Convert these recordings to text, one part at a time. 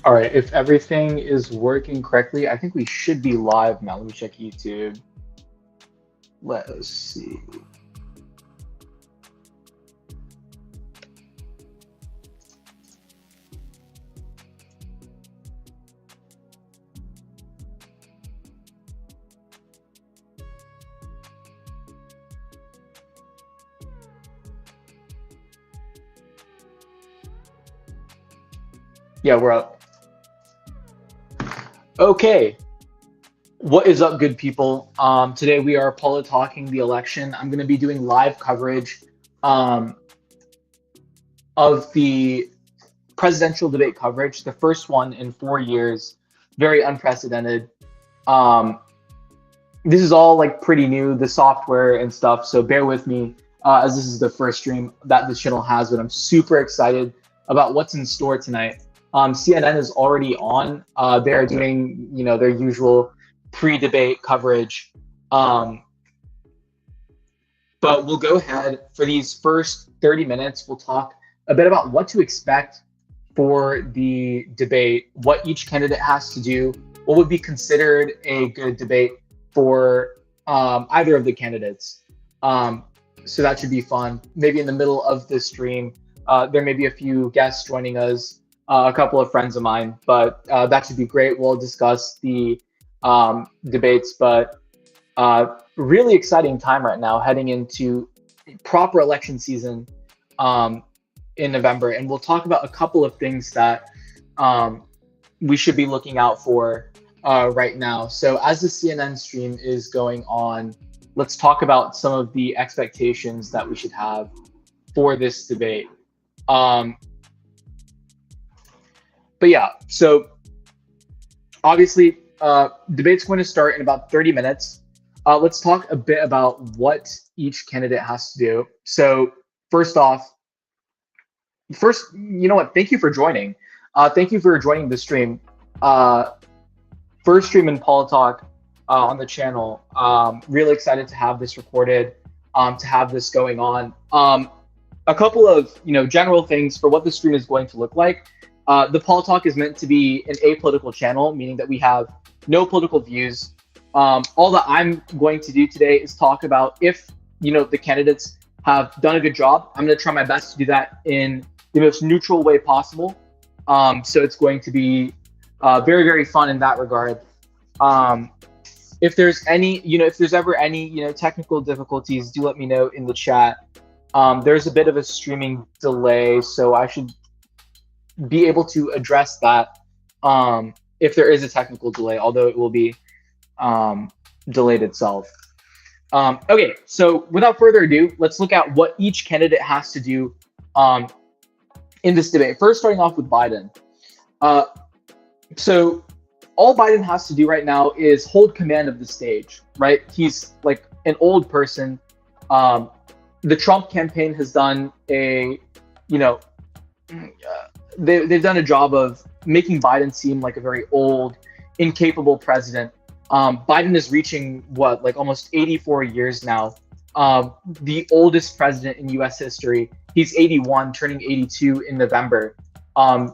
All right, if everything is working correctly, I think we should be live now. Let me check YouTube. Let us see. Yeah, we're up. Okay, what is up, good people? Today we are Politalking the election. I'm going to be doing live coverage um, of the presidential debate coverage, the first one in 4 years, very unprecedented. Um, this is all like pretty new, the software and stuff. So bear with me as this is the first stream that this channel has, but I'm super excited about what's in store tonight. CNN is already on. They're doing, their usual pre-debate coverage. But we'll go ahead for these first 30 minutes. We'll talk a bit about what to expect for the debate, what each candidate has to do, what would be considered a good debate for either of the candidates. So that should be fun. Maybe in the middle of the stream, there may be a few guests joining us, a couple of friends of mine, but that should be great. We'll discuss the debates, but really exciting time right now heading into proper election season in November. And we'll talk about a couple of things that we should be looking out for right now. So as the CNN stream is going on, let's talk about some of the expectations that we should have for this debate. But yeah, so obviously, debate's going to start in about 30 minutes. Let's talk a bit about what each candidate has to do. So first, you know what? Thank you for joining. Thank you for joining the stream. First stream in Politalk on the channel. Really excited to have this recorded, to have this going on. A couple of general things for what the stream is going to look like. The Politalk is meant to be an apolitical channel, meaning that we have no political views. All that I'm going to do today is talk about if the candidates have done a good job. I'm going to try my best to do that in the most neutral way possible. So it's going to be very, very fun in that regard. If there's any, if there's ever any, technical difficulties, do let me know in the chat. There's a bit of a streaming delay, so I should be able to address that if there is a technical delay, although it will be delayed itself. Okay, so without further ado, let's look at what each candidate has to do in this debate. First, starting off with Biden. So all Biden has to do right now is hold command of the stage, right? He's like an old person. The Trump campaign has done they've done a job of making Biden seem like a very old, incapable president. Biden is reaching almost 84 years now. The oldest president in U.S. history. He's 81, turning 82 in November.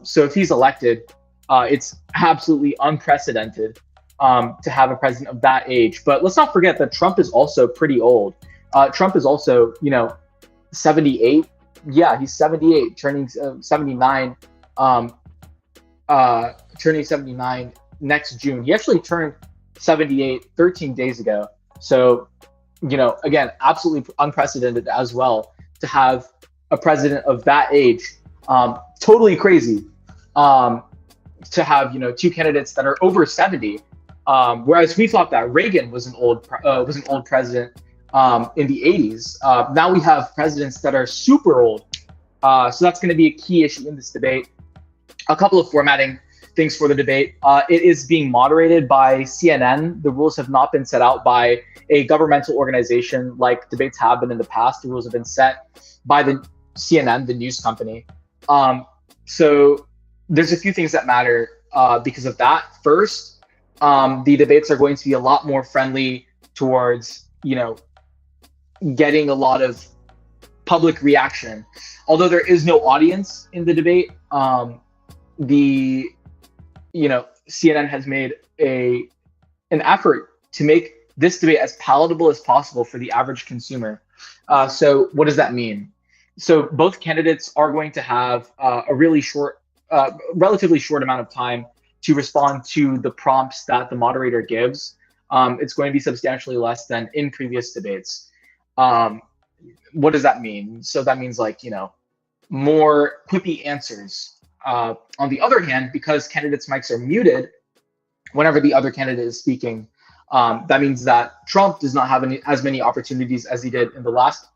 So if he's elected, it's absolutely unprecedented to have a president of that age. But let's not forget that Trump is also pretty old. Trump is also, 78. Yeah, he's 78, turning 79. Turning 79 next June. He actually turned 78 13 days ago. So, again, absolutely unprecedented as well to have a president of that age. Totally crazy to have, two candidates that are over 70. Whereas we thought that Reagan was an old president in the 80s. Now we have presidents that are super old. So that's going to be a key issue in this debate. A couple of formatting things for the debate. It is being moderated by CNN. The rules have not been set out by a governmental organization like debates have been in the past. The rules have been set by the CNN, the news company. So there's a few things that matter because of that. First, the debates are going to be a lot more friendly towards, getting a lot of public reaction. Although there is no audience in the debate, the CNN has made an effort to make this debate as palatable as possible for the average consumer. So what does that mean? So both candidates are going to have relatively short amount of time to respond to the prompts that the moderator gives. It's going to be substantially less than in previous debates. Um, what does that mean? So that means like, more quippy answers. On the other hand, because candidates' mics are muted whenever the other candidate is speaking, that means that Trump does not have as many opportunities as he did in the last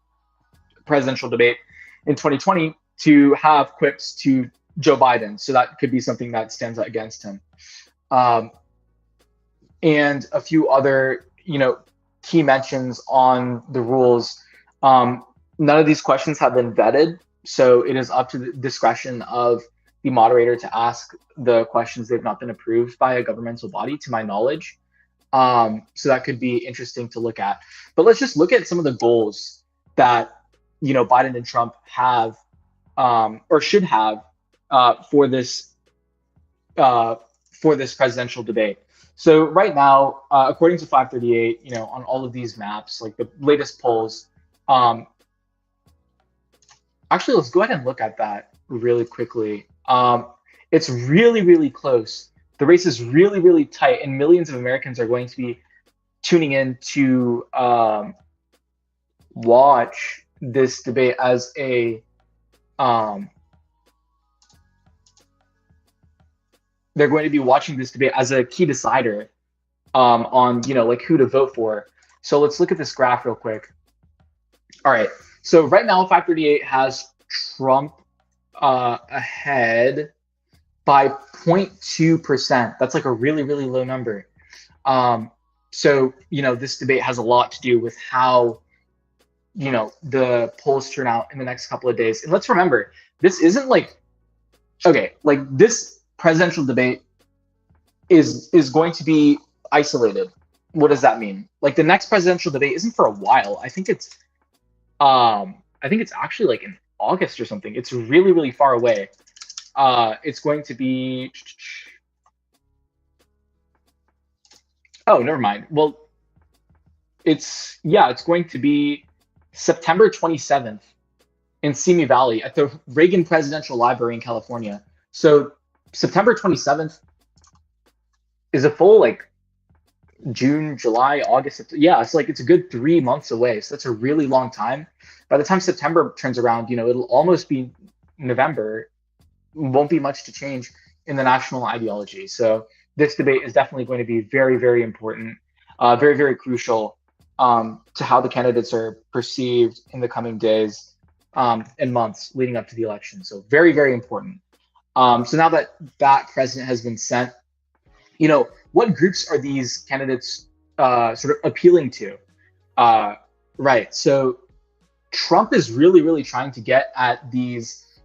presidential debate in 2020 to have quips to Joe Biden. So that could be something that stands out against him. Um, and a few other, key mentions on the rules. None of these questions have been vetted, so it is up to the discretion of the moderator to ask the questions. They've not been approved by a governmental body, to my knowledge. So that could be interesting to look at. But let's just look at some of the goals that Biden and Trump have or should have for this presidential debate. So right now, according to 538, on all of these maps, like the latest polls, actually, let's go ahead and look at that really quickly. It's really, really close. The race is really, really tight, and millions of Americans are going to be tuning in to watch this debate as they're going to be watching this debate as a key decider on like who to vote for. So let's look at this graph real quick. All right. So right now, 538 has Trump ahead by 0.2%. That's like a really, really low number. So this debate has a lot to do with how the polls turn out in the next couple of days. And let's remember, this isn't like this presidential debate is going to be isolated. What does that mean? Like the next presidential debate isn't for a while. I think it's actually like in August or something. It's really, really far away. It's going to be, oh, never mind. Well, it's going to be September 27th in Simi Valley at the Reagan Presidential Library in California. So September 27th is a full like June, July, August. Yeah, it's a good 3 months away. So that's a really long time. By the time September turns around, it'll almost be November. Won't be much to change in the national ideology. So this debate is definitely going to be very, very important, very, very crucial to how the candidates are perceived in the coming days and months leading up to the election. So very, very important. So now that that president has been sent, what groups are these candidates sort of appealing to? Right. So Trump is really, really trying to get at these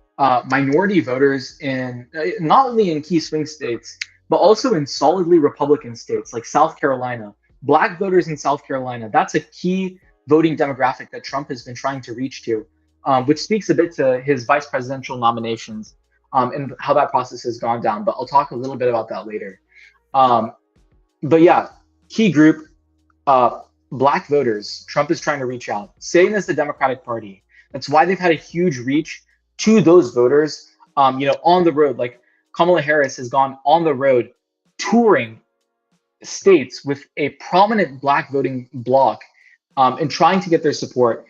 minority voters in not only in key swing states, but also in solidly Republican states like South Carolina. Black voters in South Carolina, that's a key voting demographic that Trump has been trying to reach to, which speaks a bit to his vice presidential nominations and how that process has gone down. But I'll talk a little bit about that later. But yeah, key group, Black voters, Trump is trying to reach out, same as the Democratic Party. That's why they've had a huge reach to those voters, on the road. Like Kamala Harris has gone on the road touring states with a prominent Black voting bloc and trying to get their support,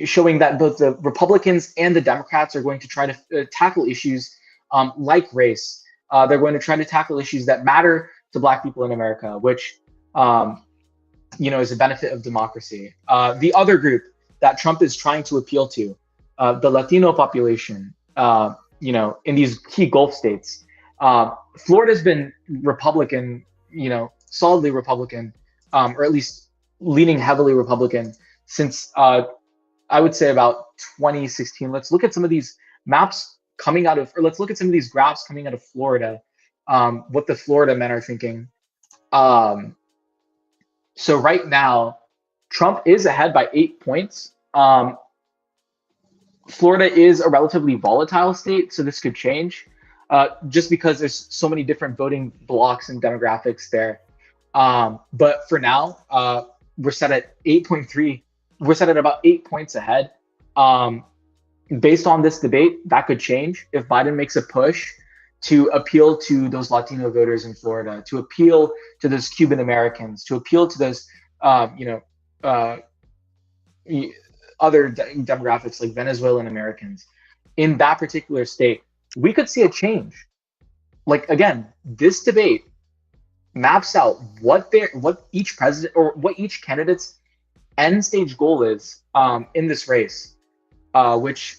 showing that both the Republicans and the Democrats are going to try to tackle issues like race. They're going to try to tackle issues that matter to Black people in America, which is a benefit of democracy. The other group that Trump is trying to appeal to, the Latino population, in these key Gulf states. Florida's been Republican, solidly Republican, or at least leaning heavily Republican since I would say about 2016. Let's look at some of these maps coming out of, or let's look at some of these graphs coming out of Florida, what the Florida men are thinking. So right now, Trump is ahead by 8 points. Florida is a relatively volatile state, so this could change. just because there's so many different voting blocks and demographics there. But for now, we're set at 8.3. We're set at about 8 points ahead. Um, Based on this debate, that could change if Biden makes a push to appeal to those Latino voters in Florida, to appeal to those Cuban Americans, to appeal to those, you know, uh, other demographics like Venezuelan Americans in that particular state. We could see a change. Like again, this debate maps out what each president or what each candidate's end stage goal is in this race, which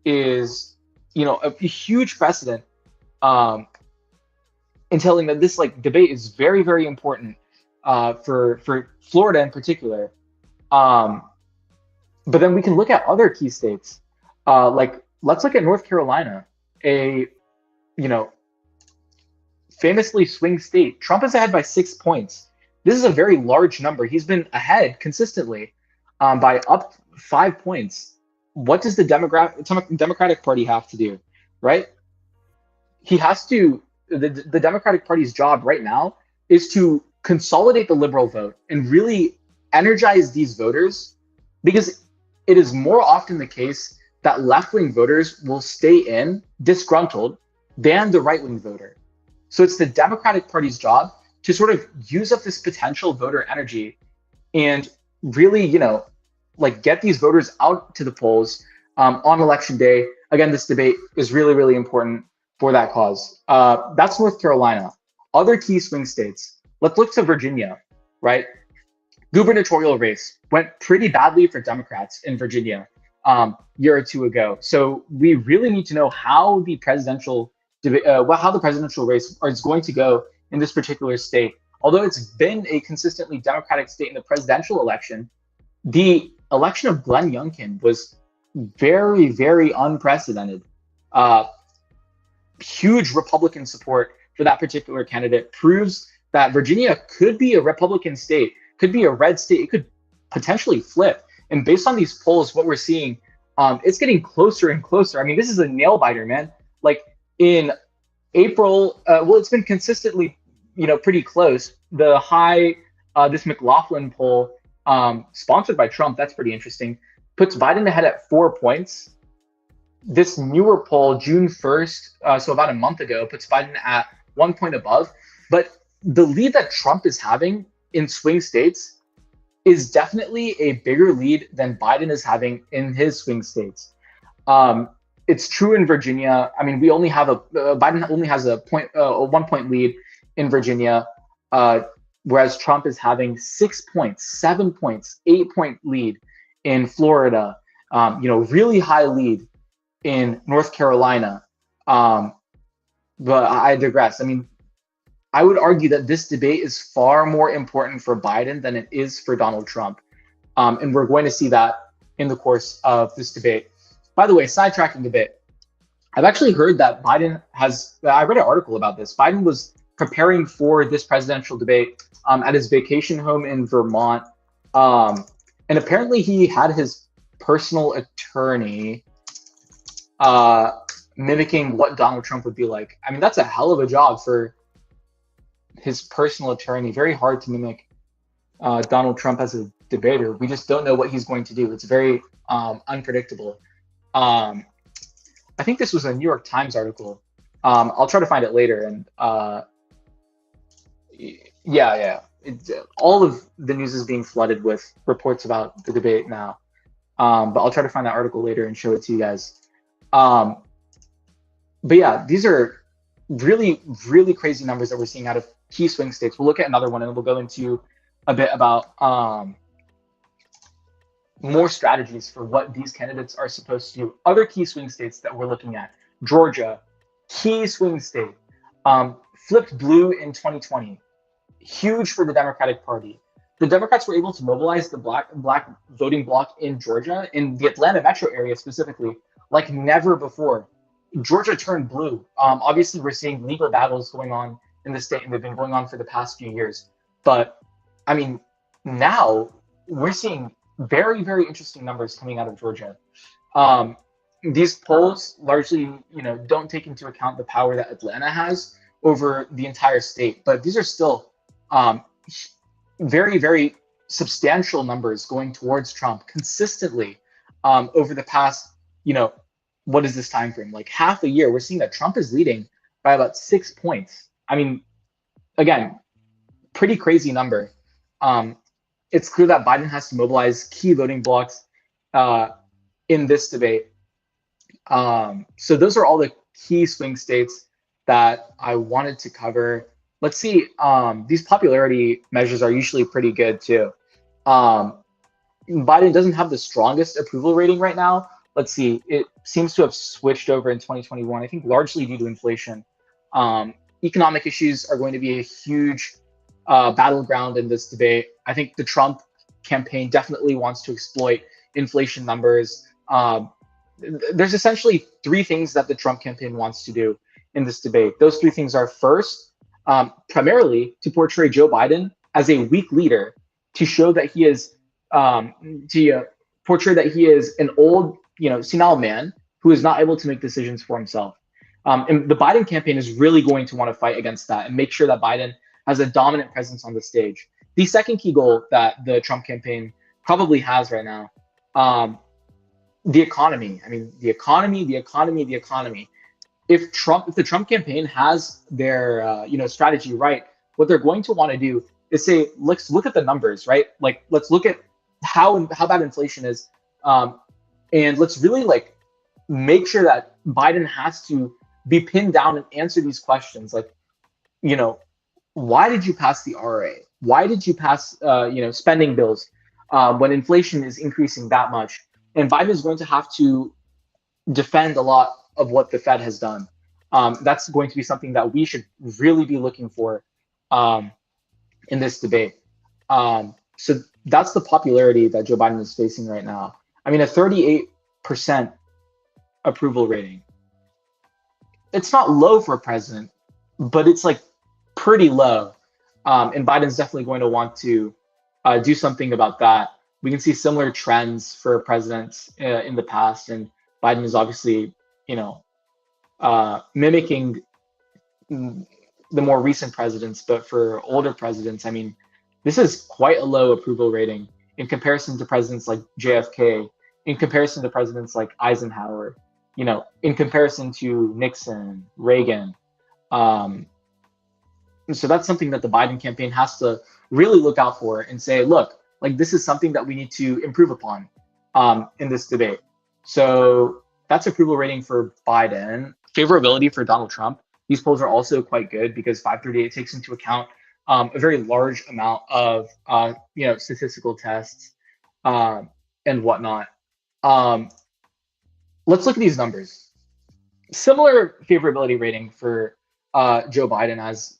is a huge precedent um, in telling that this like debate is very very important for Florida in particular. Um, but then we can look at other key states, like let's look at North Carolina, a you know famously swing state. Trump is ahead by 6 points. This is a very large number. He's been ahead consistently by up 5 points. What does the Democratic Party have to do, right? He has to. The Democratic Party's job right now is to consolidate the liberal vote and really energize these voters, because it is more often the case that left-wing voters will stay in disgruntled than the right-wing voter. So it's the Democratic Party's job to sort of use up this potential voter energy and really, like get these voters out to the polls on election day. Again, this debate is really, really important for that cause. That's North Carolina. Other key swing states. Let's look to Virginia, right? Gubernatorial race went pretty badly for Democrats in Virginia year or two ago. So we really need to know how the presidential how the presidential race is going to go in this particular state. Although it's been a consistently Democratic state in the presidential election, the election of Glenn Youngkin was very, very unprecedented. Huge Republican support for that particular candidate proves that Virginia could be a Republican state, could be a red state, it could potentially flip. And based on these polls, what we're seeing, it's getting closer and closer. I mean, this is a nail biter, man. Like in April, well, it's been consistently, pretty close. The high, this McLaughlin poll, sponsored by Trump, that's pretty interesting, puts Biden ahead at 4 points. This newer poll, June 1st, so about a month ago, puts Biden at 1 point above. But the lead that Trump is having in swing states is definitely a bigger lead than Biden is having in his swing states. It's true in Virginia. I mean, we only have Biden only has a 1 point lead in Virginia, whereas Trump is having 6 points, 7 points, 8 point lead in Florida. Really high lead in North Carolina. But I digress. I mean, I would argue that this debate is far more important for Biden than it is for Donald Trump. And we're going to see that in the course of this debate. By the way, sidetracking a bit, I've actually heard that I read an article about this. Biden was preparing for this presidential debate at his vacation home in Vermont. And apparently he had his personal attorney mimicking what Donald Trump would be like. I mean, that's a hell of a job for his personal attorney. Very hard to mimic Donald Trump as a debater. We just don't know what he's going to do. It's very unpredictable. I think this was a New York Times article. I'll try to find it later. And yeah. All of the news is being flooded with reports about the debate now. But I'll try to find that article later and show it to you guys. But yeah, these are really, really crazy numbers that we're seeing out of key swing states. We'll look at another one and we'll go into a bit about more strategies for what these candidates are supposed to do. Other key swing states that we're looking at: Georgia, key swing state, flipped blue in 2020, huge for the Democratic Party. The Democrats were able to mobilize the black voting bloc in Georgia, in the Atlanta metro area specifically, like never before. Georgia turned blue. Obviously, we're seeing legal battles going on in the state, and they've been going on for the past few years. But I mean, now we're seeing very, very interesting numbers coming out of Georgia. these polls largely, don't take into account the power that Atlanta has over the entire state. But these are still um, very, very substantial numbers going towards Trump consistently over the past, what is this time frame? Like half a year, we're seeing that Trump is leading by about 6 points. I mean, again, pretty crazy number. Um, it's clear that Biden has to mobilize key voting blocks uh, in this debate. So those are all the key swing states that I wanted to cover. Let's see. These popularity measures are usually pretty good too. Um, Biden doesn't have the strongest approval rating right now. Let's see. It seems to have switched over in 2021, I think largely due to inflation. Economic issues are going to be a huge battleground in this debate. I think the Trump campaign definitely wants to exploit inflation numbers. There's essentially three things that the Trump campaign wants to do in this debate. Those three things are first, primarily to portray Joe Biden as a weak leader, to show that he is, to portray that he is an old, senile man who is not able to make decisions for himself. And the Biden campaign is really going to want to fight against that and make sure that Biden has a dominant presence on the stage. The second key goal that the Trump campaign probably has right now, the economy. I mean, the economy, the economy, the economy. If the Trump campaign has their, strategy right, what they're going to want to do is say, let's look at the numbers, right? Like, let's look at how bad inflation is, and let's really make sure that Biden has to be pinned down and answer these questions. Like, why did you pass the RA? Why did you pass, spending bills when inflation is increasing that much? And Biden is going to have to defend a lot of what the Fed has done. That's going to be something that we should really be looking for in this debate. So that's the popularity that Joe Biden is facing right now. I mean, a 38% approval rating. It's not low for a president, but it's pretty low. And Biden's definitely going to want to do something about that. We can see similar trends for presidents in the past, and Biden is obviously, mimicking the more recent presidents. But for older presidents, I mean, this is quite a low approval rating in comparison to presidents like JFK, in comparison to presidents like Eisenhower, in comparison to Nixon, Reagan. So that's something that the Biden campaign has to really look out for and say, look, this is something that we need to improve upon in this debate. So that's approval rating for Biden. Favorability for Donald Trump. These polls are also quite good because 538 takes into account a very large amount of statistical tests and whatnot. Let's look at these numbers. Similar favorability rating for Joe Biden as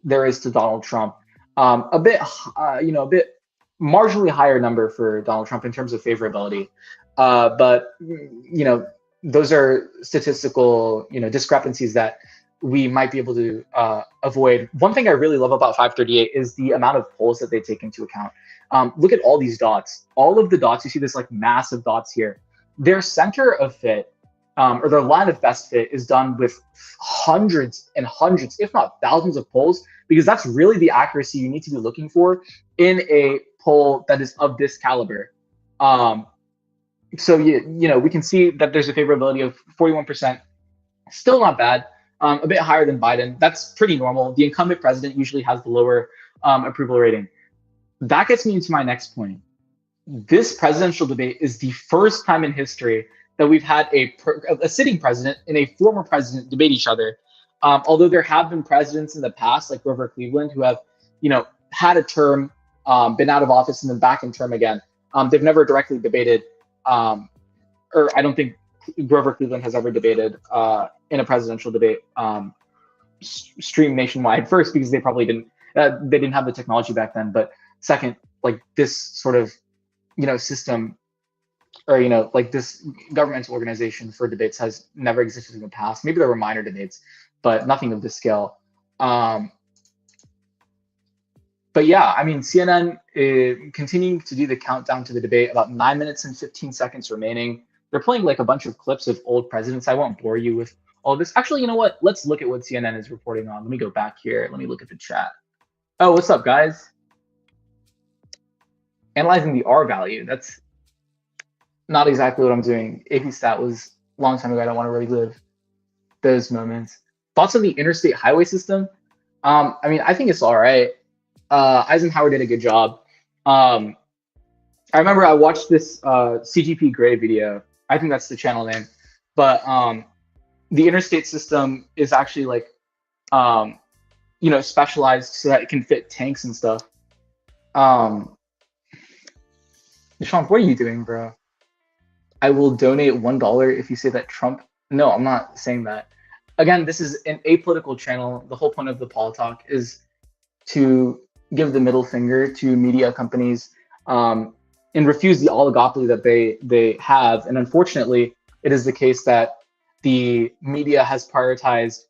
there is to Donald Trump. A bit marginally higher number for Donald Trump in terms of favorability. But those are statistical, discrepancies that we might be able to avoid. One thing I really love about 538 is the amount of polls that they take into account. Look at all these dots. All of the dots, you see this massive dots here. Their center of fit, or their line of best fit, is done with hundreds and hundreds, if not thousands of polls, because that's really the accuracy you need to be looking for in a poll that is of this caliber. So we can see that there's a favorability of 41%, still not bad, a bit higher than Biden. That's pretty normal. The incumbent president usually has the lower approval rating. That gets me into my next point. This presidential debate is the first time in history that we've had a sitting president and a former president debate each other. Although there have been presidents in the past, like Grover Cleveland, who have, had a term, been out of office and then back in term again. They've never directly debated, or I don't think Grover Cleveland has ever debated in a presidential debate streamed nationwide. First, because they probably didn't have the technology back then. But second, this sort of system, or this governmental organization for debates has never existed in the past. Maybe there were minor debates, but nothing of this scale. But yeah, I mean, CNN is continuing to do the countdown to the debate. About 9 minutes and 15 seconds remaining. They're playing like a bunch of clips of old presidents. I won't bore you with all this. Actually, you know what? Let's look at what CNN is reporting on. Let me go back here. Let me look at the chat. Oh, what's up, guys? Analyzing the R value. That's not exactly what I'm doing. AP stat was a long time ago. I don't want to relive those moments. Thoughts on the interstate highway system? I mean, I think it's all right. Eisenhower did a good job. I remember I watched this CGP Grey video. I think that's the channel name. But the interstate system is actually like, specialized so that it can fit tanks and stuff. Sean, what are you doing, bro? I will donate $1 if you say that Trump. No, I'm not saying that. Again, this is an apolitical channel. The whole point of the Politalk is to give the middle finger to media companies and refuse the oligopoly that they have. And unfortunately, it is the case that the media has prioritized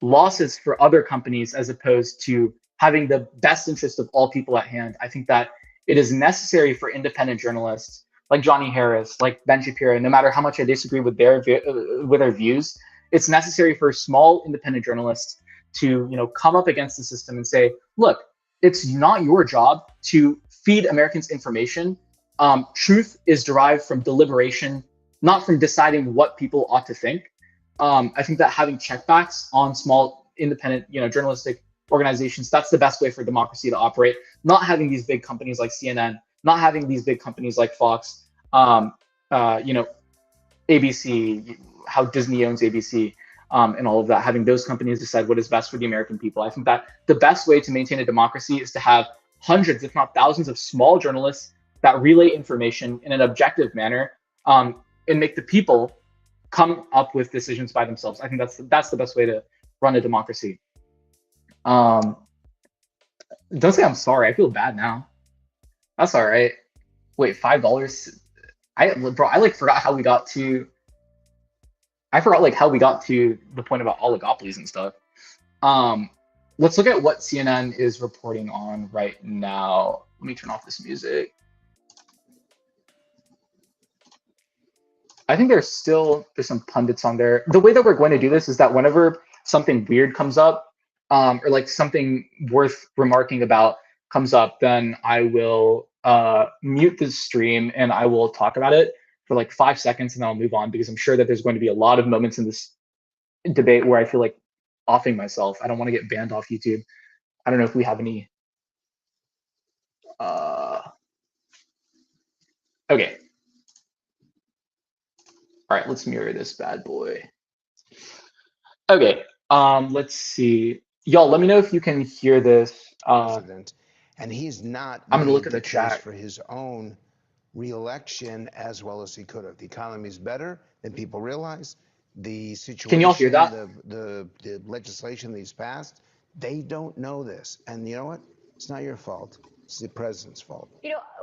losses for other companies as opposed to having the best interest of all people at hand. I think that it is necessary for independent journalists like Johnny Harris, like Ben Shapiro, no matter how much I disagree with their views, it's necessary for small independent journalists to come up against the system and say, look, it's not your job to feed Americans information. Truth is derived from deliberation, not from deciding what people ought to think. I think that having checkbacks on small independent journalistic organizations, that's the best way for democracy to operate. Not having these big companies like CNN, not having these big companies like Fox, ABC, how Disney owns ABC, and all of that, having those companies decide what is best for the American people. I think that the best way to maintain a democracy is to have hundreds, if not thousands, of small journalists that relay information in an objective manner, and make the people come up with decisions by themselves. I think that's the best way to run a democracy. Don't say I'm sorry. I feel bad now. That's all right. Wait, $5? I forgot how we got to. I forgot how we got to the point about oligopolies and stuff. Let's look at what CNN is reporting on right now. Let me turn off this music. I think there's some pundits on there. The way that we're going to do this is that whenever something weird comes up, or like something worth remarking about comes up, then I will mute the stream and I will talk about it for like 5 seconds and then I'll move on, because I'm sure that there's going to be a lot of moments in this debate where I feel like offing myself. I don't want to get banned off YouTube. I don't know if we have any. Okay. All right, let's mirror this bad boy. Okay, let's see. Y'all, let me know if you can hear this. And he's not. I'm gonna look at the chat for his own re-election as well as he could have. The economy's better than people realize. The situation, can y'all hear that? The legislation that he's passed, they don't know this. And you know what? It's not your fault. It's the president's fault.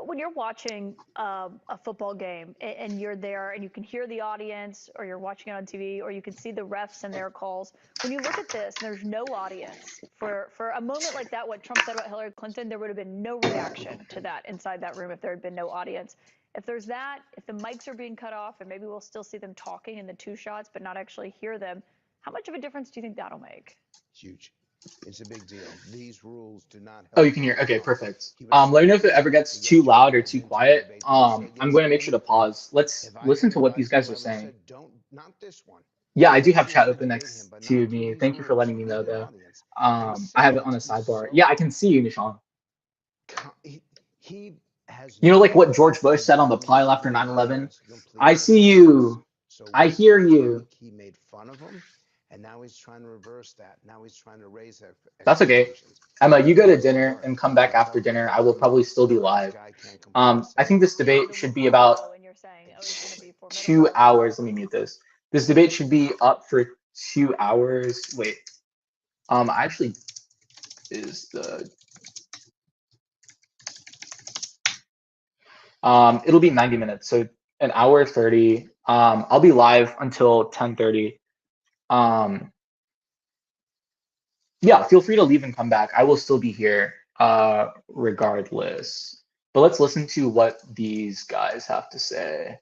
When you're watching a football game and you're there and you can hear the audience, or you're watching it on TV, or you can see the refs and their calls, when you look at this and there's no audience, for a moment like that, what Trump said about Hillary Clinton, there would have been no reaction to that inside that room if there had been no audience. If there's that, if the mics are being cut off and maybe we'll still see them talking in the two shots but not actually hear them, how much of a difference do you think that'll make? Huge. It's a big deal. These rules do not help. Oh, you can hear. Okay, perfect. Let me know if it ever gets too loud or too quiet. I'm going to make sure to pause. Let's listen to what these guys are saying. Yeah, I do have chat open next to me. Thank you for letting me know, though. I have it on a sidebar. Yeah, I can see you, Nishan. Like what George Bush said on the pile after 9/11? I see you. I hear you. He made fun of him. And now he's trying to reverse that. Now he's trying to raise that. That's okay. Emma, you go to dinner and come back after dinner. I will probably still be live. I think this debate should be about 2 hours. Let me mute this. This debate should be up for 2 hours. Wait. Actually, is the it'll be 90 minutes, so an hour 30. I'll be live until 10:30. Yeah, feel free to leave and come back. I will still be here regardless. But let's listen to what these guys have to say.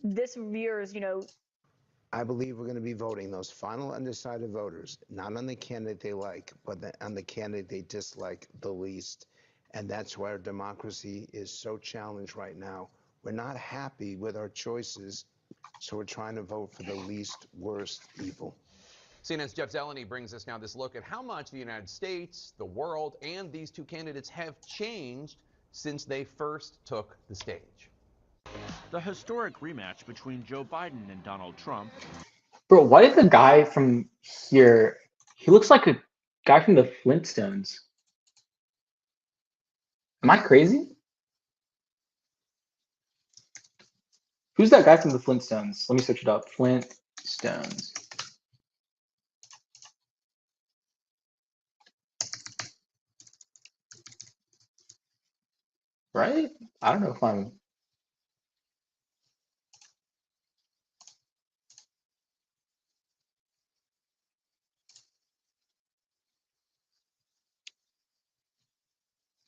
this year's, I believe we're going to be voting those final undecided voters, not on the candidate they like, but on the candidate they dislike the least. And that's why our democracy is so challenged right now. We're not happy with our choices, so we're trying to vote for the least worst evil. CNN's Jeff Zeleny brings us now this look at how much the United States, the world, and these two candidates have changed since they first took the stage. The historic rematch between Joe Biden and Donald Trump. Bro, why did the guy from here, he looks like a guy from the Flintstones. Am I crazy? Who's that guy from the Flintstones? Let me search it up. Flintstones. Right? I don't know if I'm...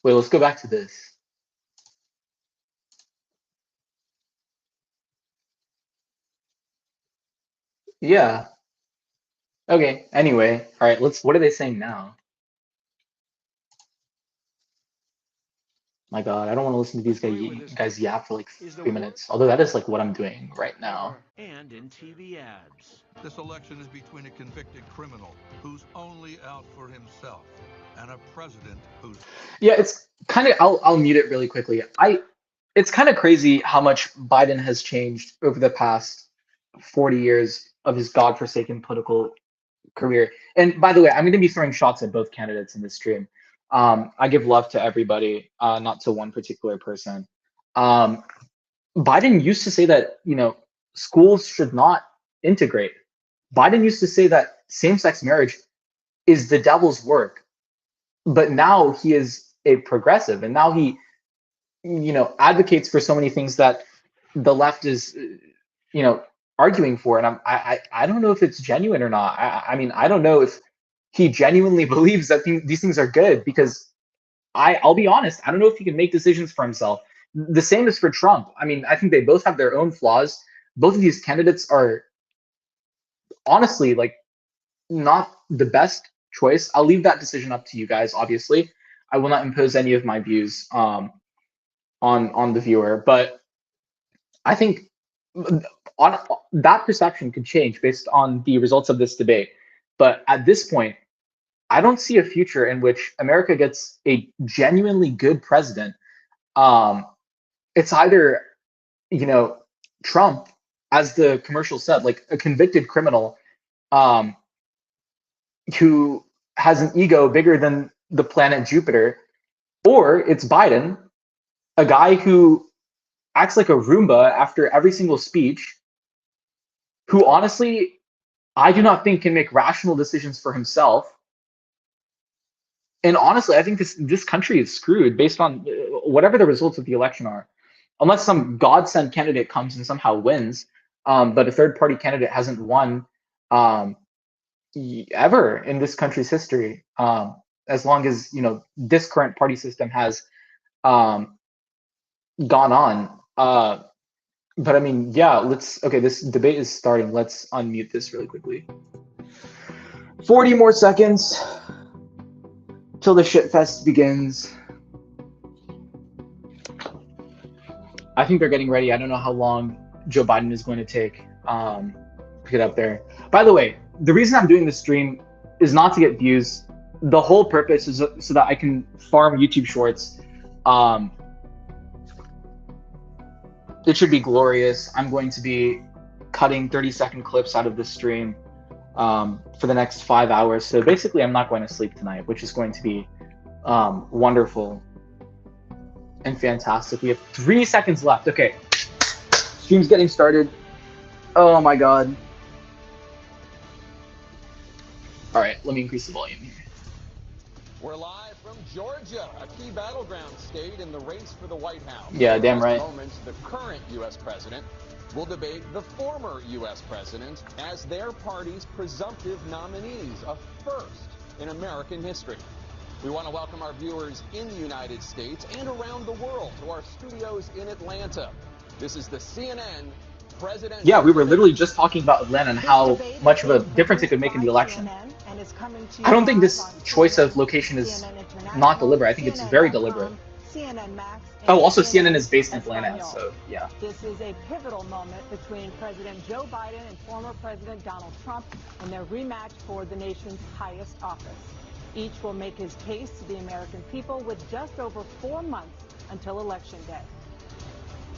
Wait, let's go back to this. Yeah. Okay, anyway. All right, what are they saying now? My God, I don't want to listen to these guys yap for like 3 minutes. Although that is like what I'm doing right now. And in TV ads. This election is between a convicted criminal who's only out for himself and a president who's... Yeah, it's kind of, I'll mute it really quickly. It's kind of crazy how much Biden has changed over the past 40 years of his godforsaken political career. And by the way, I'm going to be throwing shots at both candidates in this stream. I give love to everybody, not to one particular person. Biden used to say that, schools should not integrate. Biden used to say that same-sex marriage is the devil's work. But now he is a progressive, and now he, advocates for so many things that the left is, arguing for. And I don't know if it's genuine or not. I mean, I don't know if he genuinely believes that these things are good, because I'll be honest, I don't know if he can make decisions for himself. The same is for Trump. I mean, I think they both have their own flaws. Both of these candidates are honestly like not the best choice. I'll leave that decision up to you guys. Obviously, I will not impose any of my views on the viewer, but I think on that perception could change based on the results of this debate. But at this point, I don't see a future in which America gets a genuinely good president. It's either, Trump, as the commercial said, like a convicted criminal, who has an ego bigger than the planet Jupiter, or it's Biden, a guy who acts like a Roomba after every single speech, who honestly, I do not think can make rational decisions for himself. And honestly, I think this country is screwed based on whatever the results of the election are, unless some God-sent candidate comes and somehow wins. But a third-party candidate hasn't won ever in this country's history, as long as this current party system has gone on. But I mean, yeah, okay, this debate is starting. Let's unmute this really quickly. 40 more seconds till the shit fest begins. I think they're getting ready. I don't know how long Joe Biden is going to take to get up there. By the way, the reason I'm doing this stream is not to get views. The whole purpose is so that I can farm YouTube shorts. It should be glorious. I'm going to be cutting 30-second clips out of this stream for the next 5 hours. So basically, I'm not going to sleep tonight, which is going to be wonderful and fantastic. We have 3 seconds left. Okay, stream's getting started. Oh my God. All right, let me increase the volume here. We're live from Georgia, a key battleground state in the race for the White House. Yeah, damn right. In moments, the current U.S. president will debate the former U.S. president as their party's presumptive nominees, a first in American history. We want to welcome our viewers in the United States and around the world to our studios in Atlanta. This is the CNN Presidential Yeah, we were debate. literally just talking about Atlanta and how much of a difference it could make in the election. And is coming to you I don't think live this on choice of CNN, location is CNN not International, deliberate. I think it's very deliberate. CNN.com, CNN Max, Oh, and also CNN CNN is based in Atlanta, Espanol. so yeah. This is a pivotal moment between President Joe Biden and former President Donald Trump in their rematch for the nation's highest office. Each will make his case to the American people with just over 4 months until Election Day.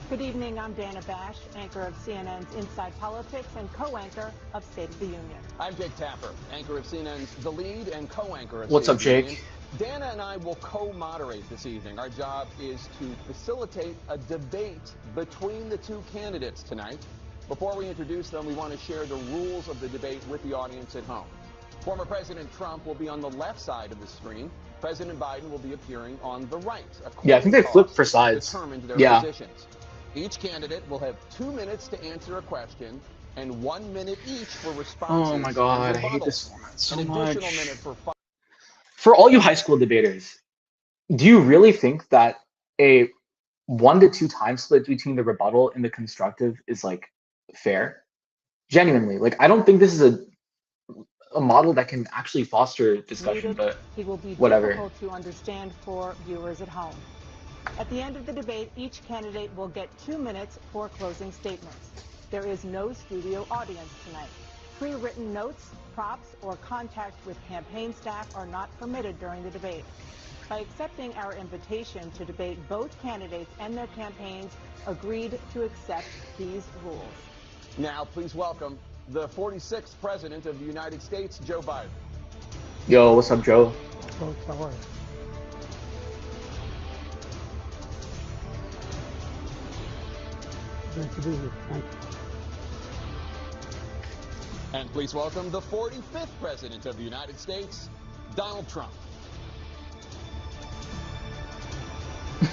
Good evening, I'm Dana Bash, anchor of CNN's Inside Politics and co-anchor of State of the Union. I'm Jake Tapper, anchor of CNN's The Lead and co-anchor of What's State up, of the Union. Jake? Dana and I will co-moderate this evening. Our job is to facilitate a debate between the two candidates tonight. Before we introduce them, we want to share the rules of the debate with the audience at home. Former President Trump will be on the left side of the screen. President Biden will be appearing on the right. Yeah, I think they flipped for sides. Determined their Yeah. positions. Each candidate will have 2 minutes to answer a question and 1 minute each for responses. Oh my god, and I hate rebuttals. this format so An much. additional minute for For all you high school debaters, do you really think that a 1 to 2 time split between the rebuttal and the constructive is like fair? Genuinely, like I don't think this is a model that can actually foster discussion, Muted, but he will be whatever. difficult to understand for viewers at home. At the end of the debate, each candidate will get 2 minutes for closing statements. There is no studio audience tonight. Pre-written notes, props, or contact with campaign staff are not permitted during the debate. By accepting our invitation to debate, both candidates and their campaigns agreed to accept these rules. Now, please welcome the 46th President of the United States, Joe Biden. Yo, what's up, Joe? Folks, how are you? Great to be here. Thank you. And please welcome the 45th President of the United States, Donald Trump.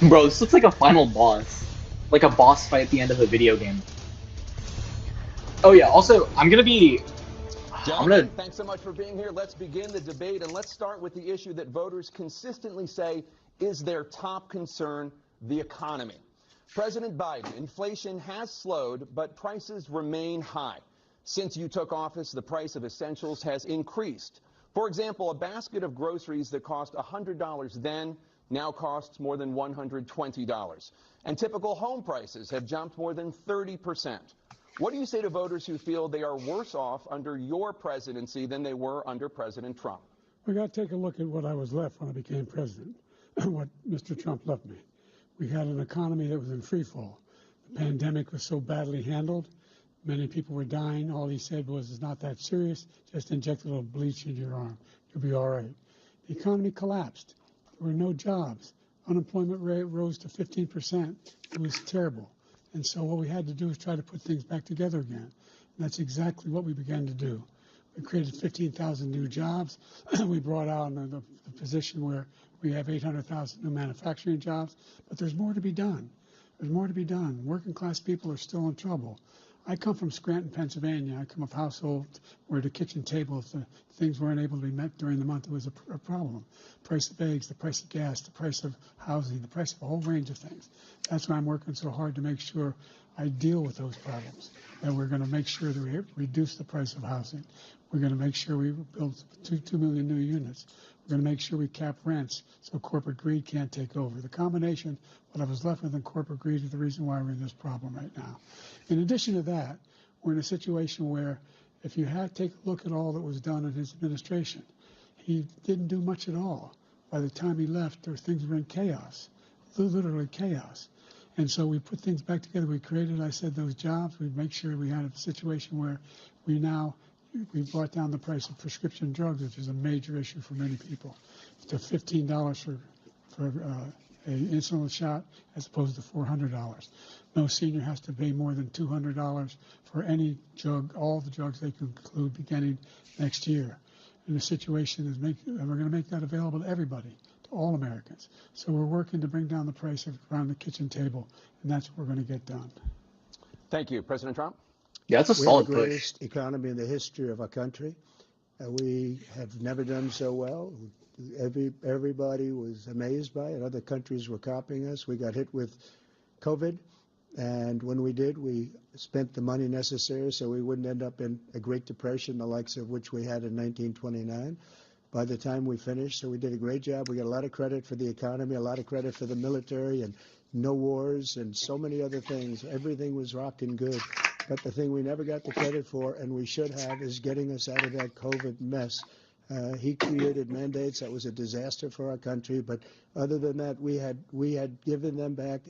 Bro, this looks like a final boss. Like a boss fight at the end of a video game. Oh yeah, also, Gentlemen, thanks so much for being here. Let's begin the debate, and let's start with the issue that voters consistently say is their top concern, the economy. President Biden, inflation has slowed, but prices remain high. Since you took office, the price of essentials has increased. For example, a basket of groceries that cost $100 then now costs more than $120. And typical home prices have jumped more than 30%. What do you say to voters who feel they are worse off under your presidency than they were under President Trump? We got to take a look at what I was left when I became president, what Mr. Trump left me. We had an economy that was in free fall. The pandemic was so badly handled. Many people were dying. All he said was, it's not that serious. Just inject a little bleach in your arm. You'll be all right. The economy collapsed. There were no jobs. Unemployment rate rose to 15%. It was terrible. And so what we had to do is try to put things back together again. And that's exactly what we began to do. We created 15,000 new jobs. We brought out the position where we have 800,000 new manufacturing jobs. But there's more to be done. There's more to be done. Working class people are still in trouble. I come from Scranton, Pennsylvania. I come of a household where the kitchen table, if the things weren't able to be met during the month, it was a problem. Price of eggs, the price of gas, the price of housing, the price of a whole range of things. That's why I'm working so hard to make sure I deal with those problems. And we're going to make sure that we reduce the price of housing. We're going to make sure we build 2 million new units. We're going to make sure we cap rents so corporate greed can't take over. The combination, what I was left with in corporate greed, is the reason why we're in this problem right now. In addition to that, we're in a situation where if you take a look at all that was done in his administration, he didn't do much at all. By the time he left, things were in chaos, literally chaos. And so we put things back together. We created, I said, those jobs. We make sure we had a situation where we brought down the price of prescription drugs, which is a major issue for many people, to $15 for an insulin shot as opposed to $400. No senior has to pay more than $200 for any drug, all the drugs they can include beginning next year. And the situation is we're going to make that available to everybody, to all Americans. So we're working to bring down the price around the kitchen table, and that's what we're going to get done. Thank you. President Trump? Yeah, that's a solid We have the push. greatest economy in the history of our country. We have never done so well. Everybody was amazed by it. Other countries were copying us. We got hit with COVID. And when we did, we spent the money necessary so we wouldn't end up in a Great Depression, the likes of which we had in 1929. By the time we finished, so we did a great job. We got a lot of credit for the economy, a lot of credit for the military, and no wars, and so many other things. Everything was rocking good. But the thing we never got the credit for, and we should have, is getting us out of that COVID mess. He created mandates that was a disaster for our country. But other than that, we had given them back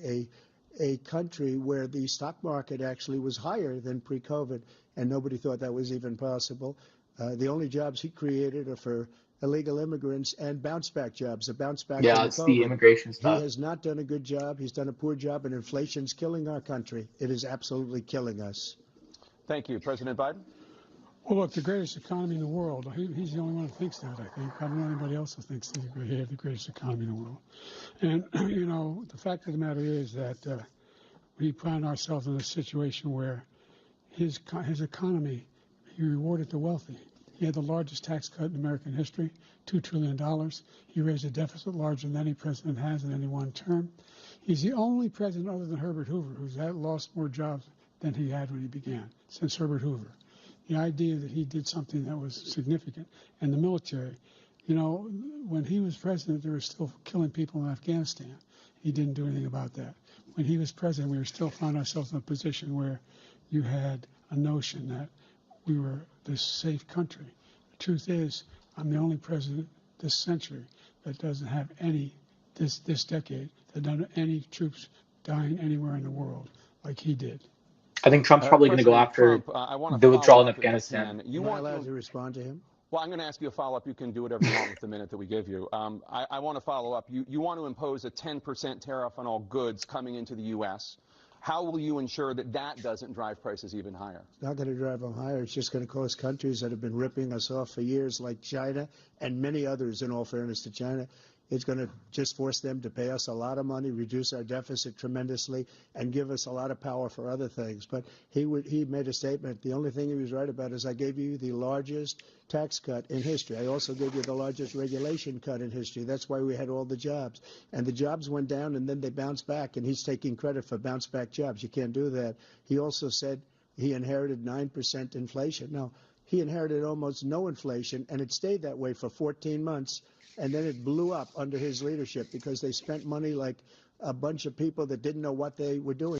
a country where the stock market actually was higher than pre-COVID, and nobody thought that was even possible. The only jobs he created are for illegal immigrants and bounce-back jobs, a bounce-back Yeah, from it's the COVID. immigration He stuff. has not done a good job. He's done a poor job, and inflation's killing our country. It is absolutely killing us. Thank you. President Biden? Well, look, the greatest economy in the world, he's the only one who thinks that, I think. I don't know anybody else who thinks that we have the greatest economy in the world. And, you know, the fact of the matter is that we find ourselves in a situation where his economy, he rewarded the wealthy. He had the largest tax cut in American history, $2 trillion. He raised a deficit larger than any president has in any one term. He's the only president other than Herbert Hoover who's lost more jobs than he had when he began, since Herbert Hoover. The idea that he did something that was significant. And the military, you know, when he was president, they were still killing people in Afghanistan. He didn't do anything about that. When he was president, we were still found ourselves in a position where you had a notion that we were this safe country. The truth is, I'm the only president this century that doesn't have this decade, that doesn't have any troops dying anywhere in the world like he did. I think Trump's probably going to go after Trump, I want to the withdrawal in follow up if Afghanistan. you Am I want allowed to respond to him? Well, I'm going to ask you a follow-up. You can do whatever you want with the minute that we give you. I want to follow up. You want to impose a 10% tariff on all goods coming into the U.S. How will you ensure that that doesn't drive prices even higher? It's not going to drive them higher. It's just going to cause countries that have been ripping us off for years, like China and many others, in all fairness to China. It's going to just force them to pay us a lot of money, reduce our deficit tremendously, and give us a lot of power for other things. But he made a statement. The only thing he was right about is I gave you the largest tax cut in history. I also gave you the largest regulation cut in history. That's why we had all the jobs. And the jobs went down, and then they bounced back, and he's taking credit for bounce-back jobs. You can't do that. He also said he inherited 9% inflation. No, he inherited almost no inflation, and it stayed that way for 14 months. And then it blew up under his leadership because they spent money like a bunch of people that didn't know what they were doing.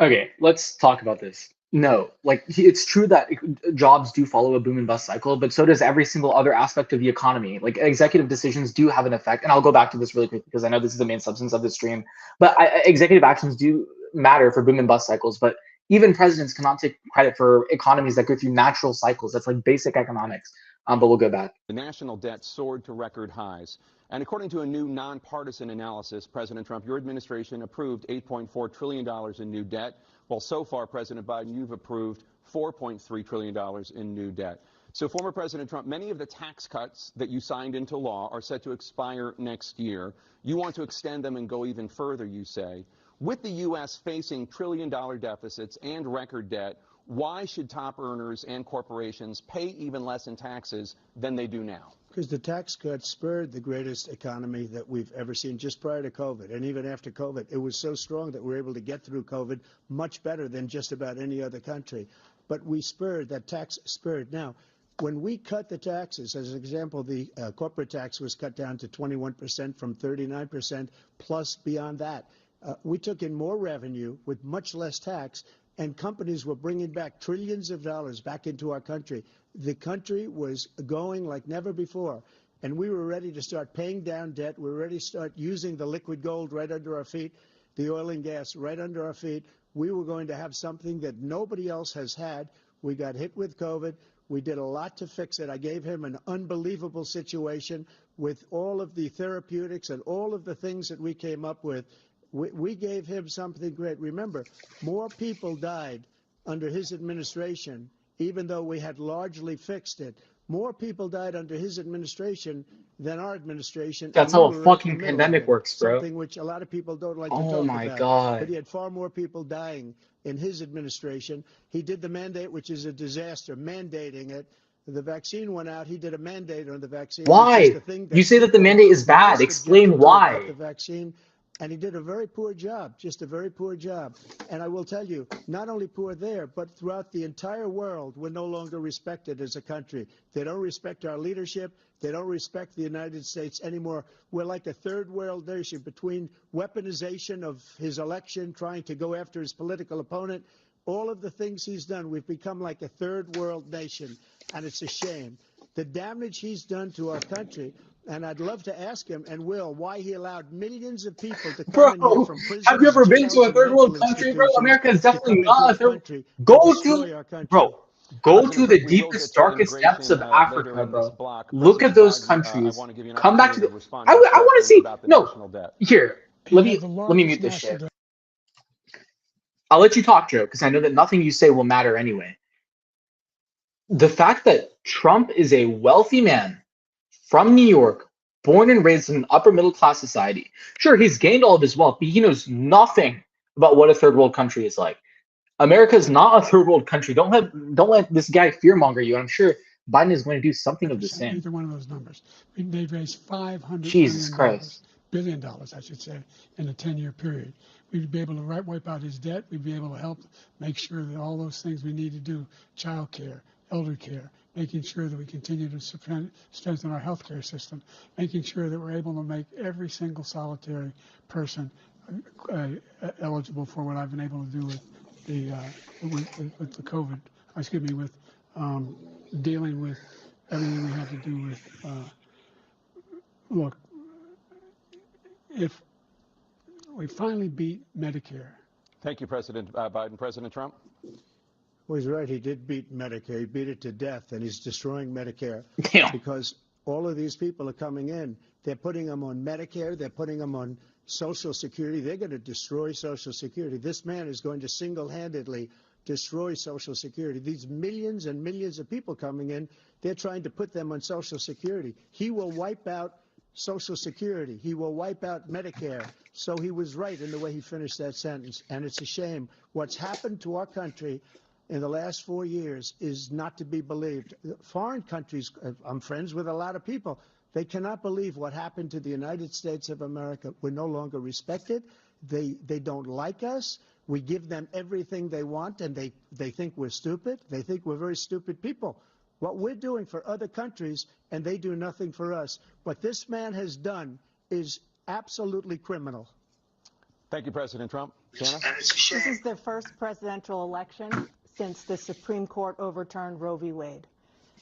Okay, let's talk about this. No, like it's true that jobs do follow a boom and bust cycle, but so does every single other aspect of the economy. Like executive decisions do have an effect, and I'll go back to this really quick because I know this is the main substance of the stream. But executive actions do matter for boom and bust cycles, but even presidents cannot take credit for economies that go through natural cycles. That's like basic economics. But we'll go back. The national debt soared to record highs. And according to a new nonpartisan analysis, President Trump, your administration approved $8.4 trillion in new debt. Well, so far, President Biden, you've approved $4.3 trillion in new debt. So, former President Trump, many of the tax cuts that you signed into law are set to expire next year. You want to extend them and go even further, you say. With the U.S. facing trillion-dollar deficits and record debt, why should top earners and corporations pay even less in taxes than they do now? Because the tax cuts spurred the greatest economy that we've ever seen just prior to COVID. And even after COVID, it was so strong that we were able to get through COVID much better than just about any other country. But we spurred, that tax spurred. Now, when we cut the taxes, as an example, the corporate tax was cut down to 21% from 39%, plus beyond that. We took in more revenue with much less tax, and companies were bringing back trillions of dollars back into our country. The country was going like never before, and we were ready to start paying down debt. We were ready to start using the liquid gold right under our feet, the oil and gas right under our feet. We were going to have something that nobody else has had. We got hit with COVID. We did a lot to fix it. I gave him an unbelievable situation with all of the therapeutics and all of the things that we came up with. We gave him something great. Remember, more people died under his administration, even though we had largely fixed it. More people died under his administration than our administration. That's how a fucking pandemic works, bro. Something which a lot of people don't like to talk about. Oh my God. But he had far more people dying in his administration. He did the mandate, which is a disaster, mandating it. The vaccine went out. He did a mandate on the vaccine. Why? You say that the mandate is bad. Explain why. The vaccine. And he did a very poor job, just a very poor job. And I will tell you, not only poor there, but throughout the entire world, we're no longer respected as a country. They don't respect our leadership. They don't respect the United States anymore. We're like a third world nation between weaponization of his election, trying to go after his political opponent, all of the things he's done. We've become like a third world nation, and it's a shame. The damage he's done to our country. And I'd love to ask him, and will, why he allowed millions of people to come in here Bro, from have you prisons, ever been to jails, a and third world mental country, bro? institutions America is to definitely come into not our a third. country and Go destroy to, our country. bro, go to President the Trump, we will get deepest, to darkest depths immigration of later Africa, in this bro. block. Look at President those Biden, I countries. want to give you an Come back to opportunity the. to respond to his I want to question see. about the No, national debt. here. He Let had me the let me largest mute this national shit. debt. I'll let you talk, Joe, because I know that nothing you say will matter anyway. The fact that Trump is a wealthy man from New York, born and raised in an upper middle class society. Sure, he's gained all of his wealth, but he knows nothing about what a third world country is like. America is not a third world country. Don't let this guy fearmonger you. I'm sure Biden is going to do something of the same. Either one of those numbers. They've raised $500 Jesus billion, I should say, in a 10-year period. We'd be able to wipe out his debt. We'd be able to help make sure that all those things we need to do, child care, elder care, making sure that we continue to strengthen our healthcare system, making sure that we're able to make every single solitary person eligible for what I've been able to do with the COVID, with dealing with everything we have to do with, look, if we finally beat Medicare. Thank you, President Biden. President Trump? Well, he's right. He did beat Medicare. He beat it to death, and he's destroying Medicare because all of these people are coming in. They're putting them on Medicare. They're putting them on Social Security. They're going to destroy Social Security. This man is going to single-handedly destroy Social Security. These millions and millions of people coming in, they're trying to put them on Social Security. He will wipe out Social Security. He will wipe out Medicare. So he was right in the way he finished that sentence. And it's a shame. What's happened to our country in the last 4 years is not to be believed. Foreign countries, I'm friends with a lot of people, they cannot believe what happened to the United States of America. We're no longer respected. They don't like us. We give them everything they want, and they think we're stupid. They think we're very stupid people. What we're doing for other countries, and they do nothing for us. What this man has done is absolutely criminal. Thank you, President Trump. Jana? This is the first presidential election since the Supreme Court overturned Roe v. Wade.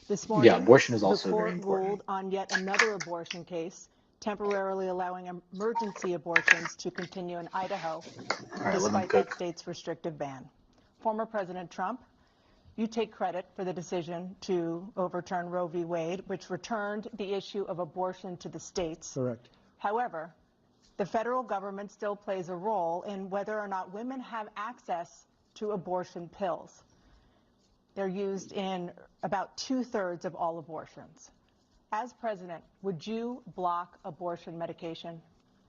This morning, abortion is also the very court important. ruled on yet another abortion case, temporarily allowing emergency abortions to continue in Idaho, despite that state's restrictive ban. Former President Trump, you take credit for the decision to overturn Roe v. Wade, which returned the issue of abortion to the states. Correct. However, the federal government still plays a role in whether or not women have access to abortion pills. They're used in about 2/3 of all abortions. As president, would you block abortion medication?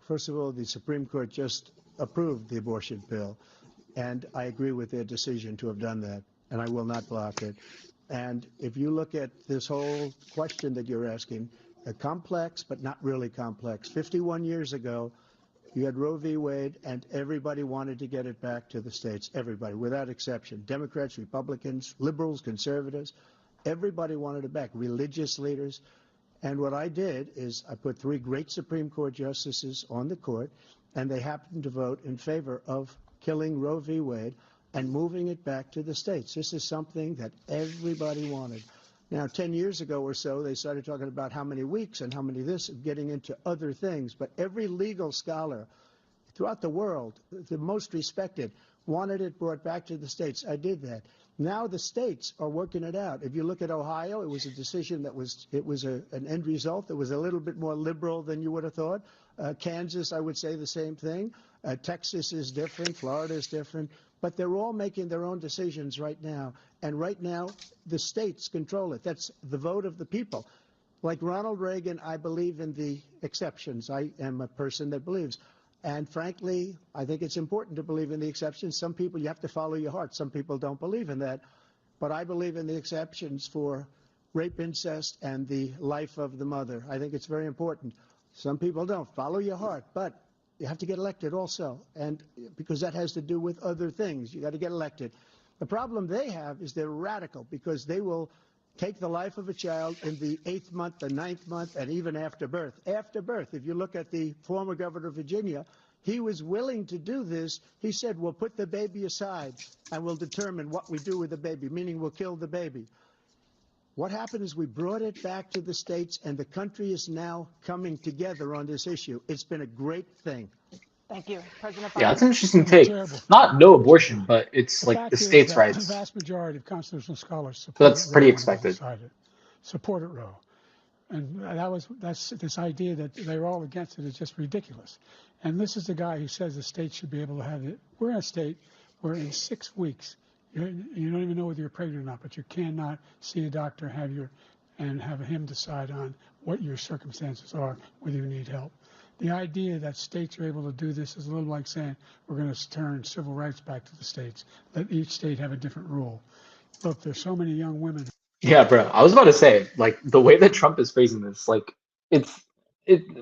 First of all, the Supreme Court just approved the abortion bill, and I agree with their decision to have done that, and I will not block it. And if you look at this whole question that you're asking, complex but not really complex. 51 years ago, you had Roe v. Wade, and everybody wanted to get it back to the states. Everybody, without exception. Democrats, Republicans, liberals, conservatives. Everybody wanted it back. Religious leaders. And what I did is I put 3 great Supreme Court justices on the court, and they happened to vote in favor of killing Roe v. Wade and moving it back to the states. This is something that everybody wanted. Now, 10 years ago or so, they started talking about how many weeks and how many this, getting into other things. But every legal scholar throughout the world, the most respected, wanted it brought back to the states. I did that. Now the states are working it out. If you look at Ohio, it was a decision that was an end result that was a little bit more liberal than you would have thought. Kansas, I would say the same thing. Texas is different. Florida is different. But they're all making their own decisions right now. And right now, the states control it. That's the vote of the people. Like Ronald Reagan, I believe in the exceptions. I am a person that believes. And frankly, I think it's important to believe in the exceptions. Some people, you have to follow your heart. Some people don't believe in that. But I believe in the exceptions for rape, incest, and the life of the mother. I think it's very important. Some people don't. Follow your heart. But You have to get elected also, and because that has to do with other things. You got to get elected. The problem they have is they're radical because they will take the life of a child in the 8th month, the 9th month, and even after birth. After birth, if you look at the former governor of Virginia, he was willing to do this. He said, we'll put the baby aside and we'll determine what we do with the baby, meaning we'll kill the baby. What happened is we brought it back to the states, and the country is now coming together on this issue. It's been a great thing. Thank you. President Biden. Yeah, that's an interesting It's take. terrible. Not no abortion, but it's The like the fact is states' that the rights. vast majority of constitutional scholars So supported that's Roe pretty when it was expected. decided. Supported Roe. And that's this idea that they're all against it is just ridiculous. And this is the guy who says the state should be able to have it. We're in a state where in 6 weeks, you don't even know whether you're pregnant or not, but you cannot see a doctor, and have him decide on what your circumstances are, whether you need help. The idea that states are able to do this is a little like saying we're going to turn civil rights back to the states. Let each state have a different rule. Look, there's so many young women. Yeah, bro. I was about to say, like, the way that Trump is phrasing this, like,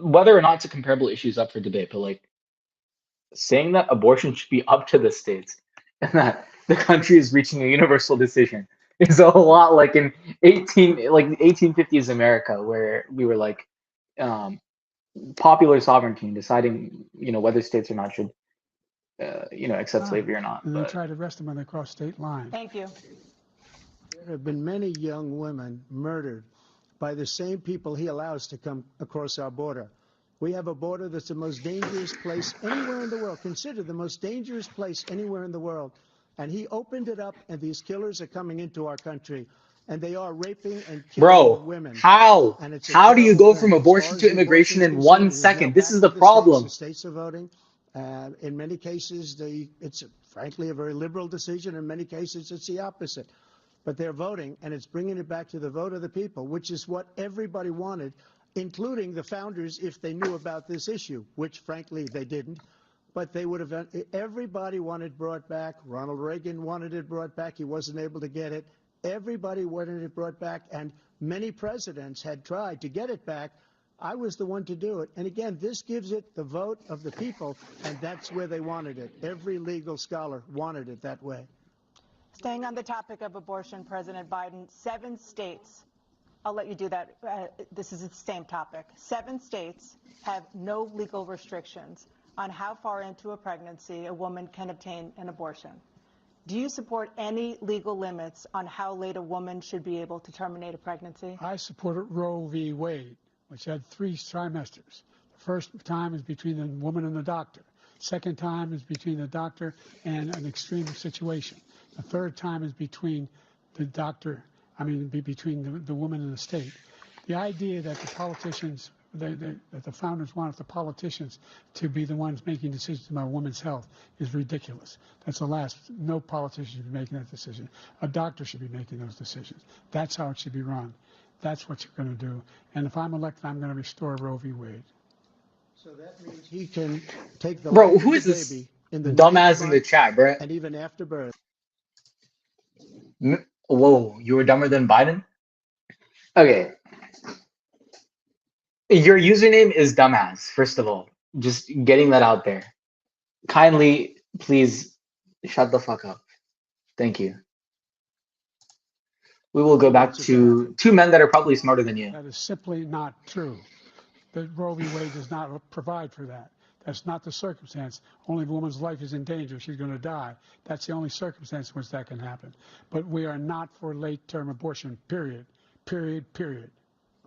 whether or not it's a comparable issue is up for debate, but like saying that abortion should be up to the states and that the country is reaching a universal decision is a lot like in 1850s America, where we were like um, popular sovereignty and deciding, whether states or not should, accept slavery or not. And they But try to arrest them when they cross state lines. Thank you. There have been many young women murdered by the same people he allows to come across our border. We have a border that's the most dangerous place anywhere in the world, considered the most dangerous place anywhere in the world. And he opened it up, and these killers are coming into our country, and they are raping and killing women. how And it's a how do you terrible go thing. from As far abortion as to the abortion immigration is in concerned, 1 it is now second? This back is to the the states. problem. The states are voting. In many cases, it's frankly a very liberal decision. In many cases, it's the opposite. But they're voting, and it's bringing it back to the vote of the people, which is what everybody wanted, including the founders, if they knew about this issue, which, frankly, they didn't. But they would have. Everybody wanted brought back. Ronald Reagan wanted it brought back. He wasn't able to get it. Everybody wanted it brought back, and many presidents had tried to get it back. I was the one to do it. And again, this gives it the vote of the people, and that's where they wanted it. Every legal scholar wanted it that way. Staying on the topic of abortion, President Biden, 7 states, I'll let you do that. This is the same topic. 7 states have no legal restrictions on how far into a pregnancy a woman can obtain an abortion. Do you support any legal limits on how late a woman should be able to terminate a pregnancy? I supported Roe v. Wade, which had 3 trimesters. The first time is between the woman and the doctor. Second time is between the doctor and an extreme situation. The third time is between the doctor, between the woman and the state. The idea that the politicians, that the founders wanted the politicians to be the ones making decisions about women's health is ridiculous. That's the last. No politician should be making that decision. A doctor should be making those decisions. That's how it should be run. That's what you're going to do. And if I'm elected, I'm going to restore Roe v. Wade. So that means he can take the Bro, life who of is the this baby in the dumbass 9th in the month chat, bro? and even after birth. Whoa, you were dumber than Biden? Okay. Your username is dumbass, first of all. Just getting that out there. Kindly, please shut the fuck up. Thank you. We will go back to 2 men that are probably smarter than you. That is simply not true. The Roe v. Wade does not provide for that. That's not the circumstance. Only if a woman's life is in danger, she's going to die. That's the only circumstance in which that can happen. But we are not for late-term abortion, period. Period, period.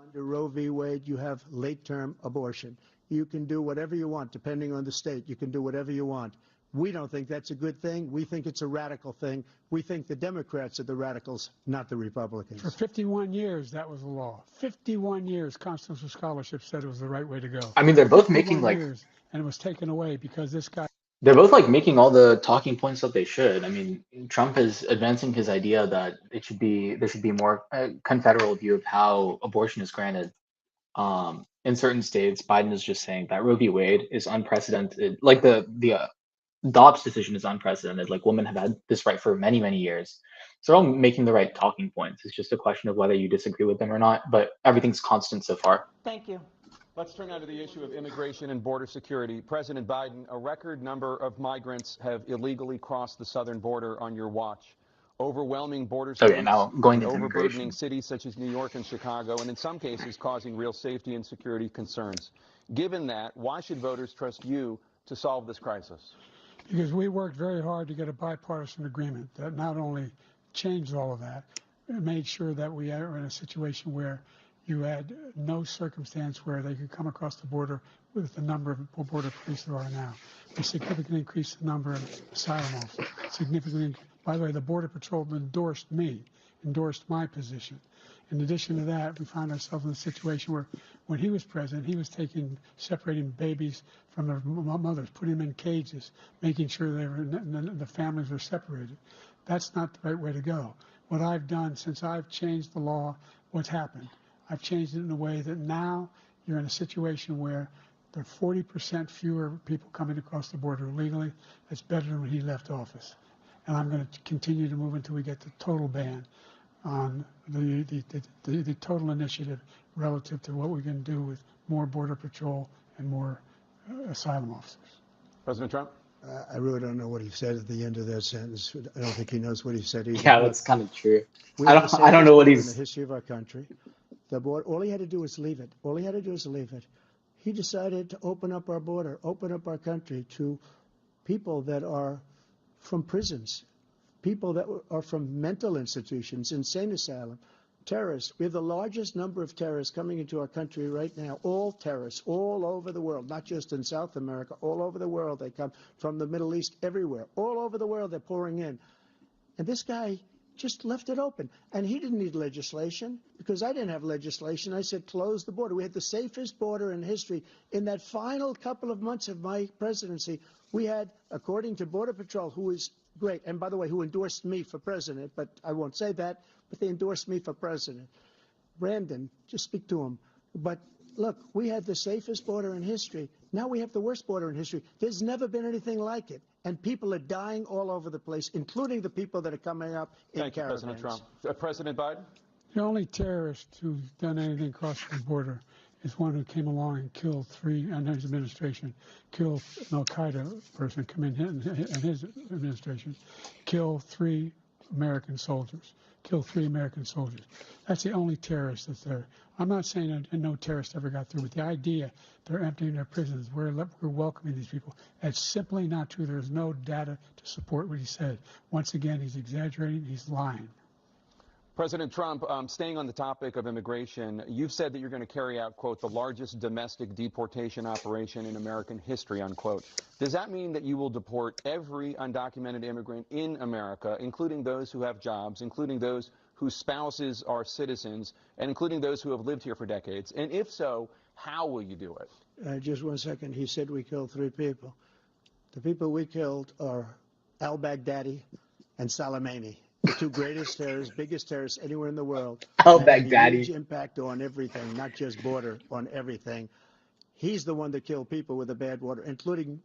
Under Roe v. Wade, you have late-term abortion. You can do whatever you want, depending on the state. You can do whatever you want. We don't think that's a good thing. We think it's a radical thing. We think the Democrats are the radicals, not the Republicans. For 51 years, that was the law. 51 years, constitutional scholarship said it was the right way to go. I mean, they're both making like years, and it was taken away because this guy. They're both like making all the talking points that they should. I mean, Trump is advancing his idea that there should be more confederal view of how abortion is granted. In certain states, Biden is just saying that Roe v. Wade is unprecedented. Like the Dobbs decision is unprecedented. Like women have had this right for many, many years. So they're all making the right talking points. It's just a question of whether you disagree with them or not. But everything's constant so far. Thank you. Let's turn now to the issue of immigration and border security. President Biden, a record number of migrants have illegally crossed the southern border on your watch. Overwhelming border Okay, states now going and into overburdening immigration. cities such as New York and Chicago, and in some cases causing real safety and security concerns. Given that, why should voters trust you to solve this crisis? Because we worked very hard to get a bipartisan agreement that not only changed all of that, it made sure that we are in a situation where you had no circumstance where they could come across the border with the number of border police there are now. We significantly increased the number of asylum officers. Significantly, by the way, the Border Patrol endorsed my position. In addition to that, we found ourselves in a situation where when he was president, he was separating babies from their mothers, putting them in cages, making sure the families were separated. That's not the right way to go. What I've done since I've changed the law, what's happened? I've changed it in a way that now you're in a situation where there are 40% fewer people coming across the border illegally. That's better than when he left office. And I'm going to continue to move until we get the total ban on the total initiative relative to what we can do with more Border Patrol and more asylum officers. President Trump? I really don't know what he said at the end of that sentence. I don't think he knows what he said either. Yeah, that's kind of true. We I have the don't know safest what border in he's. the history of our country. The border, all he had to do was leave it. All he had to do was leave it. He decided to open up our border, open up our country to people that are from prisons, people that are from mental institutions, insane asylum, terrorists. We have the largest number of terrorists coming into our country right now, all terrorists, all over the world, not just in South America, all over the world. They come from the Middle East, everywhere. All over the world, they're pouring in. And this guy just left it open. And he didn't need legislation because I didn't have legislation. I said, close the border. We had the safest border in history. In that final couple of months of my presidency, we had, according to Border Patrol, who is great, and by the way, who endorsed me for president, but I won't say that, but they endorsed me for president. Brandon, just speak to him. But look, we had the safest border in history. Now we have the worst border in history. There's never been anything like it. And people are dying all over the place, including the people that are coming up in Thank you, caravans. President Trump. President Biden? The only terrorist who's done anything across the border is one who came along and killed three, and his administration, killed an Al-Qaeda person come in his administration, killed three American soldiers. That's the only terrorist that's there. I'm not saying that no terrorist ever got through, but the idea they're emptying their prisons, we're welcoming these people, that's simply not true. There's no data to support what he said. Once again, he's exaggerating, he's lying. President Trump, staying on the topic of immigration, you've said that you're going to carry out, quote, the largest domestic deportation operation in American history, unquote. Does that mean that you will deport every undocumented immigrant in America, including those who have jobs, including those whose spouses are citizens, and including those who have lived here for decades? And if so, how will you do it? Just 1 second. He said we killed three people. The people we killed are al-Baghdadi and Soleimani, the two greatest terrorists, biggest terrorists anywhere in the world. Al-Baghdadi. Huge impact on everything, not just border, on everything. He's the one that killed people with the bad water, including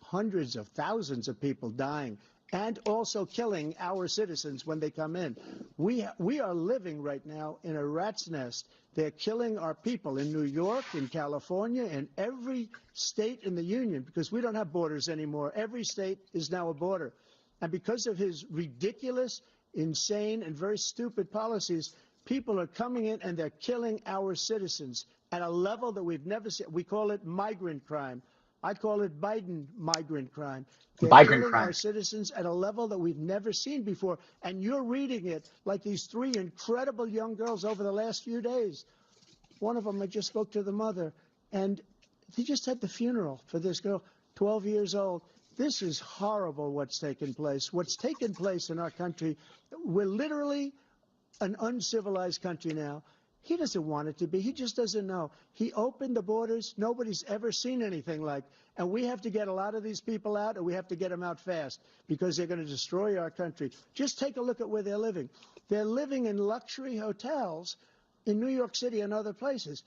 hundreds of thousands of people dying, and also killing our citizens when they come in. We are living right now in a rat's nest. They're killing our people in New York, in California, in every state in the union, because we don't have borders anymore. Every state is now a border. And because of his ridiculous, insane, and very stupid policies, people are coming in and they're killing our citizens at a level that we've never seen. We call it migrant crime. I call it Biden migrant crime. They're killing our citizens at a level that we've never seen before. And you're reading it like these three incredible young girls over the last few days. One of them, I just spoke to the mother, and they just had the funeral for this girl, 12 years old. This is horrible what's taken place. What's taken place in our country, we're literally an uncivilized country now. He doesn't want it to be. He just doesn't know. He opened the borders. Nobody's ever seen anything like. And we have to get a lot of these people out, and we have to get them out fast because they're going to destroy our country. Just take a look at where they're living. They're living in luxury hotels in New York City and other places.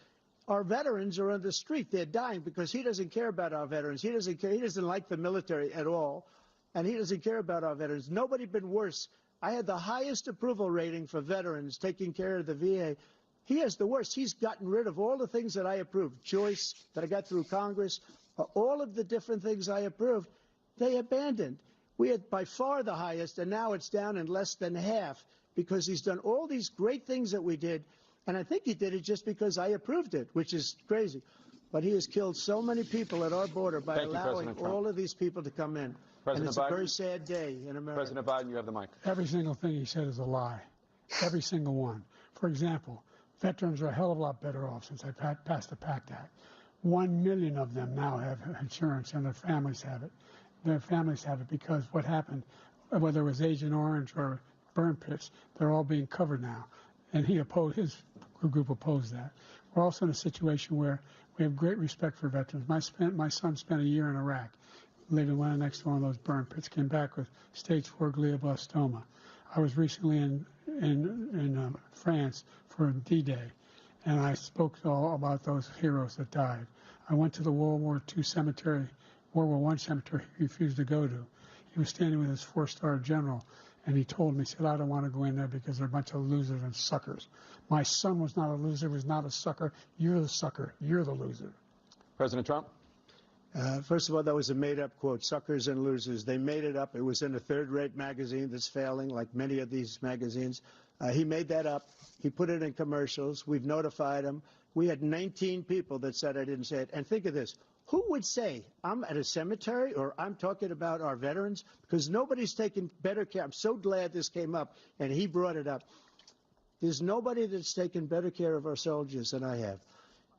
Our veterans are on the street. They're dying because he doesn't care about our veterans. He doesn't care. He doesn't like the military at all, and he doesn't care about our veterans. Nobody been worse. I had the highest approval rating for veterans taking care of the VA. He has the worst. He's gotten rid of all the things that I approved, choice that I got through Congress, all of the different things I approved, they abandoned. We had by far the highest, and now it's down in less than half because he's done all these great things that we did, and I think he did it just because I approved it, which is crazy. But he has killed so many people at our border by allowing all of these people to come in. And it's a very sad day in America. President Biden, you have the mic. Every single thing he said is a lie. Every single one. For example, veterans are a hell of a lot better off since I passed the PACT Act. 1 million of them now have insurance, and their families have it. Their families have it because what happened, whether it was Agent Orange or burn pits, they're all being covered now. And his group opposed that. We're also in a situation where we have great respect for veterans. My son spent a year in Iraq, living right next to one of those burn pits, came back with stage 4 glioblastoma. I was recently in France for D-Day, and I spoke all about those heroes that died. I went to the World War I cemetery he refused to go to. He was standing with his 4-star general, and he told me, he said, I don't want to go in there because they're a bunch of losers and suckers. My son was not a loser, was not a sucker. You're the sucker. You're the loser. President Trump? First of all, that was a made-up quote, suckers and losers. They made it up. It was in a third-rate magazine that's failing, like many of these magazines. He made that up. He put it in commercials. We've notified him. We had 19 people that said I didn't say it. And think of this. Who would say I'm at a cemetery or I'm talking about our veterans? Because nobody's taken better care. I'm so glad this came up, and he brought it up. There's nobody that's taken better care of our soldiers than I have.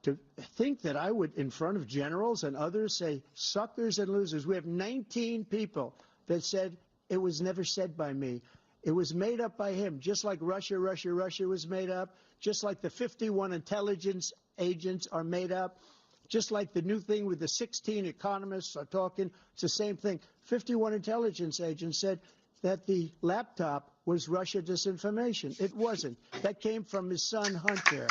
To think that I would, in front of generals and others, say suckers and losers. We have 19 people that said it was never said by me. It was made up by him, just like Russia was made up, just like the 51 intelligence agents are made up, just like the new thing with the 16 economists are talking. It's the same thing. 51 intelligence agents said that the laptop was Russia disinformation. It wasn't. That came from his son, Hunter.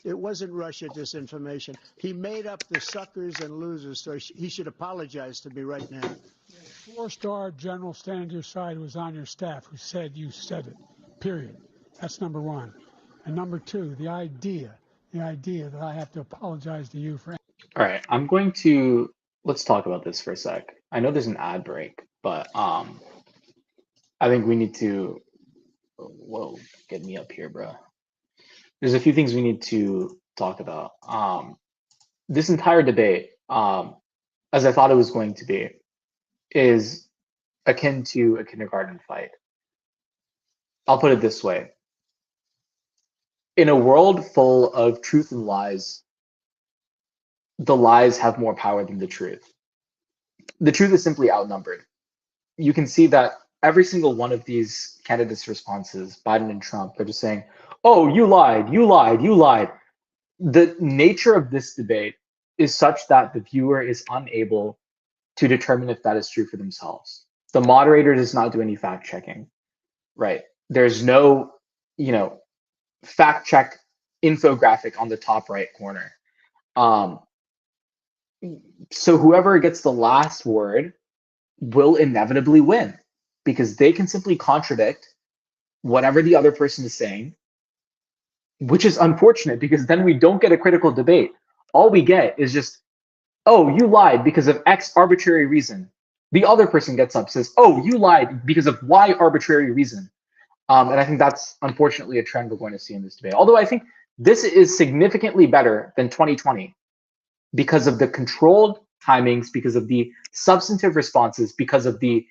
It wasn't Russia disinformation. He made up the suckers and losers, so he should apologize to me right now. 4-star general standing to your side who was on your staff who said you said it, period. That's number one. And number two, the idea that I have to apologize to you for. All right, let's talk about this for a sec. I know there's an ad break, but I think we need to, whoa, get me up here, bro. There's a few things we need to talk about. This entire debate, as I thought it was going to be, is akin to a kindergarten fight. I'll put it this way. In a world full of truth and lies, the lies have more power than the truth. The truth is simply outnumbered. You can see that every single one of these candidates' responses, Biden and Trump, they're just saying, oh, you lied, you lied, you lied. The nature of this debate is such that the viewer is unable to determine if that is true for themselves. The moderator does not do any fact checking, right? There's no, fact check infographic on the top right corner. So whoever gets the last word will inevitably win because they can simply contradict whatever the other person is saying, which is unfortunate because then we don't get a critical debate. All we get is just, oh, you lied because of X arbitrary reason. The other person gets up, says, oh, you lied because of Y arbitrary reason. And I think that's unfortunately a trend we're going to see in this debate. Although I think this is significantly better than 2020 because of the controlled timings, because of the substantive responses, because of the,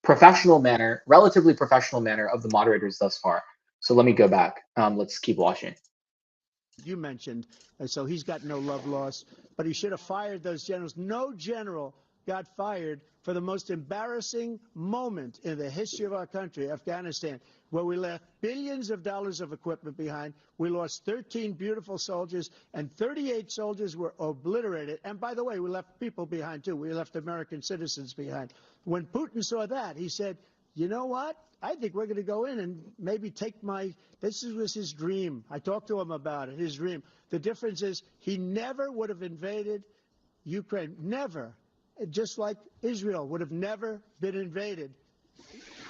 professional manner, relatively professional manner of the moderators thus far. So let me go back. Let's keep watching. You mentioned, and so he's got no love lost, but he should have fired those generals. No general got fired for the most embarrassing moment in the history of our country, Afghanistan, where we left billions of dollars of equipment behind. We lost 13 beautiful soldiers, and 38 soldiers were obliterated. And by the way, we left people behind, too. We left American citizens behind. When Putin saw that, he said, you know what? I think we're going to go in and maybe take this was his dream. I talked to him about it, his dream. The difference is he never would have invaded Ukraine, never. Just like Israel would have never been invaded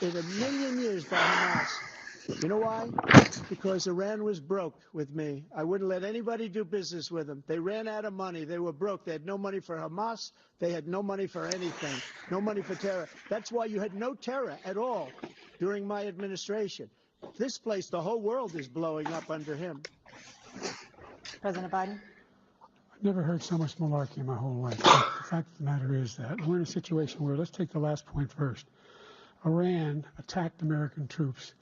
in a million years by Hamas. You know why? Because Iran was broke with me. I wouldn't let anybody do business with them. They ran out of money. They were broke. They had no money for Hamas. They had no money for anything. No money for terror. That's why you had no terror at all during my administration. This place, the whole world is blowing up under him. President Biden? I've never heard so much malarkey in my whole life. But the fact of the matter is that we're in a situation where, let's take the last point first. Iran attacked American troops,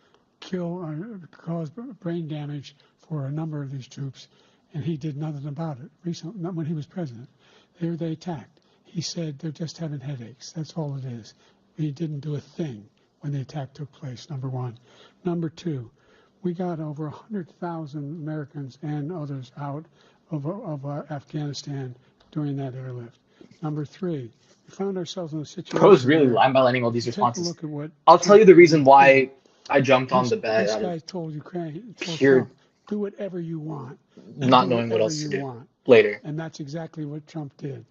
caused brain damage for a number of these troops, and he did nothing about it. Recently, not when he was president. They attacked. He said they're just having headaches. That's all it is. He didn't do a thing when the attack took place, number one. Number two, we got over 100,000 Americans and others out of Afghanistan during that airlift. Number three, we found ourselves in a situation. Bro's really lying by letting all these take responses. A look at what I'll tell you the reason why I jumped on the bed. This guy told Ukraine, told pure Trump, do whatever you want. not do knowing what whatever else to you do want. later. And that's exactly what Trump did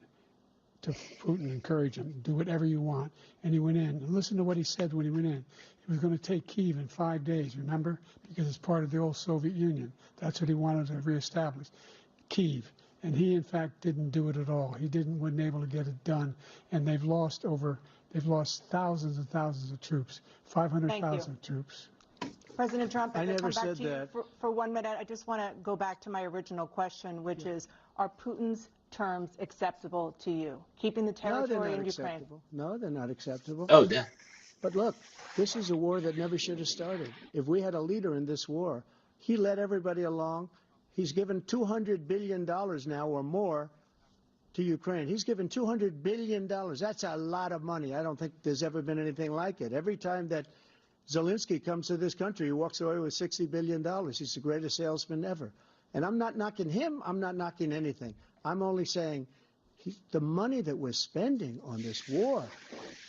to Putin, encourage him, do whatever you want. And he went in. And listen to what he said when he went in. He was going to take Kyiv in 5 days, remember? Because it's part of the old Soviet Union. That's what he wanted to reestablish, Kyiv. And he, in fact, didn't do it at all. He wasn't able to get it done. And they've lost thousands and thousands of troops, 500,000 troops. President Trump, I if never come back said to you that. for 1 minute, I just want to go back to my original question, which is, are Putin's terms acceptable to you? Keeping the territory in Ukraine? Acceptable. No, they're not acceptable. Oh, yeah. But look, this is a war that never should have started. If we had a leader in this war, he led everybody along. He's given $200 billion now or more to Ukraine. He's given $200 billion. That's a lot of money. I don't think there's ever been anything like it. Every time that Zelensky comes to this country, he walks away with $60 billion. He's the greatest salesman ever. And I'm not knocking him. I'm not knocking anything. I'm only saying the money that we're spending on this war,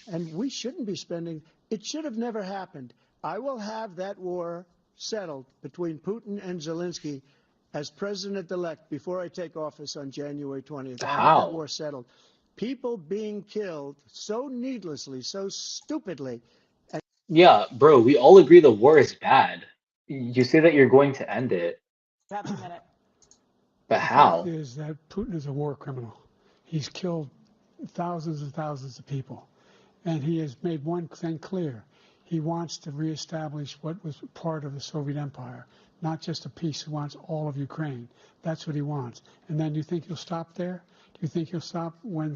and we shouldn't be spending, it should have never happened. I will have that war settled between Putin and Zelensky as president-elect before I take office on January 20th. I'll have that war settled. People being killed so needlessly, so stupidly. Yeah, bro, we all agree the war is bad. You say that you're going to end it. Have a minute. But how? The fact is that Putin is a war criminal. He's killed thousands and thousands of people. And he has made one thing clear. He wants to reestablish what was part of the Soviet Empire, not just a piece. He wants all of Ukraine. That's what he wants. And then you think he'll stop there? Do you think he'll stop when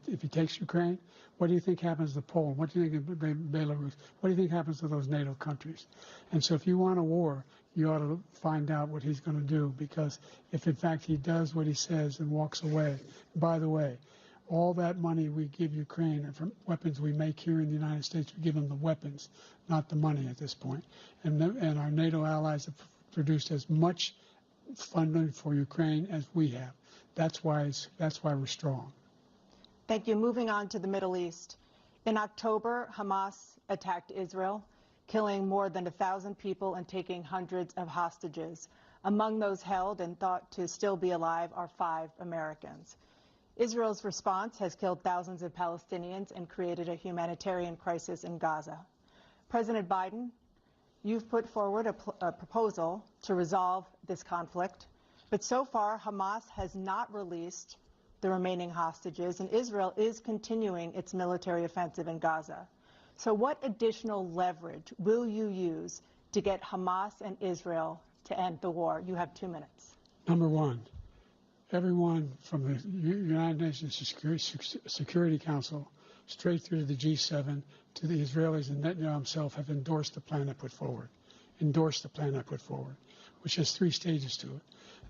if he takes Ukraine? What do you think happens to Poland? What do you think of Belarus? What do you think happens to those NATO countries? And so if you want a war, you ought to find out what he's going to do, because if in fact he does what he says and walks away, by the way, all that money we give Ukraine are from weapons we make here in the United States. We give them the weapons, not the money at this point. And our NATO allies have produced as much funding for Ukraine as we have. That's why we're strong. Thank you. Moving on to the Middle East. In October, Hamas attacked Israel, killing more than 1,000 people and taking hundreds of hostages. Among those held and thought to still be alive are 5 Americans. Israel's response has killed thousands of Palestinians and created a humanitarian crisis in Gaza. President Biden, you've put forward a proposal to resolve this conflict, but so far Hamas has not released the remaining hostages, and Israel is continuing its military offensive in Gaza. So what additional leverage will you use to get Hamas and Israel to end the war? You have 2 minutes. Number one, everyone from the United Nations Security Council straight through to the G7 to the Israelis and Netanyahu himself have endorsed the plan I put forward. Which has 3 stages to it.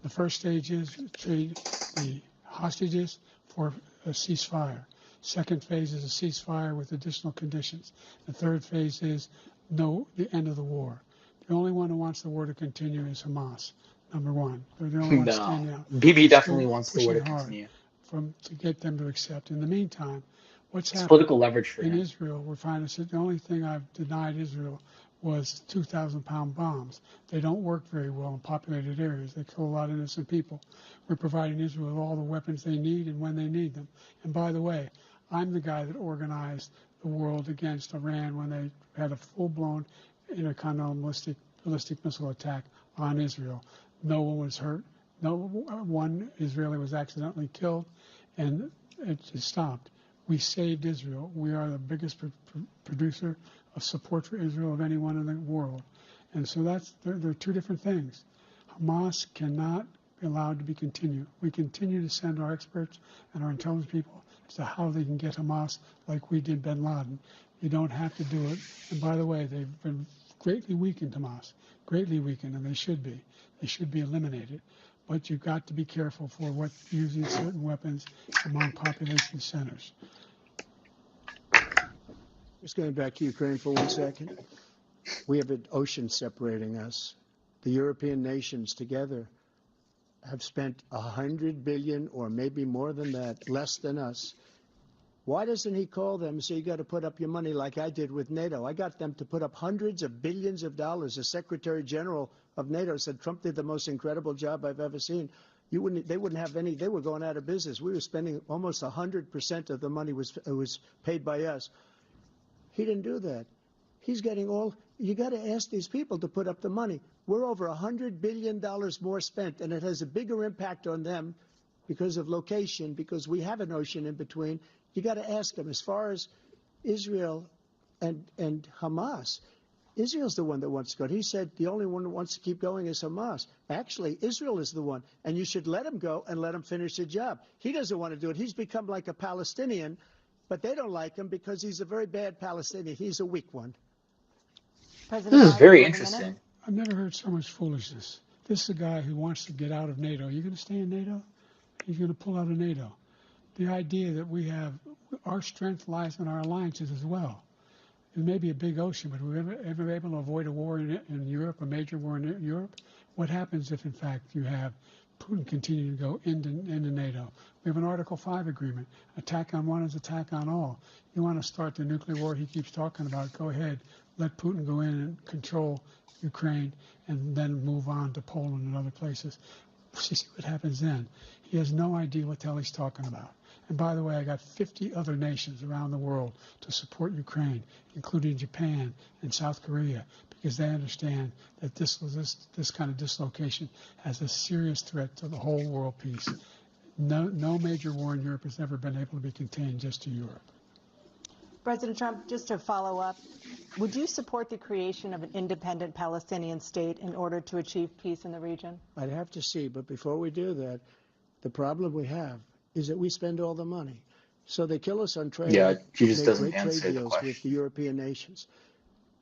The first stage is trade the hostages for a ceasefire. Second phase is a ceasefire with additional conditions. The third phase is the end of the war. The only one who wants the war to continue is Hamas. Number one. They're the only ones standing out. Bibi definitely wants the war to continue. To get them to accept. In the meantime, what's happening political leverage for in him. Israel, we're finding that the only thing I've denied Israel was 2,000-pound bombs. They don't work very well in populated areas. They kill a lot of innocent people. We're providing Israel with all the weapons they need and when they need them. And by the way, I'm the guy that organized the world against Iran when they had a full-blown intercontinental ballistic missile attack on Israel. No one was hurt. No one Israeli was accidentally killed, and it just stopped. We saved Israel. We are the biggest producer of support for Israel of anyone in the world. And so there are two different things. Hamas cannot be allowed to be continued. We continue to send our experts and our intelligence people as to how they can get Hamas like we did bin Laden. You don't have to do it. And by the way, they've been greatly weakened, Hamas, greatly weakened, and they should be. They should be eliminated. But you've got to be careful for what using certain weapons among population centers. Just going back to Ukraine for 1 second. We have an ocean separating us. The European nations together have spent $100 billion or maybe more than that, less than us. Why doesn't he call them and say, you got to put up your money like I did with NATO? I got them to put up hundreds of billions of dollars. The Secretary General of NATO said Trump did the most incredible job I've ever seen. They wouldn't have any. They were going out of business. We were spending almost 100% of the money was paid by us. He didn't do that. He's getting all. You got to ask these people to put up the money. We're over $100 billion more spent, and it has a bigger impact on them because of location, because we have an ocean in between. You got to ask them. As far as Israel and Hamas, Israel's the one that wants to go. He said the only one that wants to keep going is Hamas. Actually, Israel is the one, and you should let him go and let him finish the job. He doesn't want to do it. He's become like a Palestinian, but they don't like him because he's a very bad Palestinian. He's a weak one. President This is Biden, very you have a minute? interesting. I've never heard so much foolishness. This is a guy who wants to get out of NATO. Are you going to stay in NATO? He's going to pull out of NATO. The idea that we have, our strength lies in our alliances as well. It may be a big ocean, but we're ever able to avoid a war in Europe, a major war in Europe? What happens if, in fact, you have Putin continue to go into NATO? We have an Article 5 agreement. Attack on one is attack on all. You want to start the nuclear war he keeps talking about, go ahead. Let Putin go in and control Ukraine and then move on to Poland and other places. See what happens then. He has no idea what the hell he's talking about. And by the way, I got 50 other nations around the world to support Ukraine, including Japan and South Korea, because they understand that this kind of dislocation has a serious threat to the whole world peace. No major war in Europe has ever been able to be contained just to Europe. President Trump, just to follow up, would you support the creation of an independent Palestinian state in order to achieve peace in the region? I'd have to see, but before we do that, the problem we have is that we spend all the money. So they kill us on trade. Yeah, he just make doesn't great trade answer the deals question. with the European nations.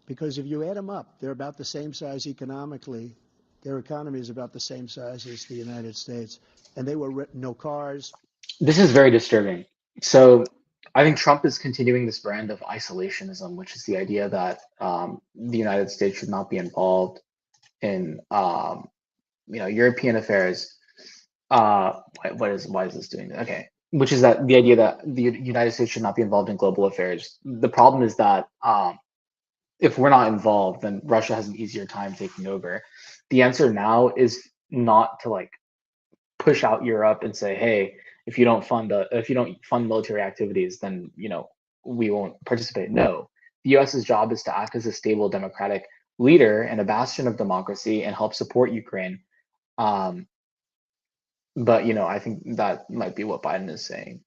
Because if you add them up, they're about the same size economically. Their economy is about the same size as the United States. And they were no cars. This is very disturbing. So I think Trump is continuing this brand of isolationism, which is the idea that the United States should not be involved in European affairs. Why is this doing that? Okay, which is that the idea that the United States should not be involved in global affairs. The problem is that if we're not involved, then Russia has an easier time taking over. The answer now is not to push out Europe and say, hey, if you don't fund military activities, then we won't participate. No, the U.S.'s job is to act as a stable democratic leader and a bastion of democracy and help support Ukraine. But I think that might be what Biden is saying.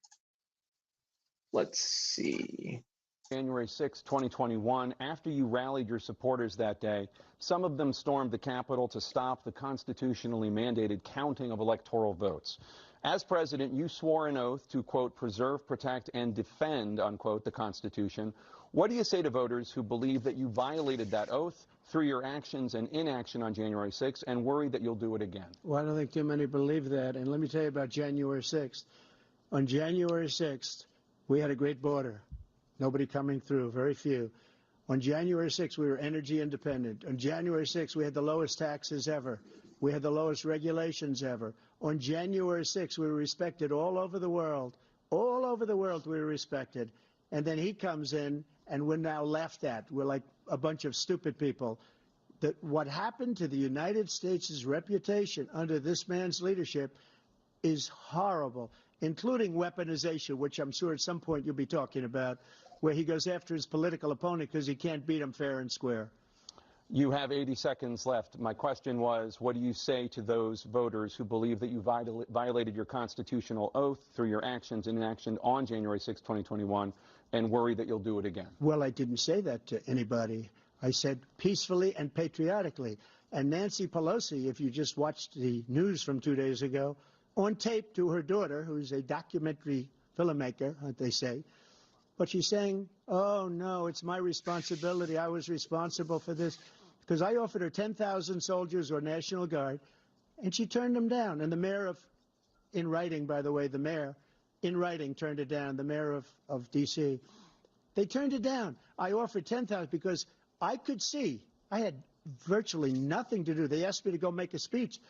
Let's see. January 6, 2021, after you rallied your supporters that day, some of them stormed the Capitol to stop the constitutionally mandated counting of electoral votes. As president, you swore an oath to, quote, preserve, protect, and defend, unquote, the Constitution. What do you say to voters who believe that you violated that oath through your actions and inaction on January 6th and worry that you'll do it again? Well, I don't think too many believe that. And let me tell you about January 6th. On January 6th, we had a great border. Nobody coming through, very few. On January 6th, we were energy independent. On January 6th, we had the lowest taxes ever. We had the lowest regulations ever. On January 6th, we were respected all over the world. All over the world, we were respected. And then he comes in, and we're now laughed at. We're like a bunch of stupid people. What happened to the United States' reputation under this man's leadership is horrible, including weaponization, which I'm sure at some point you'll be talking about, where he goes after his political opponent because he can't beat him fair and square. You have 80 seconds left. My question was, what do you say to those voters who believe that you violated your constitutional oath through your actions and inaction on January 6, 2021, and worry that you'll do it again? Well, I didn't say that to anybody. I said peacefully and patriotically. And Nancy Pelosi, if you just watched the news from 2 days ago, on tape to her daughter, who's a documentary filmmaker, they say, but she's saying, oh, no, it's my responsibility. I was responsible for this. Because I offered her 10,000 soldiers or National Guard, and she turned them down. And the mayor in writing, by the way, the mayor in writing turned it down, the mayor of D.C. They turned it down. I offered 10,000 because I could see, I had virtually nothing to do. They asked me to go make a speech.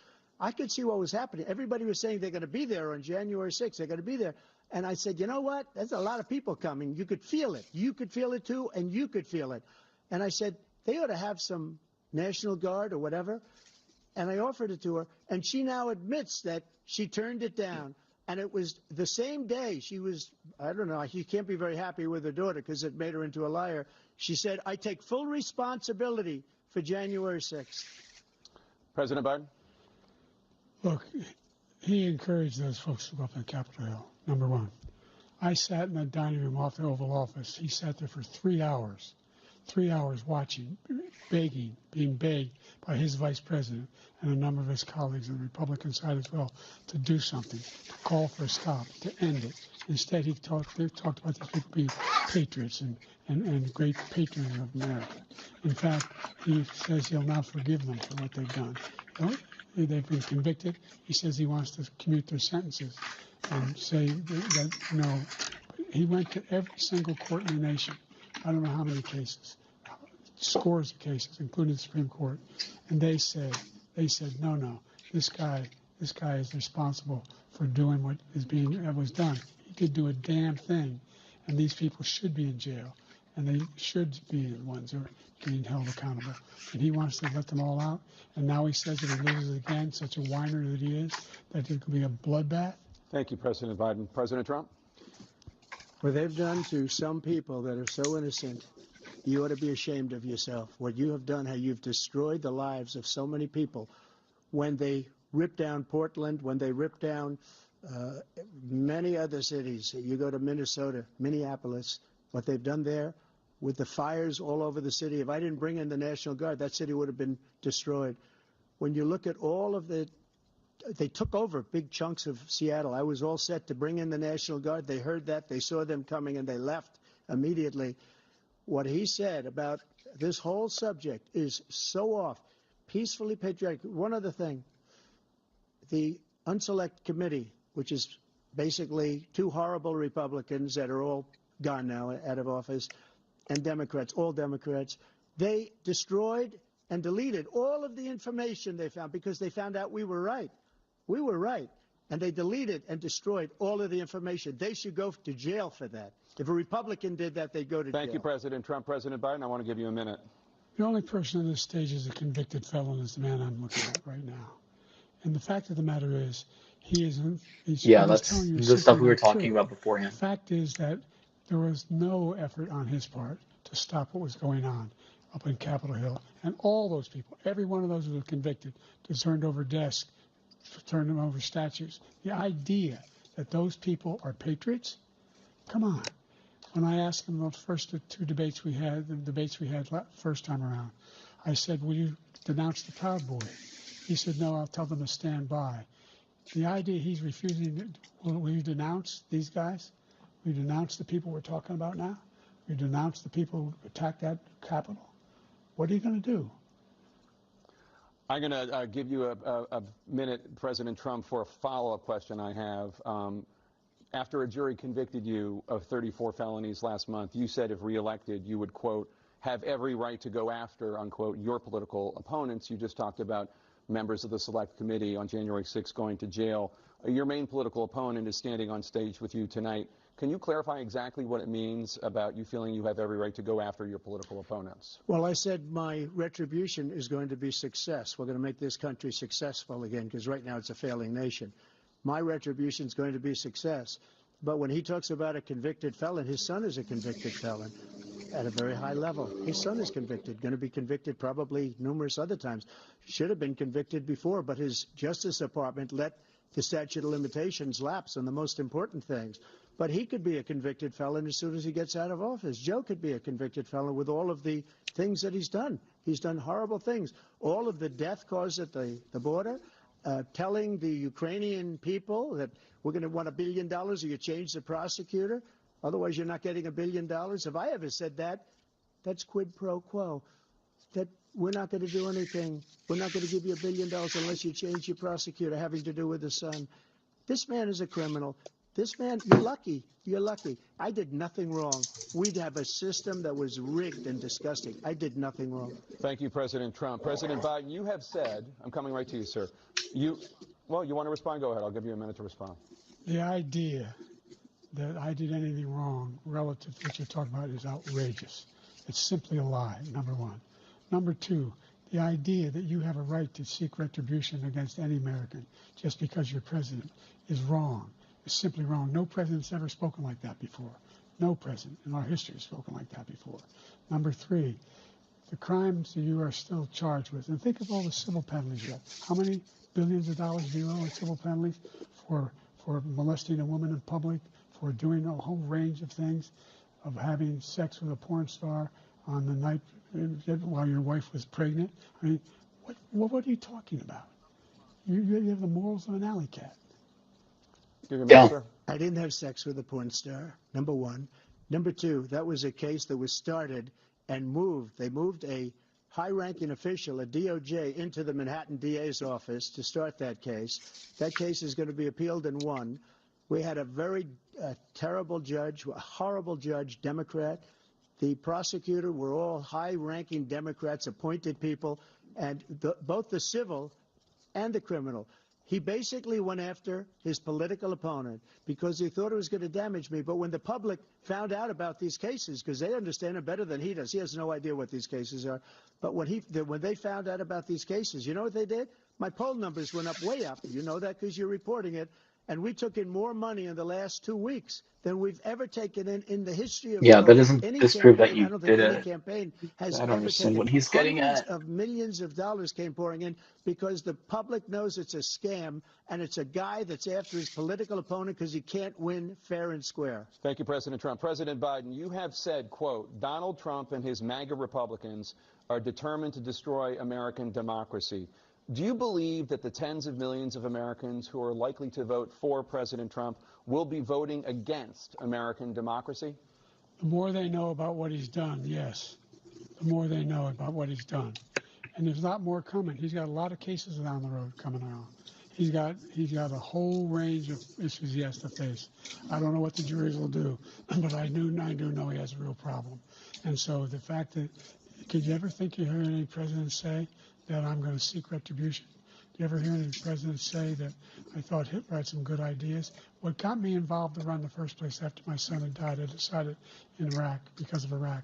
I could see what was happening. Everybody was saying they're going to be there on January 6th. They're going to be there. And I said, you know what? There's a lot of people coming. You could feel it. You could feel it, too, and you could feel it. And I said, they ought to have some National Guard or whatever. And I offered it to her. And she now admits that she turned it down. And it was the same day she was, I don't know, she can't be very happy with her daughter because it made her into a liar. She said, I take full responsibility for January 6th. President Biden? Look, he encouraged those folks to go up on Capitol Hill, number one. I sat in the dining room off the Oval Office. He sat there for 3 hours watching, begging, being begged by his vice president and a number of his colleagues on the Republican side as well to do something, to call for a stop, to end it. Instead, they talked about these people being patriots and great patrons of America. In fact, he says he'll now forgive them for what they've done. They've been convicted. He says he wants to commute their sentences and say that no. He went to every single court in the nation. I don't know how many cases, scores of cases, including the Supreme Court, and they said, no, this guy is responsible for doing what was done. He did do a damn thing, and these people should be in jail, and they should be the ones who are being held accountable. And he wants to let them all out, and now he says that he loses again, such a whiner that he is, that it could be a bloodbath. Thank you, President Biden. President Trump? What they've done to some people that are so innocent, you ought to be ashamed of yourself. What you have done, how you've destroyed the lives of so many people. When they ripped down Portland, when they ripped down many other cities, you go to Minnesota, Minneapolis, what they've done there with the fires all over the city. If I didn't bring in the National Guard, that city would have been destroyed. When you look at all of they took over big chunks of Seattle. I was all set to bring in the National Guard. They heard that. They saw them coming, and they left immediately. What he said about this whole subject is so off. Peacefully patriotic. One other thing. The Unselect Committee, which is basically two horrible Republicans that are all gone now, out of office, and Democrats, all Democrats, they destroyed and deleted all of the information they found because they found out we were right. We were right. And they deleted and destroyed all of the information. They should go to jail for that. If a Republican did that, they'd go to jail. Thank you, President Trump. President Biden, I want to give you a minute. The only person on this stage is a convicted felon is the man I'm looking at right now. And the fact of the matter is, he's that's the stuff we were talking about beforehand. The fact is that there was no effort on his part to stop what was going on up in Capitol Hill. And all those people, every one of those who were convicted, turned over desks, turned them over statues. The idea that those people are patriots? Come on. When I asked him the first two debates we had, first time around, I said, will you denounce the Proud Boys? He said, no, I'll tell them to stand by. The idea he's refusing, will you denounce these guys? Will you denounce the people we're talking about now? Will you denounce the people who attacked that Capitol? What are you going to do? I'm going to give you a minute, President Trump, for a follow-up question I have. After a jury convicted you of 34 felonies last month, you said if reelected, you would, quote, have every right to go after, unquote, your political opponents. You just talked about members of the Select Committee on January 6th going to jail. Your main political opponent is standing on stage with you tonight. Can you clarify exactly what it means about you feeling you have every right to go after your political opponents? Well, I said my retribution is going to be success. We're going to make this country successful again, because right now it's a failing nation. My retribution is going to be success. But when he talks about a convicted felon, his son is a convicted felon. at a very high level. His son is convicted, going to be convicted probably numerous other times. Should have been convicted before, but his Justice Department let the statute of limitations lapse on the most important things. But he could be a convicted felon as soon as he gets out of office. Joe could be a convicted felon with all of the things that he's done. He's done horrible things. All of the death caused at the border, telling the Ukrainian people that we're going to want $1 billion or you change the prosecutor. Otherwise, you're not getting $1 billion. If I ever said that, that's quid pro quo. That we're not going to do anything. We're not going to give you $1 billion unless you change your prosecutor having to do with the son. This man is a criminal. This man, you're lucky. You're lucky. I did nothing wrong. We'd have a system that was rigged and disgusting. I did nothing wrong. Thank you, President Trump. President Biden, you have said, I'm coming right to you, sir. You want to respond? Go ahead. I'll give you a minute to respond. The idea that I did anything wrong relative to what you're talking about is outrageous. It's simply a lie, number one. Number two, the idea that you have a right to seek retribution against any American just because you're president is wrong. It's simply wrong. No president's ever spoken like that before. No president in our history has spoken like that before. Number three, the crimes that you are still charged with, and think of all the civil penalties you have. How many billions of dollars do you owe in civil penalties for molesting a woman in public, for doing a whole range of things, of having sex with a porn star on the night while your wife was pregnant? I mean, what are you talking about? You have the morals of an alley cat. Yeah. I didn't have sex with a porn star, number one. Number two, that was a case that was started and moved. They moved a high-ranking official, a DOJ, into the Manhattan DA's office to start that case. That case is going to be appealed and won. We had a very terrible judge, a horrible judge, Democrat. The prosecutor were all high-ranking Democrats, appointed people, and both the civil and the criminal. He basically went after his political opponent because he thought it was going to damage me. But when the public found out about these cases, because they understand it better than he does, he has no idea what these cases are. But when they found out about these cases, you know what they did? My poll numbers went up, way up. You know that because you're reporting it. And we took in more money in the last 2 weeks than we've ever taken in the history of That voting. doesn't Any disprove that campaign, you I don't think did any it. campaign has I don't ever understand taken. what he's getting Hundreds at. of millions of dollars came pouring in because the public knows it's a scam, and it's a guy that's after his political opponent because he can't win fair and square. Thank you, President Trump. President Biden, you have said, quote, Donald Trump and his MAGA Republicans are determined to destroy American democracy. Do you believe that the tens of millions of Americans who are likely to vote for President Trump will be voting against American democracy? The more they know about what he's done, yes. The more they know about what he's done. And there's a lot more coming. He's got a lot of cases down the road coming around. He's got a whole range of issues he has to face. I don't know what the juries will do, but I do know he has a real problem. And so the fact that, could you ever think you heard any president say that I'm going to seek retribution? Do you ever hear any president say that I thought Hitler had some good ideas? What got me involved to run in the first place after my son had died, I decided in Iraq, because of Iraq,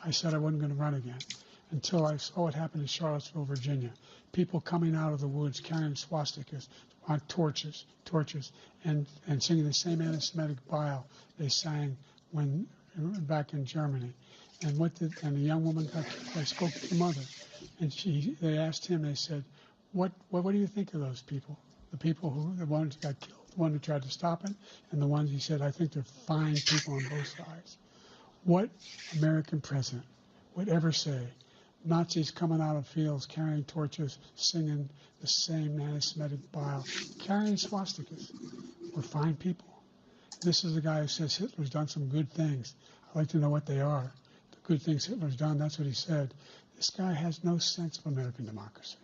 I said I wasn't going to run again until I saw what happened in Charlottesville, Virginia. People coming out of the woods carrying swastikas on torches, and singing the same anti-Semitic bile they sang when back in Germany. And the young woman I spoke to the mother, and they asked him. They said, "What do you think of those people? The ones who got killed, the one who tried to stop it, and the ones," he said, "I think they're fine people on both sides." What American president would ever say Nazis coming out of fields carrying torches, singing the same anti-Semitic bile, carrying swastikas were fine people? This is the guy who says Hitler's done some good things. I'd like to know what they are. Good things Hitler's done, that's what he said. This guy has no sense of American democracy.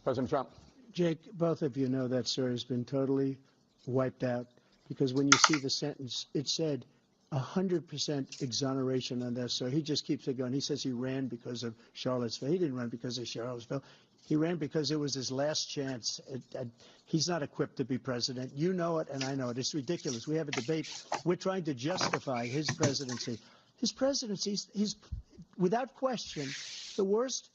President Trump. Jake, both of you know that story has been totally wiped out because when you see the sentence, it said 100% exoneration on that. So he just keeps it going. He says he ran because of Charlottesville. He didn't run because of Charlottesville. He ran because it was his last chance. He's not equipped to be president. You know it, and I know it. It's ridiculous. We have a debate. We're trying to justify his presidency. His presidency, he's without question the worst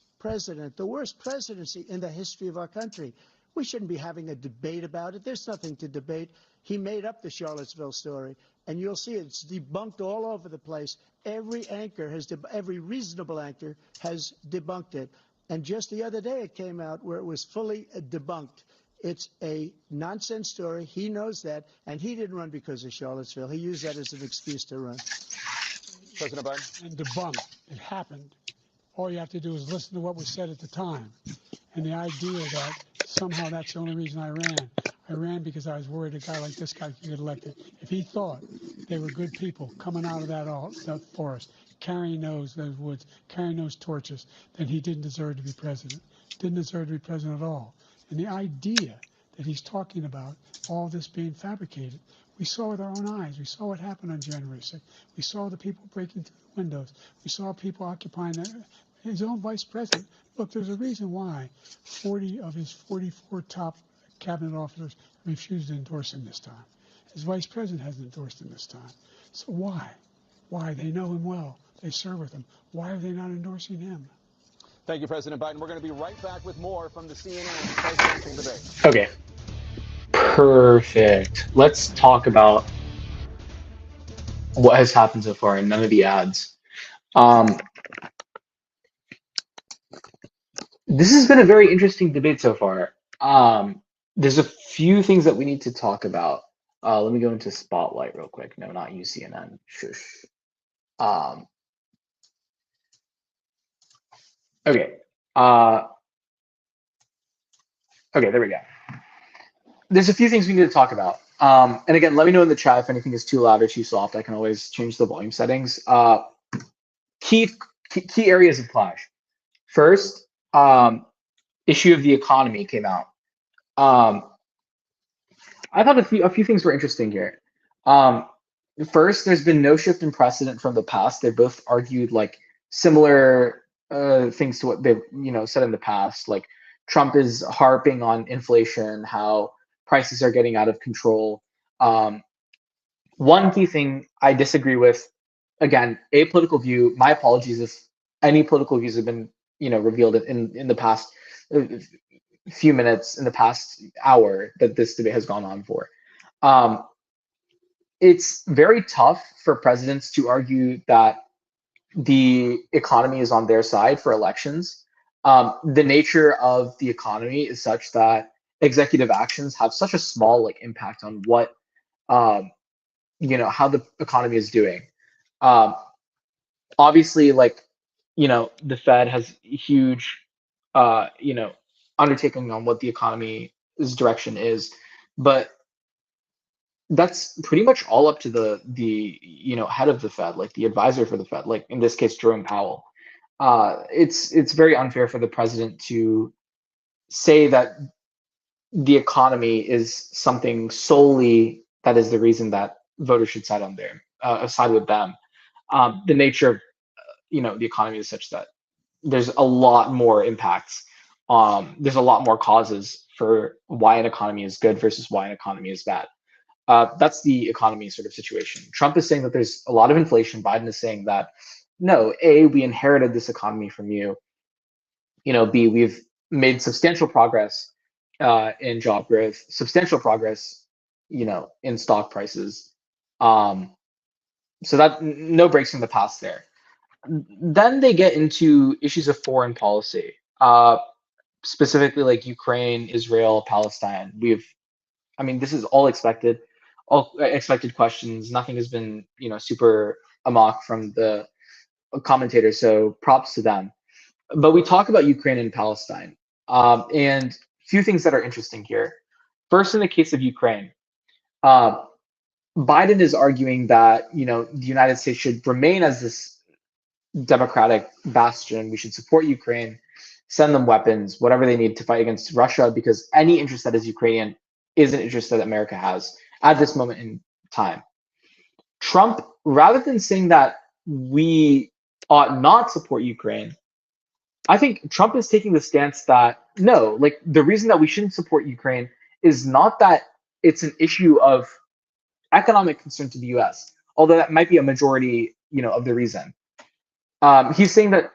presidency in the history of our country. We shouldn't be having a debate about it. There's nothing to debate. He made up the Charlottesville story, and you'll see it's debunked all over the place. Every anchor has, every reasonable anchor has debunked it. And just the other day, it came out where it was fully debunked. It's a nonsense story. He knows that, and he didn't run because of Charlottesville. He used that as an excuse to run. President Biden? And debunked. It happened. All you have to do is listen to what was said at the time. And the idea that somehow that's the only reason I ran because I was worried a guy like this guy could get elected. If he thought they were good people coming out of that forest, carrying those woods, carrying those torches, then he didn't deserve to be president. Didn't deserve to be president at all. And the idea that he's talking about all this being fabricated, we saw with our own eyes. We saw what happened on January 6th. We saw the people breaking through the windows. We saw people occupying his own vice president. Look, there's a reason why 40 of his 44 top cabinet officers refused to endorse him this time. His vice president hasn't endorsed him this time. So why? Why? They know him well. They serve with him. Why are they not endorsing him? Thank you, President Biden. We're going to be right back with more from the CNN presidential debate. Okay. Perfect. Let's talk about what has happened so far and none of the ads. This has been a very interesting debate so far. There's a few things that we need to talk about. Let me go into Spotlight real quick. No, not UCNN. Shush. Okay. Okay, there we go. There's a few things we need to talk about. And again, let me know in the chat if anything is too loud or too soft. I can always change the volume settings. Key areas of clash. First, issue of the economy came out. I thought a few things were interesting here. First, there's been no shift in precedent from the past. They both argued like similar things to what they've said in the past. Like Trump is harping on inflation, how prices are getting out of control. One key thing I disagree with, again, a political view. My apologies if any political views have been revealed in the past few minutes, in the past hour that this debate has gone on for. It's very tough for presidents to argue that the economy is on their side for elections. The nature of the economy is such that executive actions have such a small impact on what how the economy is doing. Obviously, the Fed has huge undertaking on what the economy's direction is, but that's pretty much all up to the head of the Fed, like the advisor for the Fed, like in this case Jerome Powell. It's very unfair for the president to say that the economy is something solely that is the reason that voters should side with them. The nature of the economy is such that there's a lot more impacts. There's a lot more causes for why an economy is good versus why an economy is bad. That's the economy sort of situation. Trump is saying that there's a lot of inflation. Biden is saying that no, A, we inherited this economy from you. B, we've made substantial progress in job growth, substantial progress, in stock prices. So that no breaks in the past there. Then they get into issues of foreign policy, specifically like Ukraine, Israel, Palestine. This is all expected questions. Nothing has been, super amok from the commentators, so props to them. But we talk about Ukraine and Palestine, and a few things that are interesting here. First, in the case of Ukraine, Biden is arguing that the United States should remain as this democratic bastion. We should support Ukraine, send them weapons, whatever they need to fight against Russia, because any interest that is Ukrainian is an interest that America has at this moment in time. Trump, rather than saying that we ought not support Ukraine, I think Trump is taking the stance that no, the reason that we shouldn't support Ukraine is not that it's an issue of economic concern to the U.S., although that might be a majority, of the reason. He's saying that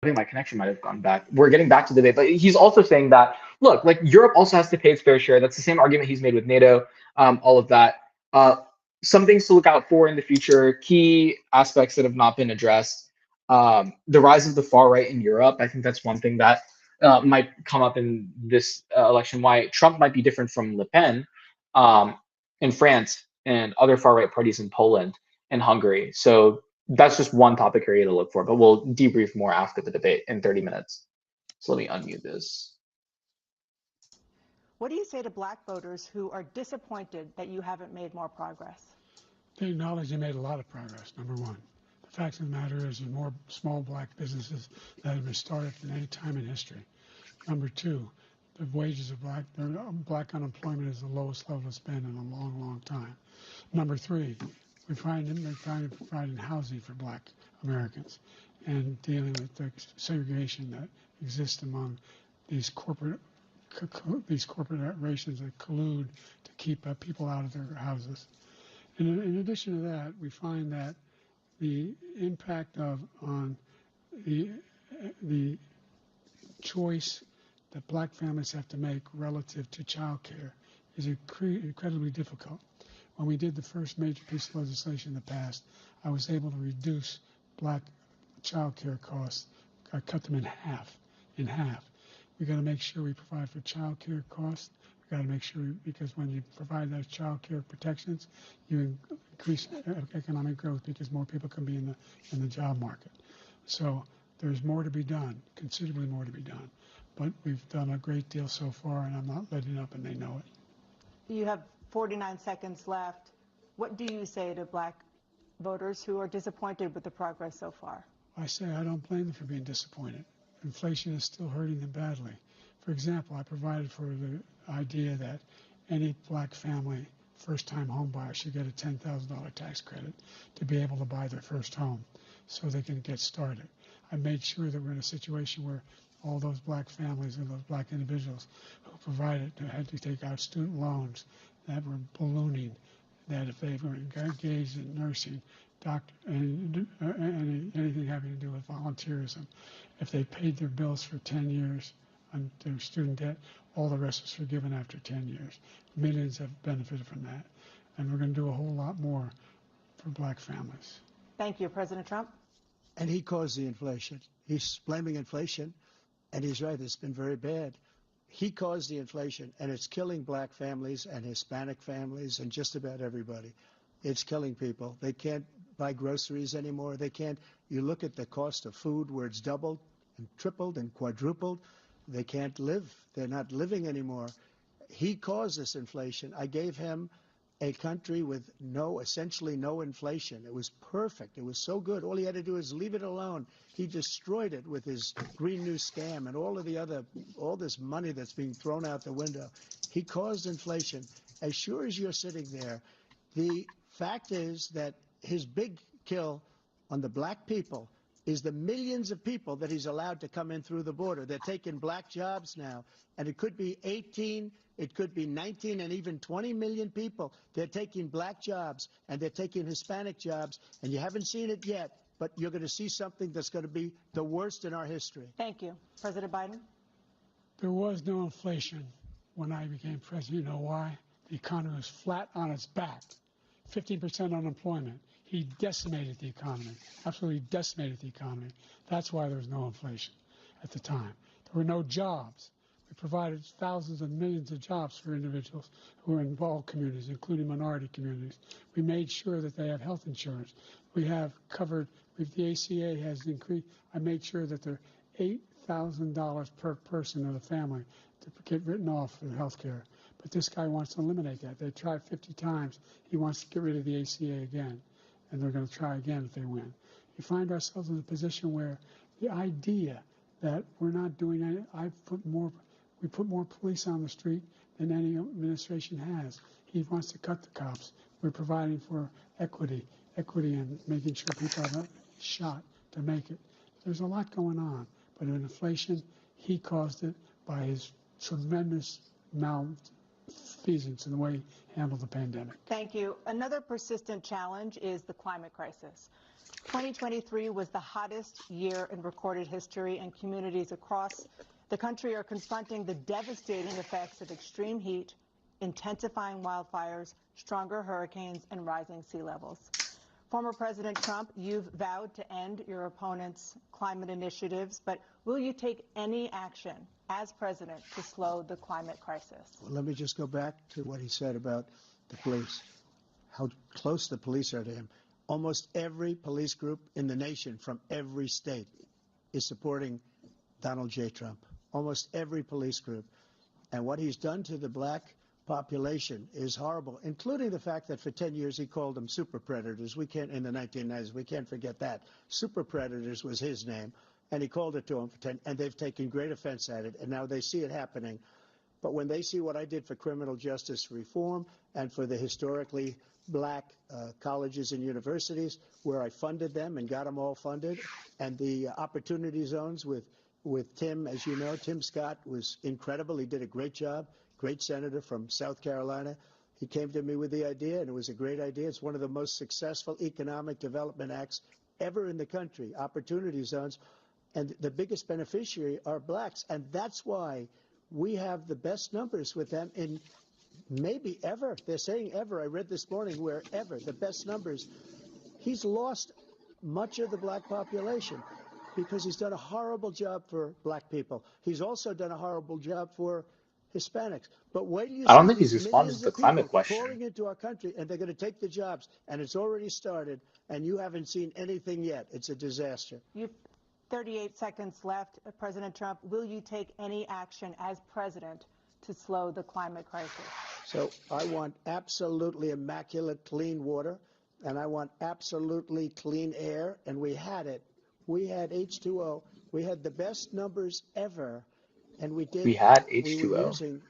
I think my connection might have gone back. We're getting back to the debate, but he's also saying that, look, like Europe also has to pay its fair share. That's the same argument he's made with NATO, all of that. Uh, some things to look out for in the future, key aspects that have not been addressed. The rise of the far right in Europe, I think that's one thing that might come up in this election, why Trump might be different from Le Pen um, in France and other far right parties in Poland and Hungary. So that's just one topic area to look for, but we'll debrief more after the debate in 30 minutes. So let me unmute this. What do you say to black voters who are disappointed that you haven't made more progress? They acknowledge they made a lot of progress, number one. The fact of the matter is there's more small black businesses that have been started than any time in history. Number two, the wages of black unemployment is the lowest level it's been in a long, long time. Number three, we're trying to provide housing for black Americans and dealing with the segregation that exists among these corporations that collude to keep people out of their houses. And in addition to that, we find that the impact on the choice that black families have to make relative to child care is incredibly difficult. When we did the first major piece of legislation in the past, I was able to reduce black child care costs. I cut them in half. We got to make sure we provide for child care costs. We got to make sure, because when you provide those child care protections, you increase economic growth because more people can be in the job market. So there's more to be done, considerably more to be done. But we've done a great deal so far, and I'm not letting up, and they know it. You have 49 seconds left. What do you say to black voters who are disappointed with the progress so far? I say I don't blame them for being disappointed. Inflation is still hurting them badly. For example, I provided for the idea that any black family, first-time home buyer, should get a $10,000 tax credit to be able to buy their first home so they can get started. I made sure that we're in a situation where all those black families and those black individuals who had to take out student loans that were ballooning, that if they were engaged in nursing, doctor, and anything having to do with volunteerism, if they paid their bills for 10 years on their student debt, all the rest was forgiven after 10 years. Millions have benefited from that. And we're going to do a whole lot more for black families. Thank you, President Trump. And he caused the inflation. He's blaming inflation, and he's right, it's been very bad. He caused the inflation, and it's killing black families and Hispanic families and just about everybody. It's killing people. They can't buy groceries anymore. They can't. You look at the cost of food where it's doubled and tripled and quadrupled. They can't live. They're not living anymore. He caused this inflation. I gave him a country with essentially no inflation. It was perfect. It was so good. All he had to do is leave it alone. He destroyed it with his Green New scam and all this money that's being thrown out the window. He caused inflation. As sure as you're sitting there, the fact is that his big kill on the black people is the millions of people that he's allowed to come in through the border. They're taking black jobs now, and it could be 18, it could be 19, and even 20 million people. They're taking black jobs, and they're taking Hispanic jobs, and you haven't seen it yet, but you're going to see something that's going to be the worst in our history. Thank you. President Biden? There was no inflation when I became president. You know why? The economy was flat on its back. 15% unemployment. He decimated the economy, absolutely decimated the economy. That's why there was no inflation at the time. There were no jobs. We provided thousands and millions of jobs for individuals who are in all communities, including minority communities. We made sure that they have health insurance. We have covered, the ACA has increased. I made sure that they're $8,000 per person in the family to get written off for health care. But this guy wants to eliminate that. They tried 50 times. He wants to get rid of the ACA again. And they're going to try again if they win. We find ourselves in a position where the idea that we're not doing any, we put more police on the street than any administration has. He wants to cut the cops. We're providing for equity and making sure people have a shot to make it. There's a lot going on, but in inflation, he caused it by his tremendous malfeasance in the way he handled the pandemic. Thank you. Another persistent challenge is the climate crisis. 2023 was the hottest year in recorded history, and communities across the country are confronting the devastating effects of extreme heat, intensifying wildfires, stronger hurricanes, and rising sea levels. Former President Trump, you've vowed to end your opponent's climate initiatives, but will you take any action as president to slow the climate crisis? Well, let me just go back to what he said about the police, how close the police are to him. Almost every police group in the nation from every state is supporting Donald J. Trump. Almost every police group. And what he's done to the black population is horrible, including the fact that for 10 years he called them super predators. We can't, in the 1990s, we can't forget that. Super predators was his name, and he called it to them for 10, and they've taken great offense at it, and now they see it happening. But when they see what I did for criminal justice reform and for the historically black colleges and universities, where I funded them and got them all funded, and the opportunity zones with Tim, as you know, Tim Scott was incredible. He did a great job. Great senator from South Carolina. He came to me with the idea, and it was a great idea. It's one of the most successful economic development acts ever in the country, opportunity zones. And the biggest beneficiary are blacks. And that's why we have the best numbers with them in maybe ever. They're saying ever. I read this morning where ever, the best numbers. He's lost much of the black population because he's done a horrible job for black people. He's also done a horrible job for Hispanics. But wait till you I don't see think he's these responded millions to the of climate people question. pouring into our country, and they're going to take the jobs, and it's already started, and you haven't seen anything yet. It's a disaster. You've 38 seconds left. President Trump, will you take any action as president to slow the climate crisis? So I want absolutely immaculate clean water, and I want absolutely clean air, and we had it. We had H2O. We had the best numbers ever. And we were H2O. using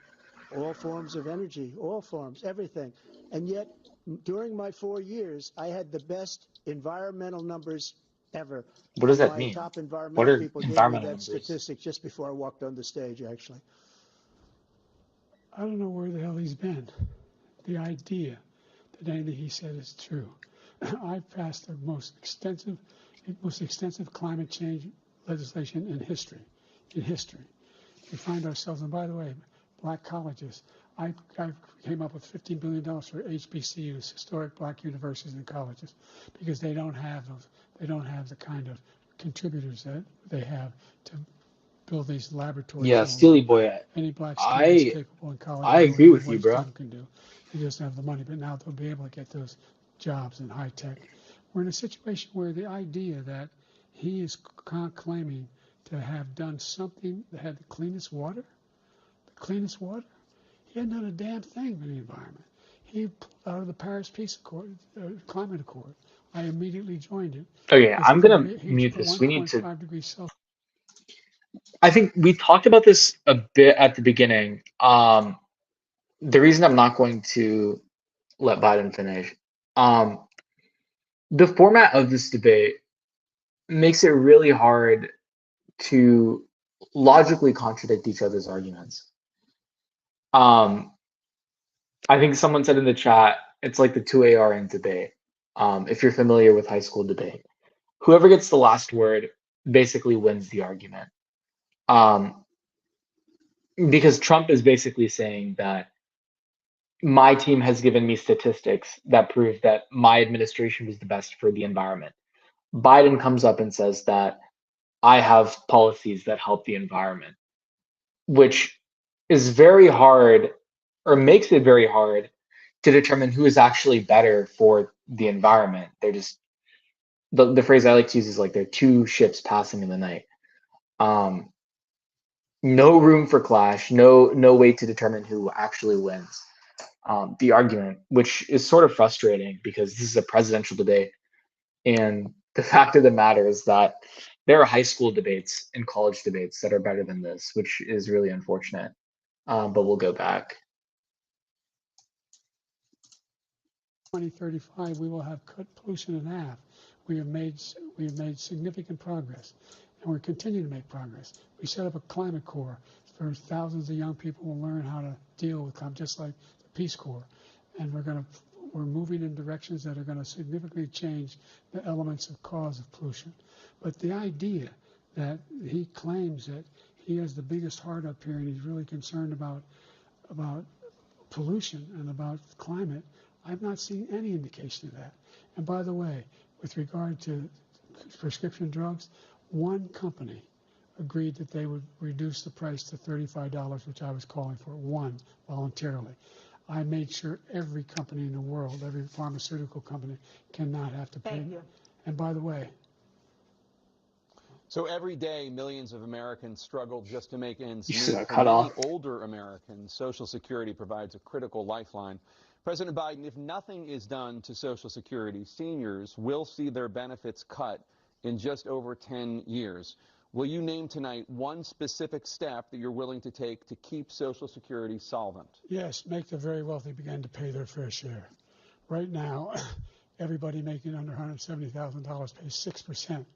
all forms of energy, all forms, everything. And yet, during my 4 years, I had the best environmental numbers ever. What does that My mean? top What environmental are people gave me environmental that numbers? statistic just before I walked on the stage, actually. I don't know where the hell he's been. The idea that anything he said is true. I've passed the most extensive climate change legislation in history. We find ourselves, and by the way, black colleges. I came up with $15 billion for HBCUs, historic black universities and colleges, because they don't have those. They don't have the kind of contributors that they have to build these laboratories. Yeah, Steely Boy, Any black student is I capable in college. I Doing agree what a with you, white bro. student can do. He doesn't have the money, but now they'll be able to get those jobs in high tech. We're in a situation where the idea that he is claiming to have done something that had the cleanest water. He hadn't done a damn thing for the environment. He pulled out of the Paris Peace Accord, Climate Accord. I immediately joined it. Okay, I'm gonna He mute put this. We need to. 1.5 degrees Celsius. I think we talked about this a bit at the beginning. The reason I'm not going to let Biden finish, um, the format of this debate makes it really hard to logically contradict each other's arguments. Um, I think someone said in the chat, it's like the 2 ARN debate. If you're familiar with high school debate, whoever gets the last word basically wins the argument. Because Trump is basically saying that my team has given me statistics that prove that my administration was the best for the environment. Biden comes up and says that I have policies that help the environment, which is very hard or makes it very hard to determine who is actually better for the environment. They're just the phrase I like to use is like they're two ships passing in the night. No room for clash, no way to determine who actually wins. The argument, which is sort of frustrating because this is a presidential debate. And the fact of the matter is that there are high school debates and college debates that are better than this, which is really unfortunate. But we'll go back. 2035, we will have cut pollution in half. We have made significant progress, and we're continuing to make progress. We set up a climate corps where thousands of young people will learn how to deal with climate, just like the Peace Corps. And we're going to we're moving in directions that are going to significantly change the elements of cause of pollution. But the idea that he claims that he has the biggest heart up here and he's really concerned about pollution and about climate, I've not seen any indication of that. And by the way, with regard to prescription drugs, one company agreed that they would reduce the price to $35, which I was calling for, one, voluntarily. I made sure every company in the world, every pharmaceutical company, cannot have to pay. Thank you. And by the way, So every day, millions of Americans struggle just to make ends You meet. see that For cut many off. older Americans, Social Security provides a critical lifeline. President Biden, if nothing is done to Social Security, seniors will see their benefits cut in just over 10 years. Will you name tonight one specific step that you're willing to take to keep Social Security solvent? yes, make the very wealthy begin to pay their fair share. Right now, everybody making under $170,000 pays 6%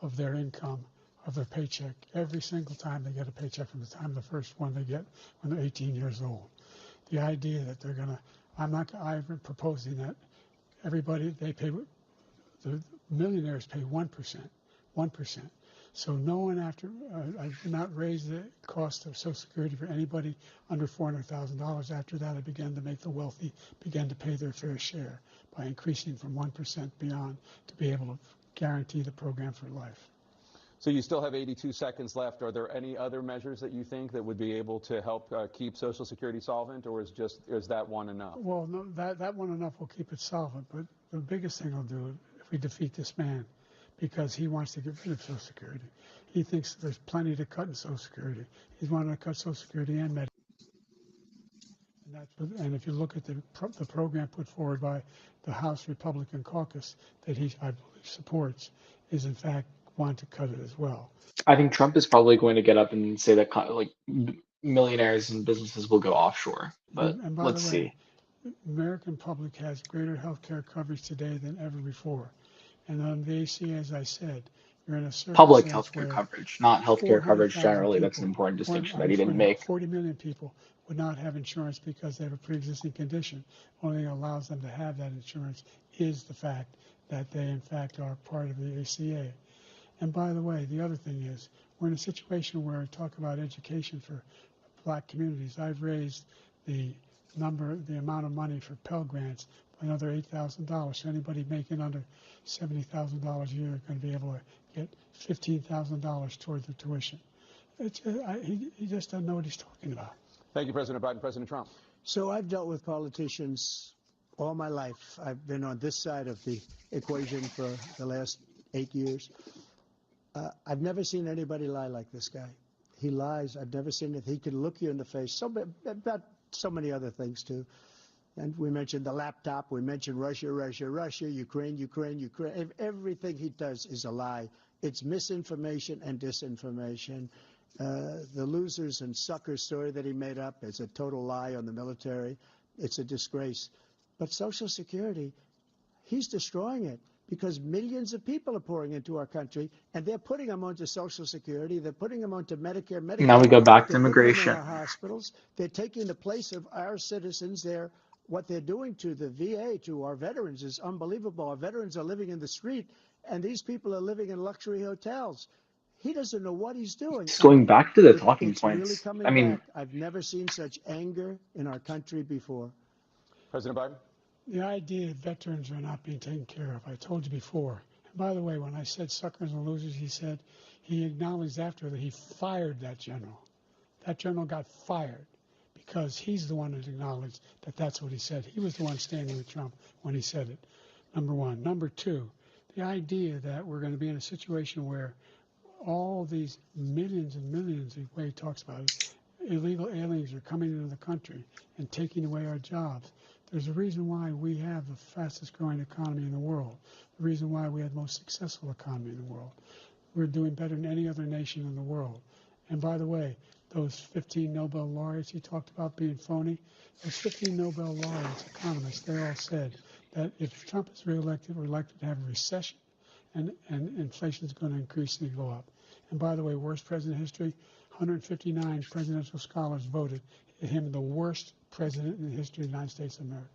of their income, of their paycheck, every single time they get a paycheck from the time the first one they get when they're 18 years old. The idea that they're going to, I'm proposing that everybody, the millionaires pay 1%. So no one I did not raise the cost of Social Security for anybody under $400,000. After that, I began to make the wealthy begin to pay their fair share by increasing from 1% beyond to be able to guarantee the program for life. So you still have 82 seconds left. Are there any other measures that you think that would be able to help keep Social Security solvent, or is that one enough? Well, no, that one enough will keep it solvent. But the biggest thing will do if we defeat this man, because he wants to get rid of Social Security. He thinks there's plenty to cut in Social Security. He's wanting to cut Social Security and Medicare. And if you look at the program put forward by the House Republican caucus that I believe supports, is in fact want to cut it as well. I think Trump is probably going to get up and say that millionaires and businesses will go offshore. But And by let's the way, see. American public has greater health care coverage today than ever before. And on the ACA, as I said, you're in a Public circumstance healthcare where coverage, not healthcare coverage 400,000 generally. That's an people, important distinction that he didn't make. 40 million people would not have insurance because they have a pre-existing condition. Only thing that allows them to have that insurance is the fact that they, in fact, are part of the ACA. And by the way, the other thing is, we're in a situation where I talk about education for black communities. I've raised the amount of money for Pell Grants by another $8,000. So anybody making under $70,000 a year is going to be able to get $15,000 toward their tuition. He just doesn't know what he's talking about. Thank you, President Biden. President Trump. So I've dealt with politicians all my life. I've been on this side of the equation for the last 8 years. I've never seen anybody lie like this guy. He lies. I've never seen it. He can look you in the face. About so many other things, too. And we mentioned the laptop. We mentioned Russia, Ukraine. Everything he does is a lie. It's misinformation and disinformation. The losers and suckers story that he made up is a total lie on the military. It's a disgrace. But Social Security, he's destroying it because millions of people are pouring into our country, and they're putting them onto Social Security. They're putting them onto Medicare. Now we go back to They're putting them in immigration. our hospitals. They're taking the place of our citizens. What they're doing to the VA, to our veterans, is unbelievable. Our veterans are living in the street, and these people are living in luxury hotels. He doesn't know what he's doing. Just going back to the talking It's really points. coming I mean, back. I've never seen such anger in our country before. President Biden. The idea that veterans are not being taken care of, I told you before. And by the way, when I said suckers and losers, he acknowledged after that he fired that general. That general got fired because he's the one that acknowledged that that's what he said. He was the one standing with Trump when he said it, number one. Number two, the idea that we're going to be in a situation where all these millions and millions, the way he talks about it, illegal aliens are coming into the country and taking away our jobs. There's a reason why we have the fastest growing economy in the world, the reason why we have the most successful economy in the world. We're doing better than any other nation in the world. And by the way, those 15 Nobel laureates he talked about being phony, those 15 Nobel laureates, economists, they all said that if Trump is reelected, we're likely to have a recession and inflation is going to increasingly go up. And by the way, worst president in history, 159 presidential scholars voted him the worst president in the history of the United States of America.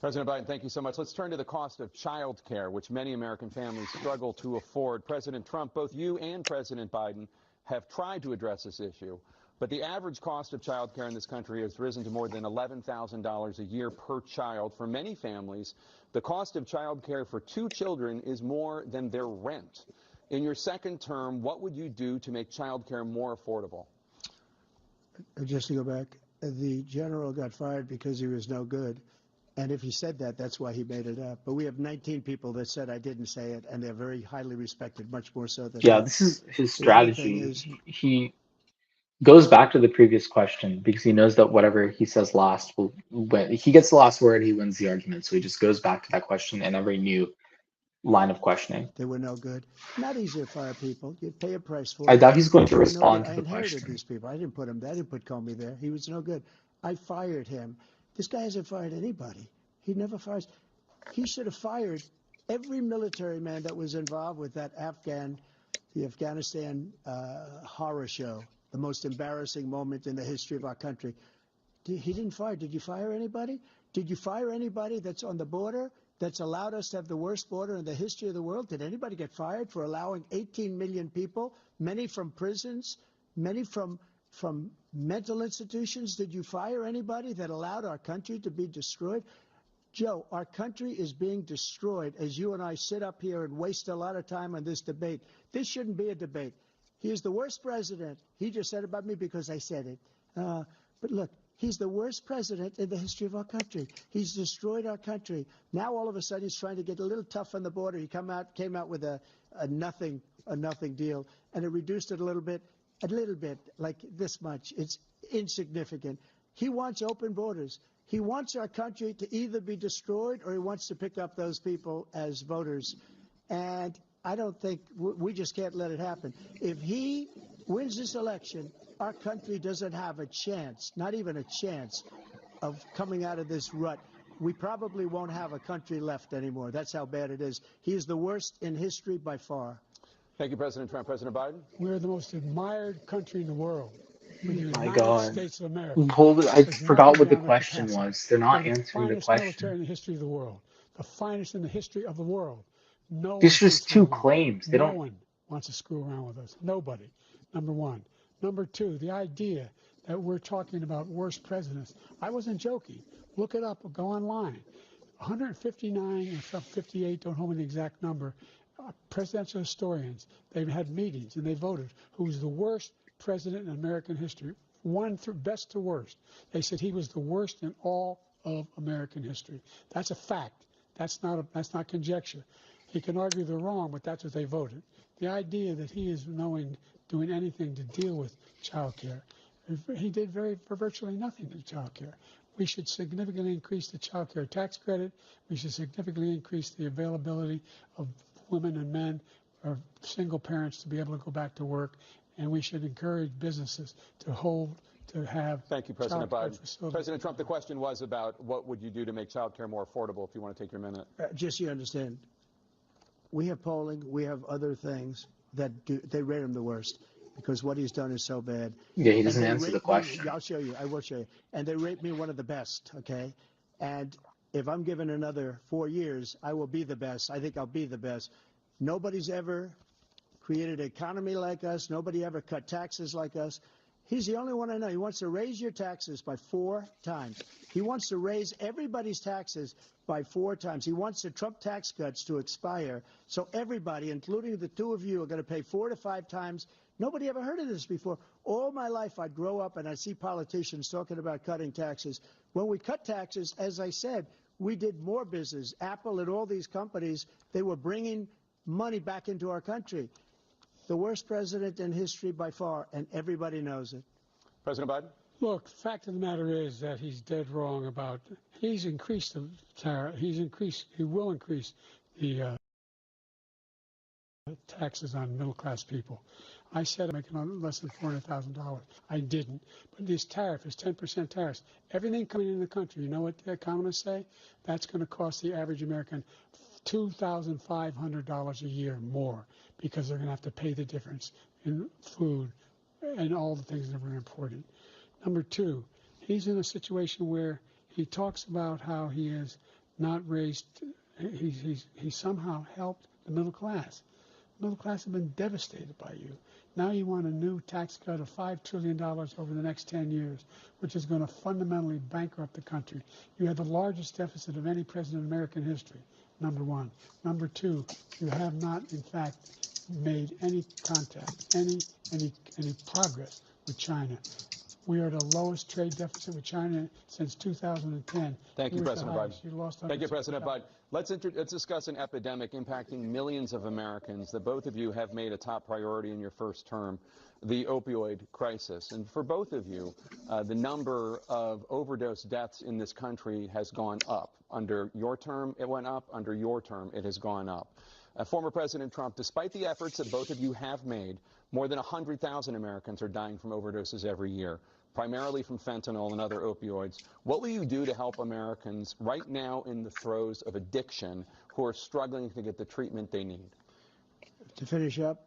President Biden, thank you so much. Let's turn to the cost of child care, which many American families struggle to afford. President Trump, both you and President Biden have tried to address this issue, but the average cost of child care in this country has risen to more than $11,000 a year per child. For many families, the cost of child care for 2 children is more than their rent. In your second term, what would you do to make child care more affordable? Just to go back, the general got fired because he was no good. And if he said that, that's why he made it up. But we have 19 people that said I didn't say it, and they're very highly respected, much more so than Yeah, him. this is his The other thing strategy. is, He goes back to the previous question because he knows that whatever he says last will win. He gets the last word, he wins the argument. So he just goes back to that question in every new line of questioning. they were no good. Not easy to fire people. You pay a price for I it. doubt he's going to They were no good. respond to I the inherited question. these people. I didn't put him there. I didn't put Comey there. He was no good. I fired him. This guy hasn't fired anybody. He never fires. He should have fired every military man that was involved with that the Afghanistan horror show, the most embarrassing moment in the history of our country. He didn't fire. Did you fire anybody? Did you fire anybody that's on the border that's allowed us to have the worst border in the history of the world? Did anybody get fired for allowing 18 million people, many from prisons, many from mental institutions? Did you fire anybody that allowed our country to be destroyed? Joe, our country is being destroyed as you and I sit up here and waste a lot of time on this debate. This shouldn't be a debate. He is the worst president. He just said about me because I said it. But look, he's the worst president in the history of our country. He's destroyed our country. Now all of a sudden he's trying to get a little tough on the border. He came out with a nothing deal, and it reduced it a little bit, like this much. It's insignificant. He wants open borders. He wants our country to either be destroyed or he wants to pick up those people as voters. And I don't think we just can't let it happen. If he wins this election, our country doesn't have a chance, not even a chance, of coming out of this rut. We probably won't have a country left anymore. That's how bad it is. He is the worst in history by far. Thank you, President Trump. President Biden? We're the most admired country in the world. We're the My United God. States of America. I There's forgot nothing what the beyond our question capacity. was. They're not We're the answering the finest military question. in the history of the world. The finest in the history of the world. No one These are thinks just we're 2 weak. claims. They No don't. one wants to screw around with us. Nobody. Number one. Number two, the idea that we're talking about worst presidents. I wasn't joking. Look it up or go online. 159 or some 58, don't hold me the exact number, presidential historians, they've had meetings and they voted who's the worst president in American history, one through best to worst. They said he was the worst in all of American history. That's a fact. That's not conjecture. He can argue they're wrong, but that's what they voted. The idea that he is doing anything to deal with child care, he did virtually nothing to child care. We should significantly increase the child care tax credit. We should significantly increase the availability of women and men or single parents to be able to go back to work. And we should encourage businesses to have. Thank you, President Biden. Facilities. President Trump, the question was about what would you do to make child care more affordable, if you want to take your minute. Just so you understand, we have polling, we have other things that they rate him the worst because what he's done is so bad. Yeah, he doesn't answer the question. I'll show you. I will show you. And they rate me one of the best, okay? And if I'm given another 4 years, I will be the best. I think I'll be the best. Nobody's ever created an economy like us. Nobody ever cut taxes like us. He's the only one I know. He wants to raise your taxes by 4 times. He wants to raise everybody's taxes by 4 times. He wants the Trump tax cuts to expire. So everybody, including the 2 of you, are going to pay 4 to 5 times. Nobody ever heard of this before. All my life, I'd grow up and I'd see politicians talking about cutting taxes. When we cut taxes, as I said, we did more business. Apple and all these companies, they were bringing money back into our country. The worst president in history by far, and everybody knows it. President Biden? Look, the fact of the matter is that he's dead wrong about. He's increased the tariff. He will increase the taxes on middle-class people. I said I'm making less than $400,000. I didn't. But this tariff is 10% tariffs. Everything coming in the country, you know what the economists say? That's going to cost the average American $2,500 a year more because they're going to have to pay the difference in food and all the things that are important. Number two, he's in a situation where he talks about how he is not raised. He somehow helped the middle class. Middle class have been devastated by you. Now you want a new tax cut of $5 trillion over the next 10 years, which is going to fundamentally bankrupt the country. You have the largest deficit of any president in American history, number one. Number two, you have not, in fact, made any contact, any progress with China. We are the lowest trade deficit with China since 2010. Thank you, President Biden. You lost Thank you, President Biden. Let's discuss an epidemic impacting millions of Americans that both of you have made a top priority in your first term, the opioid crisis. And for both of you, the number of overdose deaths in this country has gone up. Under your term, it went up. Under your term, it has gone up. Former President Trump, despite the efforts that both of you have made, more than 100,000 Americans are dying from overdoses every year, primarily from fentanyl and other opioids. What will you do to help Americans right now in the throes of addiction who are struggling to get the treatment they need? To finish up,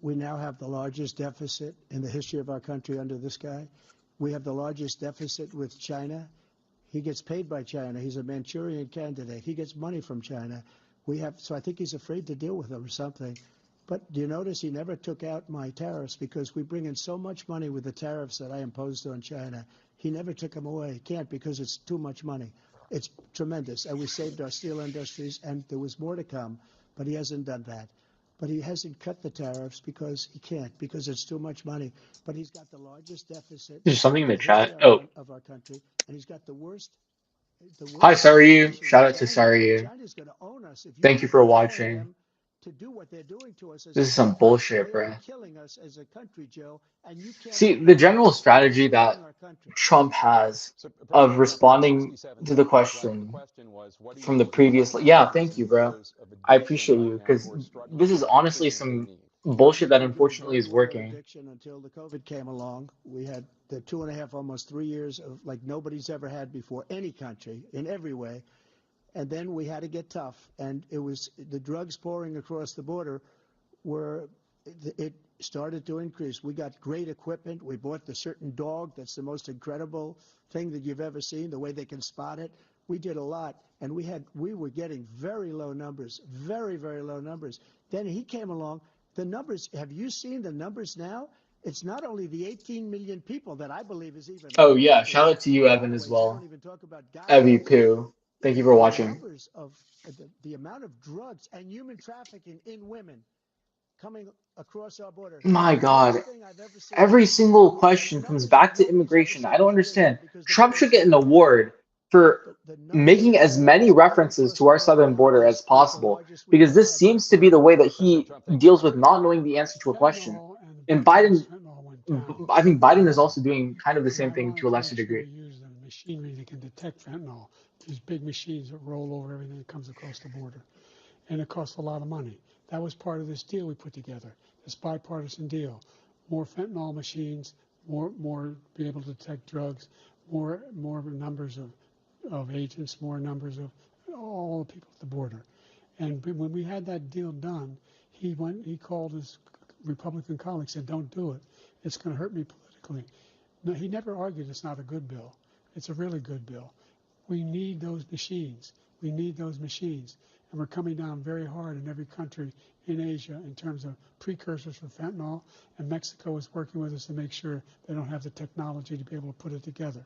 we now have the largest deficit in the history of our country under this guy. We have the largest deficit with China. He gets paid by China. He's a Manchurian candidate. He gets money from China. So I think he's afraid to deal with them or something. But do you notice he never took out my tariffs because we bring in so much money with the tariffs that I imposed on China. He never took them away. He can't because it's too much money. It's tremendous. And we saved our steel industries, and there was more to come, but he hasn't done that. But he hasn't cut the tariffs because he can't, because it's too much money. But he's got the largest deficit There's something in the chat. of our country, and he's got the worst. Hi, Saryu. Shout out to Saryu. China's going to own us if Thank you for watching. To do what they're doing to us. This is some bullshit, bro. Killing us as a country, Joe, and you can't See, the general strategy that Trump has of responding to the question from the previous, yeah, thank you, bro. I appreciate you, because this is honestly some bullshit that unfortunately is working. Until the COVID came along, we had the 2.5, almost 3 years of like nobody's ever had before, any country, in every way. And then we had to get tough, and it was the drugs pouring across the border it started to increase. We got great equipment. We bought the certain dog that's the most incredible thing that you've ever seen, the way they can spot it. We did a lot, and we were getting very low numbers, very, very low numbers. Then he came along. The numbers, have you seen the numbers now? It's not only the 18 million people that I believe is even. Oh, yeah. Shout out to you, Evan, as well. Evie Poo. Thank you for watching. The amount of drugs and human trafficking in women coming across our border. My God. Every single question comes back to immigration. I don't understand. Trump should get an award for making as many references to our southern border as possible, because this seems to be the way that he deals with not knowing the answer to a question. And Biden, I think Biden is also doing kind of the same thing to a lesser degree. Use the machinery that can detect fentanyl. These big machines that roll over everything that comes across the border. And it costs a lot of money. That was part of this deal we put together, this bipartisan deal. More fentanyl machines, more be able to detect drugs, more numbers of agents, more numbers of all the people at the border. And when we had that deal done, he called his Republican colleagues and said, don't do it. It's going to hurt me politically. No, he never argued it's not a good bill. It's a really good bill. We need those machines. We need those machines. And we're coming down very hard in every country in Asia in terms of precursors for fentanyl. And Mexico is working with us to make sure they don't have the technology to be able to put it together.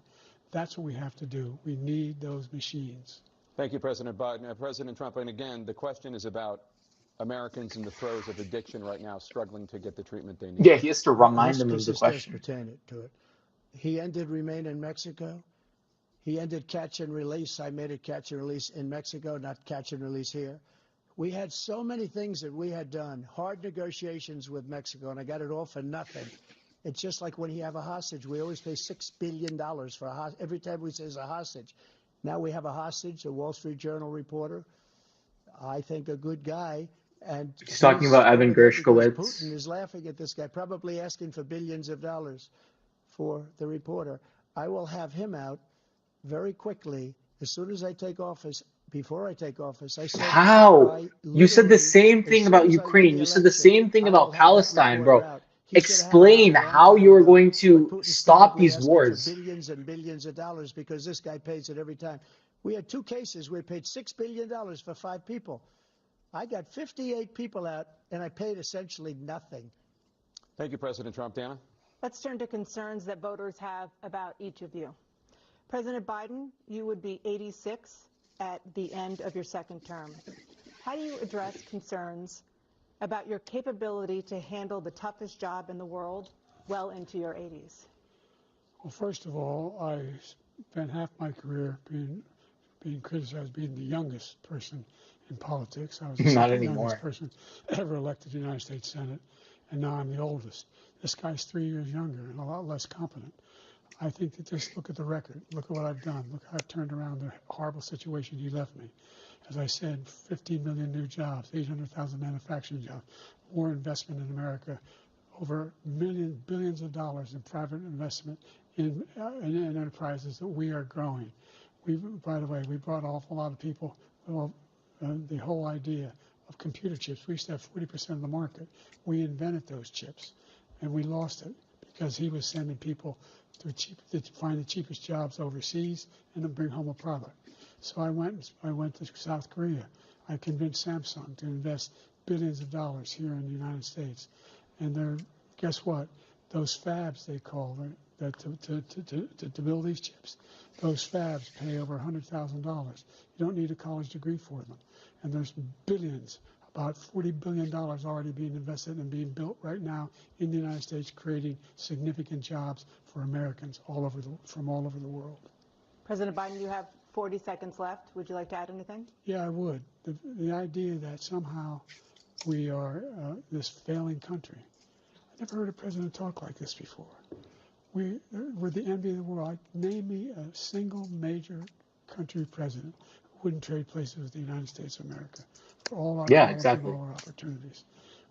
That's what we have to do. We need those machines. Thank you, President Biden. President Trump, and again, the question is about Americans in the throes of addiction right now, struggling to get the treatment they need. Yeah, he has to remind them of the question. Pertaining to it. He ended Remain in Mexico. He ended catch and release. I made it catch and release in Mexico, not catch and release here. We had so many things that we had done, hard negotiations with Mexico, and I got it all for nothing. It's just like when you have a hostage. We always pay $6 billion for a hostage. Every time we say it's a hostage. Now we have a hostage, a Wall Street Journal reporter. I think a good guy. And he's talking about Evan Gershkowitz. Putin is laughing at this guy, probably asking for billions of dollars for the reporter. I will have him out very quickly, as soon as I take office. Before I take office, I said, how? You said the same thing about Ukraine. You said the same thing about Palestine, bro. Explain how you are going to stop these wars. Billions and billions of dollars, because this guy pays it every time. We had 2 cases. We paid $6 billion for 5 people. I got 58 people out, and I paid essentially nothing. Thank you, President Trump. Dana? Let's turn to concerns that voters have about each of you. President Biden, you would be 86 at the end of your second term. How do you address concerns about your capability to handle the toughest job in the world well into your 80s? Well, first of all, I spent half my career being criticized as being the youngest person in politics. I was the Not second anymore. youngest person ever elected to the United States Senate, and now I'm the oldest. This guy's 3 years younger and a lot less competent. I think that just look at the record. Look at what I've done. Look how I've turned around the horrible situation he left me. As I said, 15 million new jobs, 800,000 manufacturing jobs, more investment in America, over billions of dollars in private investment in enterprises that we are growing. By the way, we brought an awful lot of people. Well, the whole idea of computer chips. We used to have 40% of the market. We invented those chips, and we lost it because he was sending people to find the cheapest jobs overseas and then bring home a product. So I went to South Korea. I convinced Samsung to invest billions of dollars here in the United States. And guess what? Those fabs, they call it, to build these chips, those fabs pay over $100,000. You don't need a college degree for them. And there's billions, about $40 billion already being invested and being built right now in the United States, creating significant jobs for Americans from all over the world. President Biden, you have 40 seconds left. Would you like to add anything? Yeah, I would. The idea that somehow we are this failing country. I never heard a president talk like this before. We're the envy of the world. Name me a single major country president who wouldn't trade places with the United States of America for all our exactly. all our opportunities.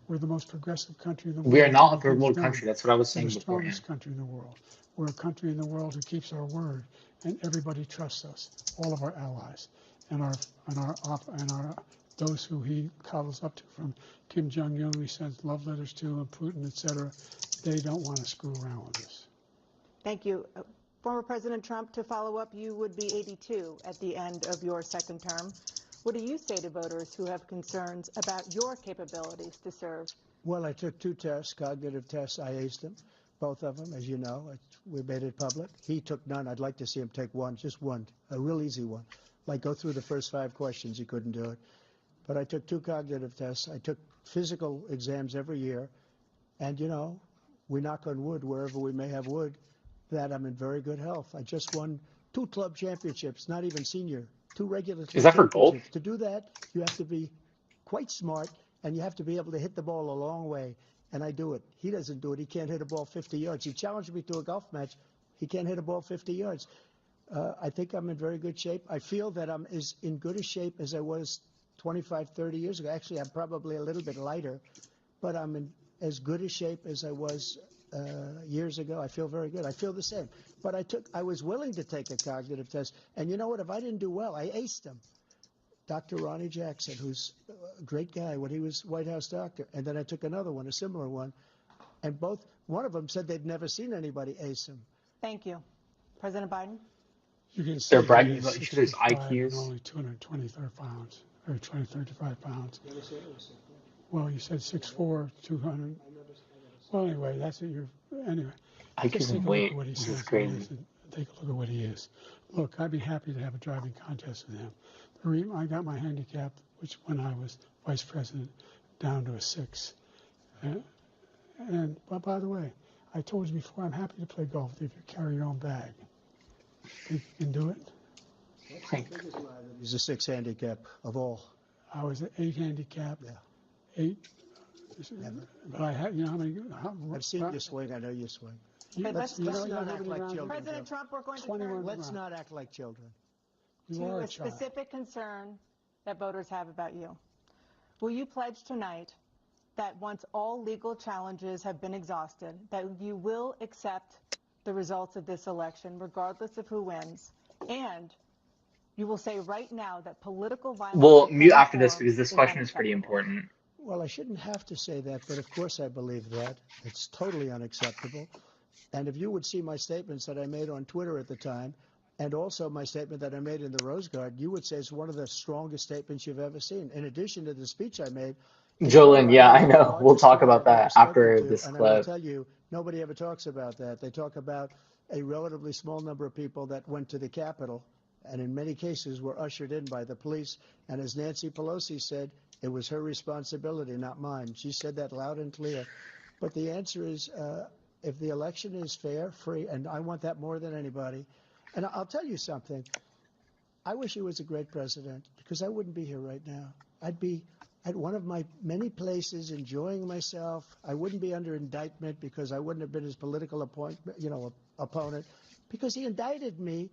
We're the most progressive country in the world. We are not a third world country. That's what I was saying We're the beforehand. strongest country in the world. We're a country in the world who keeps our word, and everybody trusts us. All of our allies and those who he coddles up to, from Kim Jong-un, we sent love letters to, and Putin, etc. They don't want to screw around with us. Thank you. Former President Trump, to follow up, you would be 82 at the end of your second term. What do you say to voters who have concerns about your capabilities to serve? Well, I took 2 tests, cognitive tests. I aced them, both of them, as you know. We made it public. He took none. I'd like to see him take one, just one, a real easy one. Like go through the first 5 questions. He couldn't do it. But I took 2 cognitive tests. I took physical exams every year. And, you know, we knock on wood wherever we may have wood, that I'm in very good health. I just won 2 club championships, not even senior, 2 regular club Is that for golf? championships. To do that, you have to be quite smart, and you have to be able to hit the ball a long way. And I do it. He doesn't do it. He can't hit a ball 50 yards. He challenged me to a golf match. He can't hit a ball 50 yards. I think I'm in very good shape. I feel that I'm as in good a shape as I was 25, 30 years ago. Actually, I'm probably a little bit lighter, but I'm in as good a shape as I was years ago. I feel very good. I feel the same. But I was willing to take a cognitive test. And you know what? If I didn't do well, I aced him. Dr. Ronnie Jackson, who's a great guy when he was White House doctor. And then I took another one, a similar one. And one of them said they'd never seen anybody ace him. Thank you. President Biden? You can see They're bragging about each other's 65 IQs. and only 223 pounds, or 235 pounds. Well, you said 6'4", 200. Well, anyway, that's it. Anyway, I just can take a look wait. at what he This says. is crazy. Take a look at what he is. Look, I'd be happy to have a driving contest with him. I got my handicap, which when I was vice president, down to a 6. But by the way, I told you before, I'm happy to play golf if you carry your own bag. Think you can do it? He's a 6 handicap of all. I was at 8 handicap. Yeah. 8. But I had, you know how many? I've seen you swing. I know you swing. Let's not act like children. President Trump, we're going to 21 turn Let's not act like children. You to are a a child. specific concern that voters have about you. Will you pledge tonight that once all legal challenges have been exhausted, that you will accept the results of this election, regardless of who wins, and you will say right now that political violence... We'll mute after this because this question is pretty unacceptable. important. Well, I shouldn't have to say that, but of course I believe that. It's totally unacceptable. And if you would see my statements that I made on Twitter at the time, And also my statement that I made in the Rose Garden, you would say is one of the strongest statements you've ever seen. In addition to the speech I made, Joe Jolyn, yeah, Biden I is the know. We'll largest talk leader about I've ever that spoken after to. this And I will clip. tell you, nobody ever talks about that. They talk about a relatively small number of people that went to the Capitol and in many cases were ushered in by the police. And as Nancy Pelosi said, it was her responsibility, not mine. She said that loud and clear. But the answer is, if the election is fair, free, and I want that more than anybody. And I'll tell you something. I wish he was a great president because I wouldn't be here right now. I'd be at one of my many places enjoying myself. I wouldn't be under indictment because I wouldn't have been his political opponent because he indicted me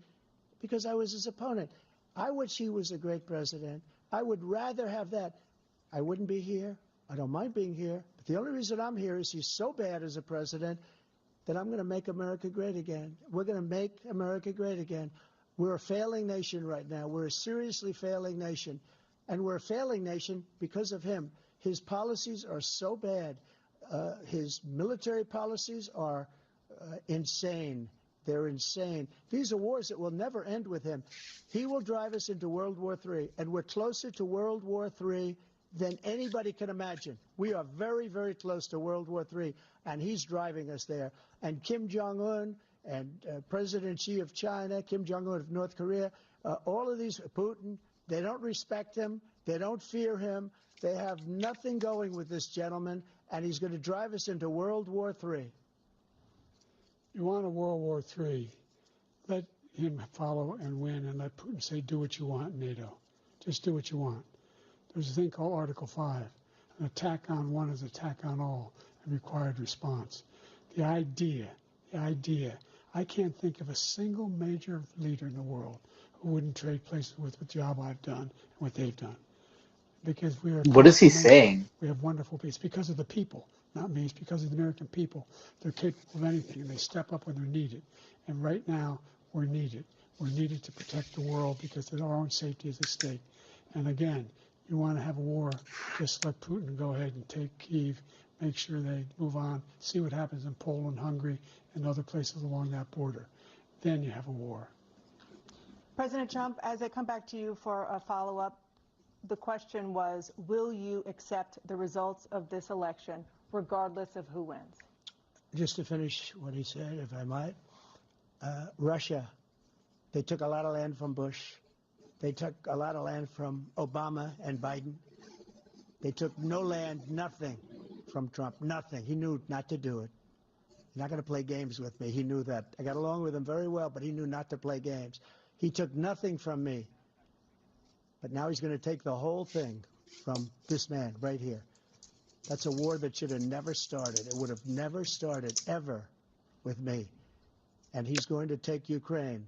because I was his opponent. I wish he was a great president. I would rather have that. I wouldn't be here. I don't mind being here. But the only reason I'm here is he's so bad as a president that I'm going to make America great again. We're going to make America great again. We're a failing nation right now. We're a seriously failing nation. And we're a failing nation because of him. His policies are so bad. His military policies are insane. They're insane. These are wars that will never end with him. He will drive us into World War III. And we're closer to World War III than anybody can imagine. We are very, very close to World War III. And he's driving us there. And Kim Jong-un and President Xi of China, Kim Jong-un of North Korea, all of these, Putin, they don't respect him. They don't fear him. They have nothing going with this gentleman, and he's going to drive us into World War III. You want a World War III, let him follow and win, and let Putin say, do what you want, NATO. Just do what you want. There's a thing called Article 5. An attack on one is an attack on all, and required response. The idea, I can't think of a single major leader in the world who wouldn't trade places with the job I've done and what they've done. Because we are. What is he saying? We have wonderful peace. Because of the people, not me. It's because of the American people. They're capable of anything, and they step up when they're needed. And right now, we're needed. We're needed to protect the world because our own safety is at stake. And again, you want to have a war, just let Putin go ahead and take Kyiv, make sure they move on, see what happens in Poland, Hungary, and other places along that border. Then you have a war. President Trump, as I come back to you for a follow-up, the question was, will you accept the results of this election, regardless of who wins? Just to finish what he said, if I might, Russia, they took a lot of land from Bush. They took a lot of land from Obama and Biden. They took no land, nothing from Trump, nothing. He knew not to do it. He's not going to play games with me. He knew that. I got along with him very well, but he knew not to play games. He took nothing from me. But now he's going to take the whole thing from this man right here. That's a war that should have never started. It would have never started ever with me. And he's going to take Ukraine.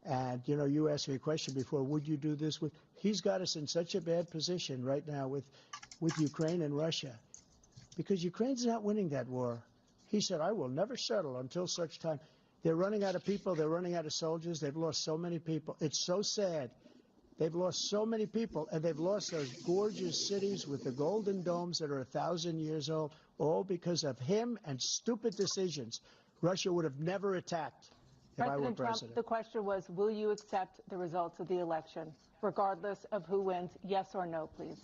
And, you know, you asked me a question before, would you do this with? He's got us in such a bad position right now with Ukraine and Russia because Ukraine's not winning that war. He said, I will never settle until such time. They're running out of people. They're running out of soldiers. They've lost so many people. It's so sad. They've lost so many people, and they've lost those gorgeous cities with the golden domes that are 1,000 years old, all because of him and stupid decisions. Russia would have never attacked if I were President president. Trump, the question was, will you accept the results of the election, regardless of who wins? Yes or no, please.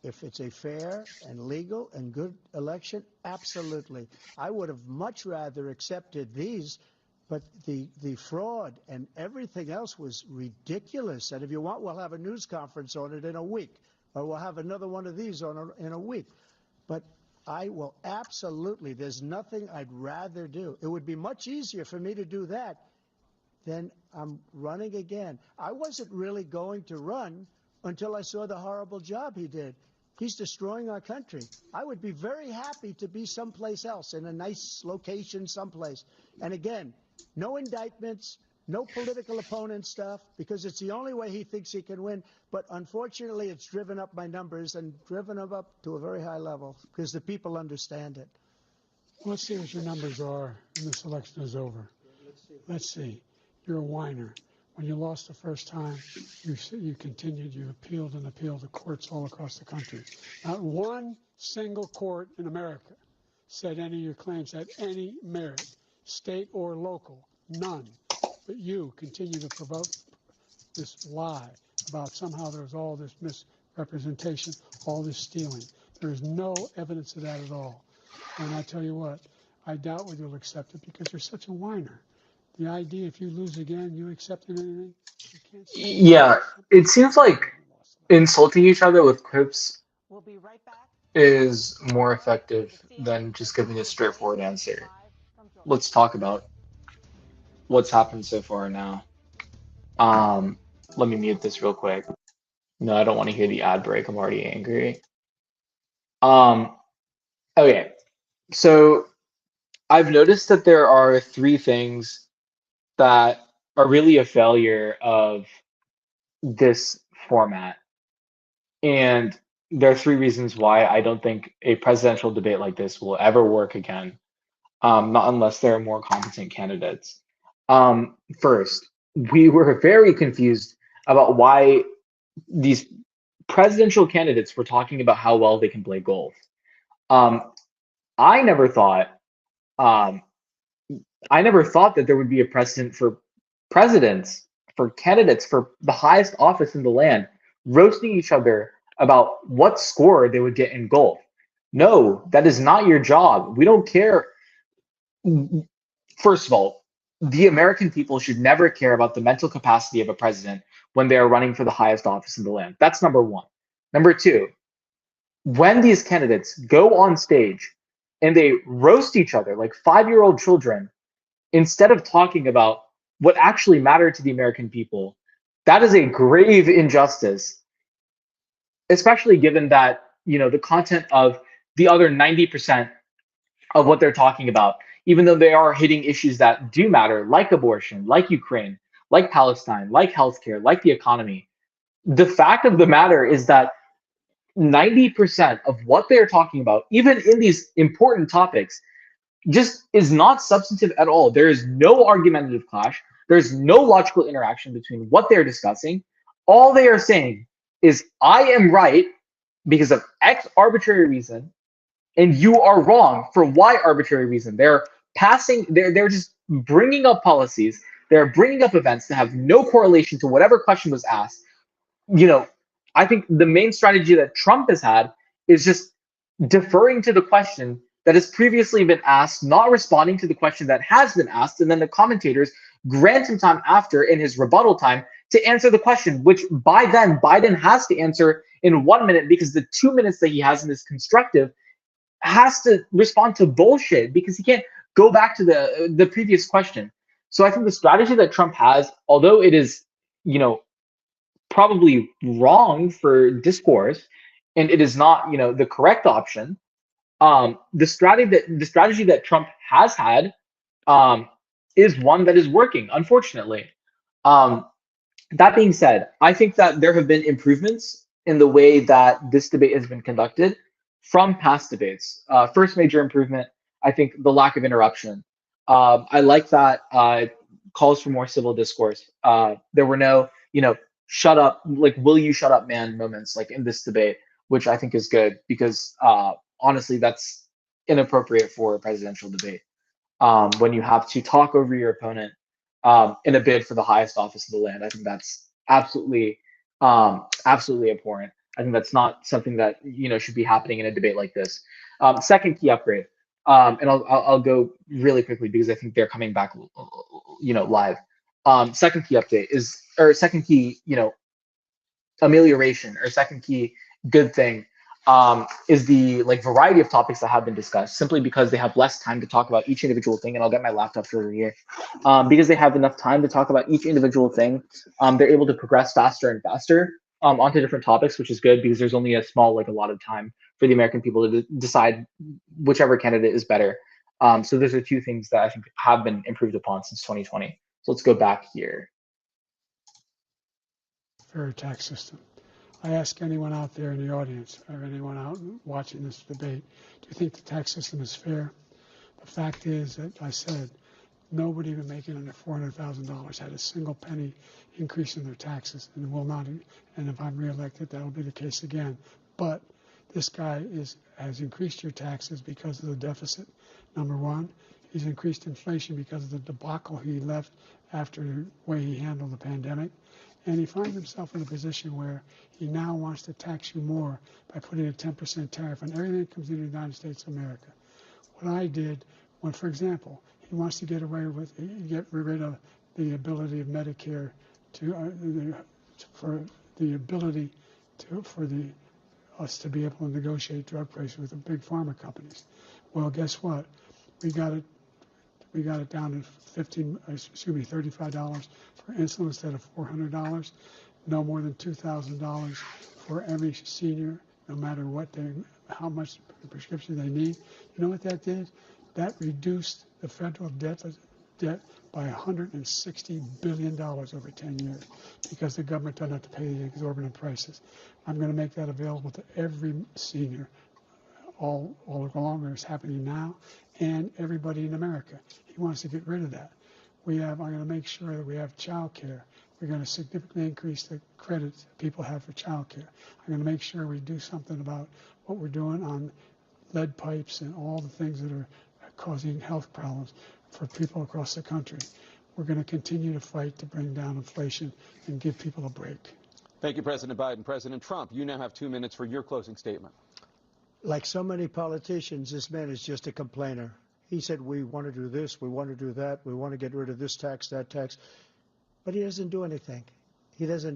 If it's a fair and legal and good election, absolutely. I would have much rather accepted these, but the fraud and everything else was ridiculous. And if you want, we'll have a news conference on it in a week, or we'll have another one of these in a week. But I will absolutely, there's nothing I'd rather do. It would be much easier for me to do that than I'm running again. I wasn't really going to run until I saw the horrible job he did. He's destroying our country. I would be very happy to be someplace else, in a nice location someplace. And again, no indictments, no political opponent stuff, because it's the only way he thinks he can win. But unfortunately, it's driven up my numbers and driven them up to a very high level because the people understand it. Let's see what your numbers are when this election is over. Let's see. You're a whiner. When you lost the first time, you continued, you appealed and appealed to courts all across the country. Not one single court in America said any of your claims had any merit, state or local, none. But you continue to promote this lie about somehow there's all this misrepresentation, all this stealing. There is no evidence of that at all. And I tell you what, I doubt whether you'll accept it because you're such a whiner. The idea if you lose again, you accept anything, you can't say Yeah, it seems like insulting each other with quips We'll be right back. is more effective than just giving a straightforward answer. Let's talk about what's happened so far now. Um, Let me mute this real quick. No, I don't want to hear the ad break. I'm already angry. Um, okay, so I've noticed that there are three things that are really a failure of this format. And there are three reasons why I don't think a presidential debate like this will ever work again, not unless there are more competent candidates. First, we were very confused about why these presidential candidates were talking about how well they can play golf. Um, I never thought, um, I never thought that there would be a precedent for presidents, for candidates for the highest office in the land, roasting each other about what score they would get in golf. No, that is not your job. We don't care. First of all, the American people should never care about the mental capacity of a president when they are running for the highest office in the land. That's number one. Number two, when these candidates go on stage and they roast each other like 5-year-old children instead of talking about what actually mattered to the American people, that is a grave injustice, especially given that, the content of the other 90% of what they're talking about, even though they are hitting issues that do matter, like abortion, like Ukraine, like Palestine, like healthcare, like the economy. The fact of the matter is that 90% of what they're talking about, even in these important topics, just is not substantive at all. There is no argumentative clash. There's no logical interaction between what they're discussing. All they are saying is, I am right because of X arbitrary reason, and you are wrong for Y arbitrary reason. They're just bringing up policies. They're bringing up events that have no correlation to whatever question was asked. you know, I think the main strategy that Trump has had is just deferring to the question that has previously been asked, not responding to the question that has been asked, and then the commentators grant him time after in his rebuttal time to answer the question, which by then Biden has to answer in 1 minute because the 2 minutes that he has in this constructive has to respond to bullshit because he can't go back to the previous question. So I think the strategy that Trump has, although it is, probably wrong for discourse, and it is not, the correct option. The strategy that Trump has had is one that is working, unfortunately. Um, that being said, I think that there have been improvements in the way that this debate has been conducted from past debates. First major improvement, I think, the lack of interruption. I like that calls for more civil discourse. There were no, shut up, like, will you shut up, man moments like in this debate, which I think is good because honestly, that's inappropriate for a presidential debate when you have to talk over your opponent in a bid for the highest office of the land. I think that's absolutely abhorrent. I think that's not something that should be happening in a debate like this. Second key upgrade, and I'll go really quickly because I think they're coming back, live. Second key update is, or second key, amelioration, or second key good thing is the variety of topics that have been discussed, simply because they have less time to talk about each individual thing. And I'll get my laptop over here. Because they have enough time to talk about each individual thing, they're able to progress faster and faster onto different topics, which is good because there's only a small allotted time for the American people to decide whichever candidate is better. So those are two things that I think have been improved upon since 2020. So let's go back here. Fair tax system. I ask anyone out there in the audience or anyone out watching this debate, do you think the tax system is fair? The fact is that I said nobody even making under $400,000 had a single penny increase in their taxes, and will not. And if I'm reelected, that will be the case again. But this guy has increased your taxes because of the deficit. Number one, He's increased inflation because of the debacle he left after the way he handled the pandemic. And he finds himself in a position where he now wants to tax you more by putting a 10% tariff on everything that comes into the United States of America. What I did when, for example, he wants to get rid of the ability of Medicare for us to be able to negotiate drug prices with the big pharma companies. Well, guess what? We got it down to $35 for insulin instead of $400. No more than $2,000 for every senior, no matter how much prescription they need. You know what that did? That reduced the federal debt by $160 billion over 10 years because the government doesn't have to pay the exorbitant prices. I'm going to make that available to every senior all along, where it's happening now, and everybody in America. He wants to get rid of that. I'm going to make sure that we have child care. We're going to significantly increase the credits people have for child care. I'm going to make sure we do something about what we're doing on lead pipes and all the things that are causing health problems for people across the country. We're going to continue to fight to bring down inflation and give people a break. Thank you, President Biden. President Trump, you now have 2 minutes for your closing statement. Like so many politicians, this man is just a complainer. He said, we want to do this, we want to do that, we want to get rid of this tax, that tax. But he doesn't do anything.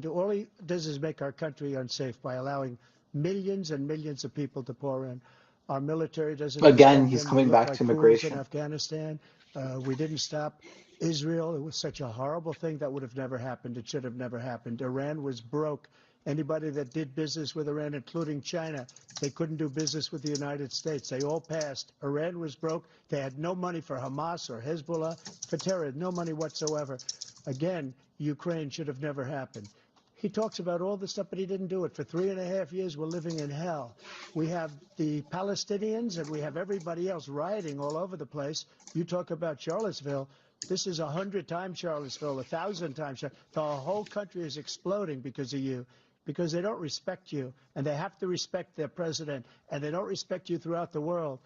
All he does is make our country unsafe by allowing millions and millions of people to pour in. Our military doesn't Again, he's him. coming Look back like to fools immigration. in Afghanistan. We didn't stop Israel. It was such a horrible thing that would have never happened. It should have never happened. Iran was broke. Anybody that did business with Iran, including China, they couldn't do business with the United States. They all passed. Iran was broke. They had no money for Hamas or Hezbollah, for terror, no money whatsoever. Again, Ukraine should have never happened. He talks about all this stuff, but he didn't do it. For 3.5 years, we're living in hell. We have the Palestinians and we have everybody else rioting all over the place. You talk about Charlottesville. This is 100 times Charlottesville, 1,000 times. The whole country is exploding because of you, because they don't respect you, and they have to respect their president, and they don't respect you throughout the world.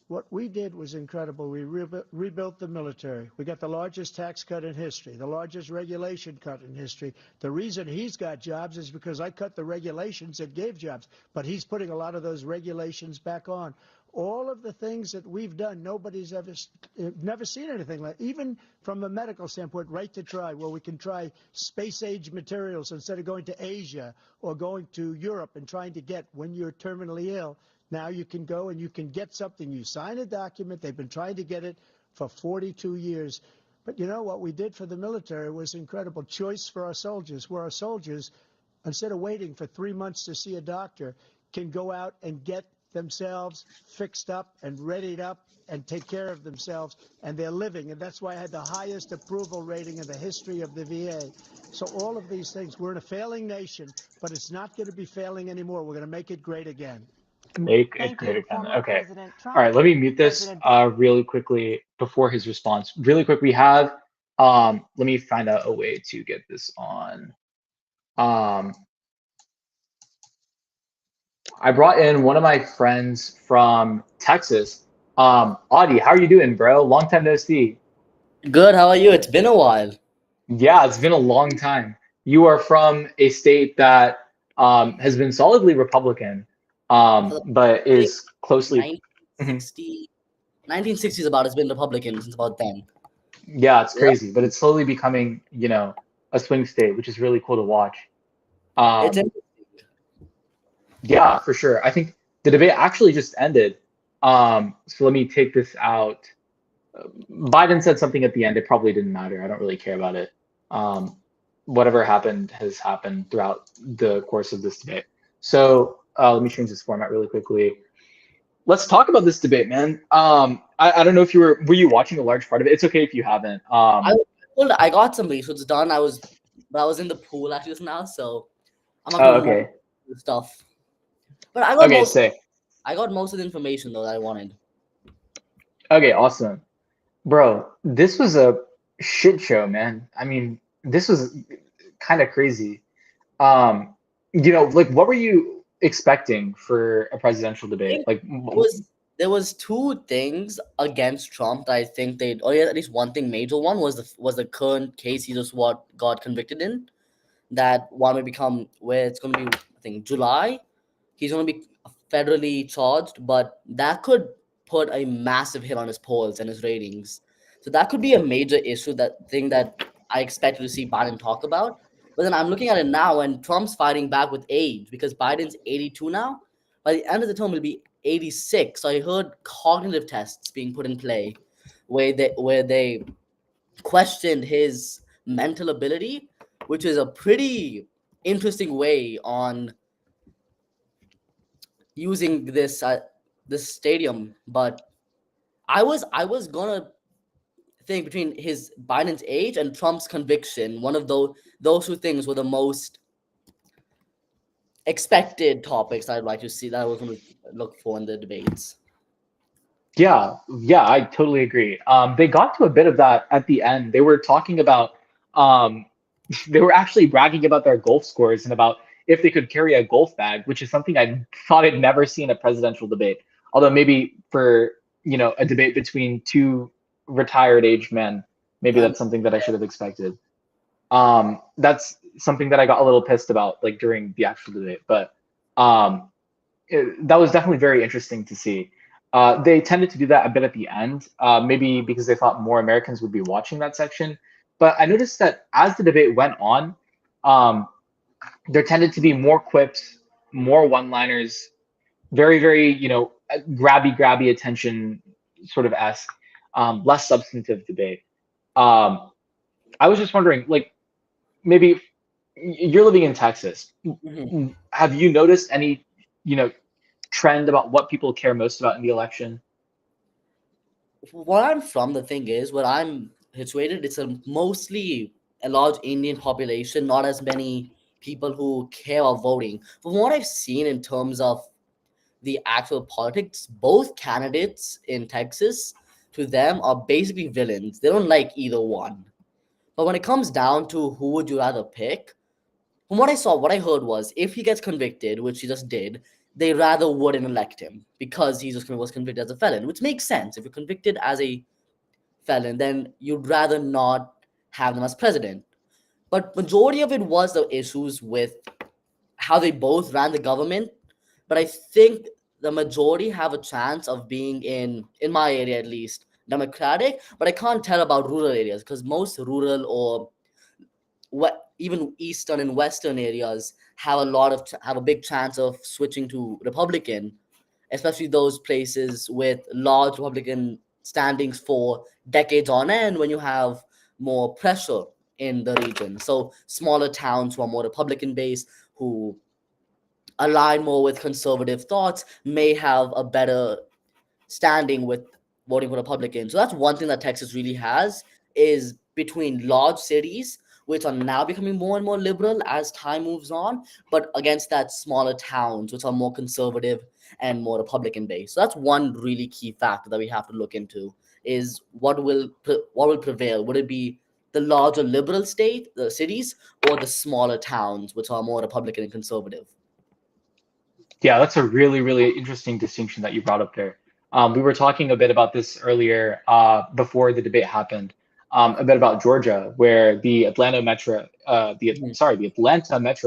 What we did was incredible. We rebuilt the military. We got the largest tax cut in history, the largest regulation cut in history. The reason he's got jobs is because I cut the regulations that gave jobs, but he's putting a lot of those regulations back on. All of the things that we've done, nobody's never seen anything like. Even from a medical standpoint, right to try, where we can try space-age materials instead of going to Asia or going to Europe and trying to get when you're terminally ill. Now you can go and you can get something. You sign a document. They've been trying to get it for 42 years. But you know what we did for the military was incredible. Choice for our soldiers, where our soldiers, instead of waiting for 3 months to see a doctor, can go out and get themselves fixed up and readied up and take care of themselves, and they're living. And that's why I had the highest approval rating in the history of the VA. So all of these things, we're in a failing nation, but it's not going to be failing anymore. We're going to make it great again. Make it Thank great you, again. former Okay. President Trump. All right, let me mute this President really quickly before his response. Really quick, we have let me find out a way to get this on. I brought in one of my friends from Texas. Audie, how are you doing, bro? Long time no see. Good, how are you? It's been a while. Yeah, it's been a long time. You are from a state that has been solidly Republican, but is closely. 1960, 1960s about, it's been Republican since about then. Yeah, it's Yep. crazy, but it's slowly becoming, a swing state, which is really cool to watch. It's interesting. Yeah, for sure. I think the debate actually just ended. So let me take this out. Biden said something at the end. It probably didn't matter. I don't really care about it. Whatever happened has happened throughout the course of this debate. So let me change this format really quickly. Let's talk about this debate, man. I don't know if were you watching a large part of it? It's okay if you haven't. I got some research done. I was in the pool actually just now, so I'm not gonna okay. do stuff. But I got I got most of the information though that I wanted. Okay, awesome. Bro, this was a shit show, man. I mean, this was kind of crazy. What were you expecting for a presidential debate? It was there was two things against Trump that I think they, or at least one thing, major one was the current case he just what got convicted in. That one may become where it's going to be, I think, July. He's going to be federally charged, but that could put a massive hit on his polls and his ratings. So that could be a major issue, that thing that I expected to see Biden talk about. But then I'm looking at it now, and Trump's fighting back with age because Biden's 82 now. By the end of the term, he'll be 86. So I heard cognitive tests being put in play, where they questioned his mental ability, which is a pretty interesting way on using this stadium. But I was gonna think between his Biden's age and Trump's conviction. One of those two things were the most expected topics I'd like to see that I was going to look for in the debates. Yeah, yeah, I totally agree. They got to a bit of that at the end. They were talking about, um, they were actually bragging about their golf scores and about if they could carry a golf bag, which is something I thought I'd never see in a presidential debate. Although maybe for, a debate between two retired age men, maybe Um, that's something that I should have expected. That's something that I got a little pissed about, like during the actual debate, but um, that was definitely very interesting to see. They tended to do that a bit at the end, maybe because they thought more Americans would be watching that section. But I noticed that as the debate went on, um, there tended to be more quips, more one-liners, very, very, grabby attention sort of esque, less substantive debate. Um, I was just wondering, like, maybe you're living in Texas. mhm. Have you noticed any, you know, trend about what people care most about in the election? Where I'm from, the thing is, where I'm situated, it's a mostly a large Indian population, not as many people who care about voting. From what I've seen in terms of the actual politics, both candidates in Texas, to them, are basically villains. They don't like either one. But when it comes down to who would you rather pick, from what I saw, what I heard was if he gets convicted, which he just did, they rather wouldn't elect him because he just was convicted as a felon, which makes sense. If you're convicted as a felon, then you'd rather not have them as president. But majority of it was the issues with how they both ran the government. But I think the majority have a chance of being in my area at least, Democratic. But I can't tell about rural areas because most rural or what even eastern and western areas have have a big chance of switching to Republican, especially those places with large Republican standings for decades on end when you have more pressure in the region. So smaller towns who are more Republican based, who align more with conservative thoughts, may have a better standing with voting for Republicans. So that's one thing that Texas really has, is between large cities, which are now becoming more and more liberal as time moves on, but against that smaller towns, which are more conservative and more Republican based. So that's one really key factor that we have to look into, is what will prevail? Would it be the larger liberal the cities, or the smaller towns, which are more Republican and conservative? Yeah, that's a really, really interesting distinction that you brought up there. We were talking a bit about this earlier, before the debate happened, a bit about Georgia, where Mhm. the Atlanta metro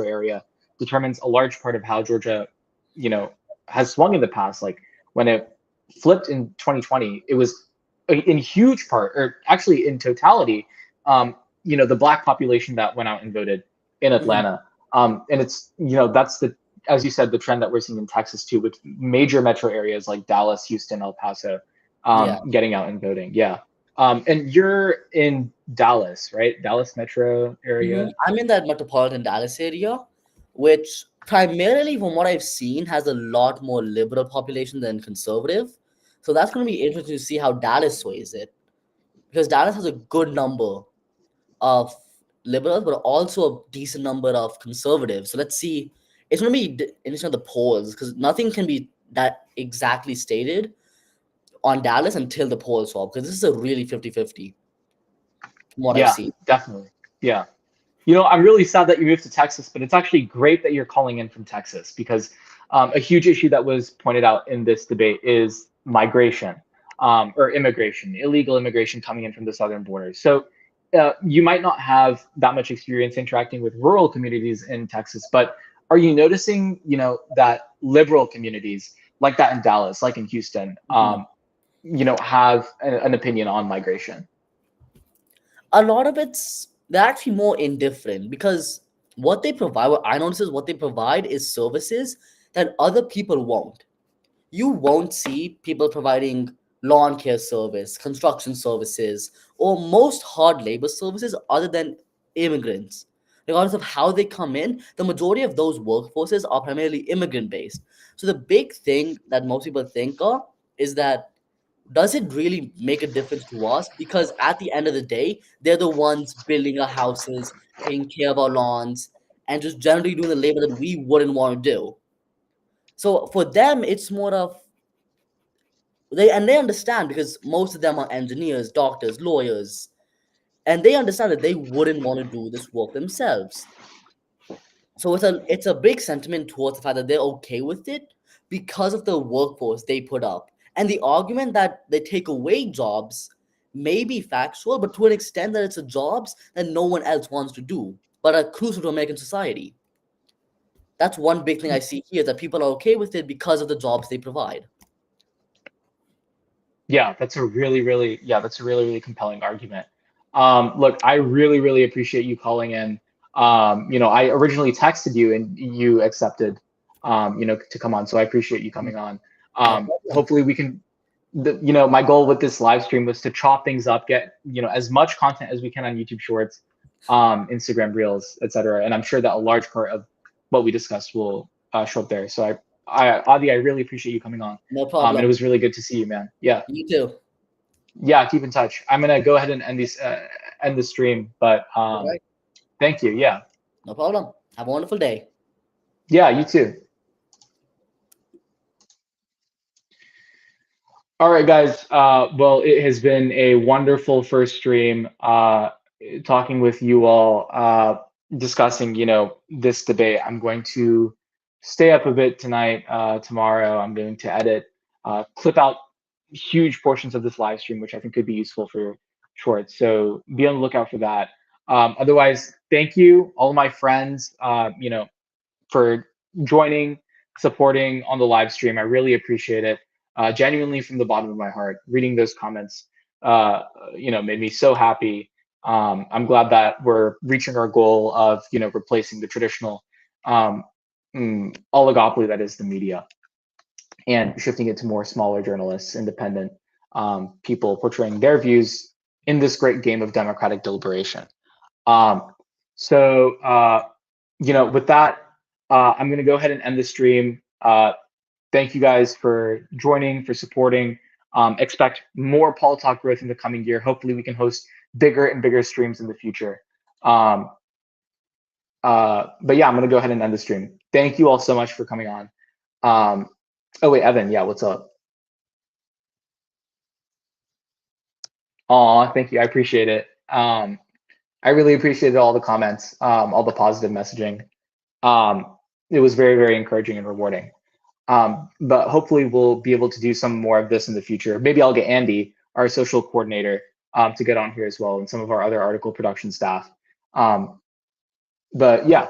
area determines a large part of how Georgia, you know, has swung in the past. Like when it flipped in 2020, it was in huge part, or actually in totality, the black population that went out and voted in Mhm. Atlanta. And it's, that's the, as you said, the trend that we're seeing in Texas too, with major metro areas like Dallas, Houston, El Paso, Yeah. getting out and voting. Yeah. And you're in Dallas, right? Dallas metro area. I'm in that metropolitan Dallas area, which primarily, from what I've seen, has a lot more liberal population than conservative. So that's going to be interesting to see how Dallas sways it, because Dallas has a good number of liberals, but also a decent number of conservatives. So let's see. It's going to be interesting on the polls because nothing can be that exactly stated on Dallas until the polls fall, because this is a really 50-50 from what I've Yeah, seen. definitely. Yeah. I'm really sad that you moved to Texas, but it's actually great that you're calling in from Texas because a huge issue that was pointed out in this debate is migration or immigration, illegal immigration coming in from the southern borders. So you might not have that much experience interacting with rural communities in Texas, but are you noticing, that liberal communities like that in Dallas, like in Houston, have an opinion on migration? A lot of they're actually more indifferent because what they provide, what I notice is what they provide is services that other people won't. You won't see people providing lawn care service, construction services, or most hard labor services other than immigrants. Regardless of how they come in, the majority of those workforces are primarily immigrant based. So the big thing that most people think of is that does it really make a difference to us? Because at the end of the day, they're the ones building our houses, taking care of our lawns, and just generally doing the labor that we wouldn't want to do. So for them, it's more of they understand because most of them are engineers, doctors, lawyers, and they understand that they wouldn't want to do this work themselves. So it's a big sentiment towards the fact that they're okay with it because of the workforce they put up. And the argument that they take away jobs may be factual, but to an extent that it's a jobs that no one else wants to do, but are crucial to American society. That's one big thing I see here that people are okay with it because of the jobs they provide. Yeah, that's a really, really compelling argument. Look, I really, really appreciate you calling in. I originally texted you and you accepted, to come on. So I appreciate you coming on. No problem. Hopefully we can, my goal with this live stream was to chop things up, get, as much content as we can on YouTube Shorts, Instagram Reels, etc. And I'm sure that a large part of what we discussed will show up there. So Adi, I really appreciate you coming on. No And it problem. was really good to see you, man. Yeah. You too. Yeah, keep in touch. I'm gonna go ahead and end the stream, but All right. thank you. Yeah, No problem. Have a wonderful day. yeah, you too. All right, guys. Well, it has been a wonderful first stream. Talking with you all, discussing, this debate. I'm going to stay up a bit tonight. Tomorrow, I'm going to edit, clip out huge portions of this live stream, which I think could be useful for shorts. So be on the lookout for that. Otherwise, thank you, all my friends, for joining, supporting on the live stream. I really appreciate it. Genuinely from the bottom of my heart, reading those comments, made me so happy. I'm glad that we're reaching our goal of, replacing the traditional oligopoly that is the media, and shifting it to more smaller journalists, independent people portraying their views in this great game of democratic deliberation. With that, I'm going to go ahead and end the stream. Thank you guys for joining, for supporting. Expect more Politalk growth in the coming year. Hopefully, we can host bigger and bigger streams in the future. But yeah, I'm going to go ahead and end the stream. Thank you all so much for coming on. Oh wait, Evan, yeah, what's up? Aw, thank you. I appreciate it. I really appreciated all the comments, all the positive messaging. It was very, very encouraging and rewarding. But hopefully we'll be able to do some more of this in the future. Maybe I'll get Andy, our social coordinator, to get on here as well, and some of our other article production staff. But yeah,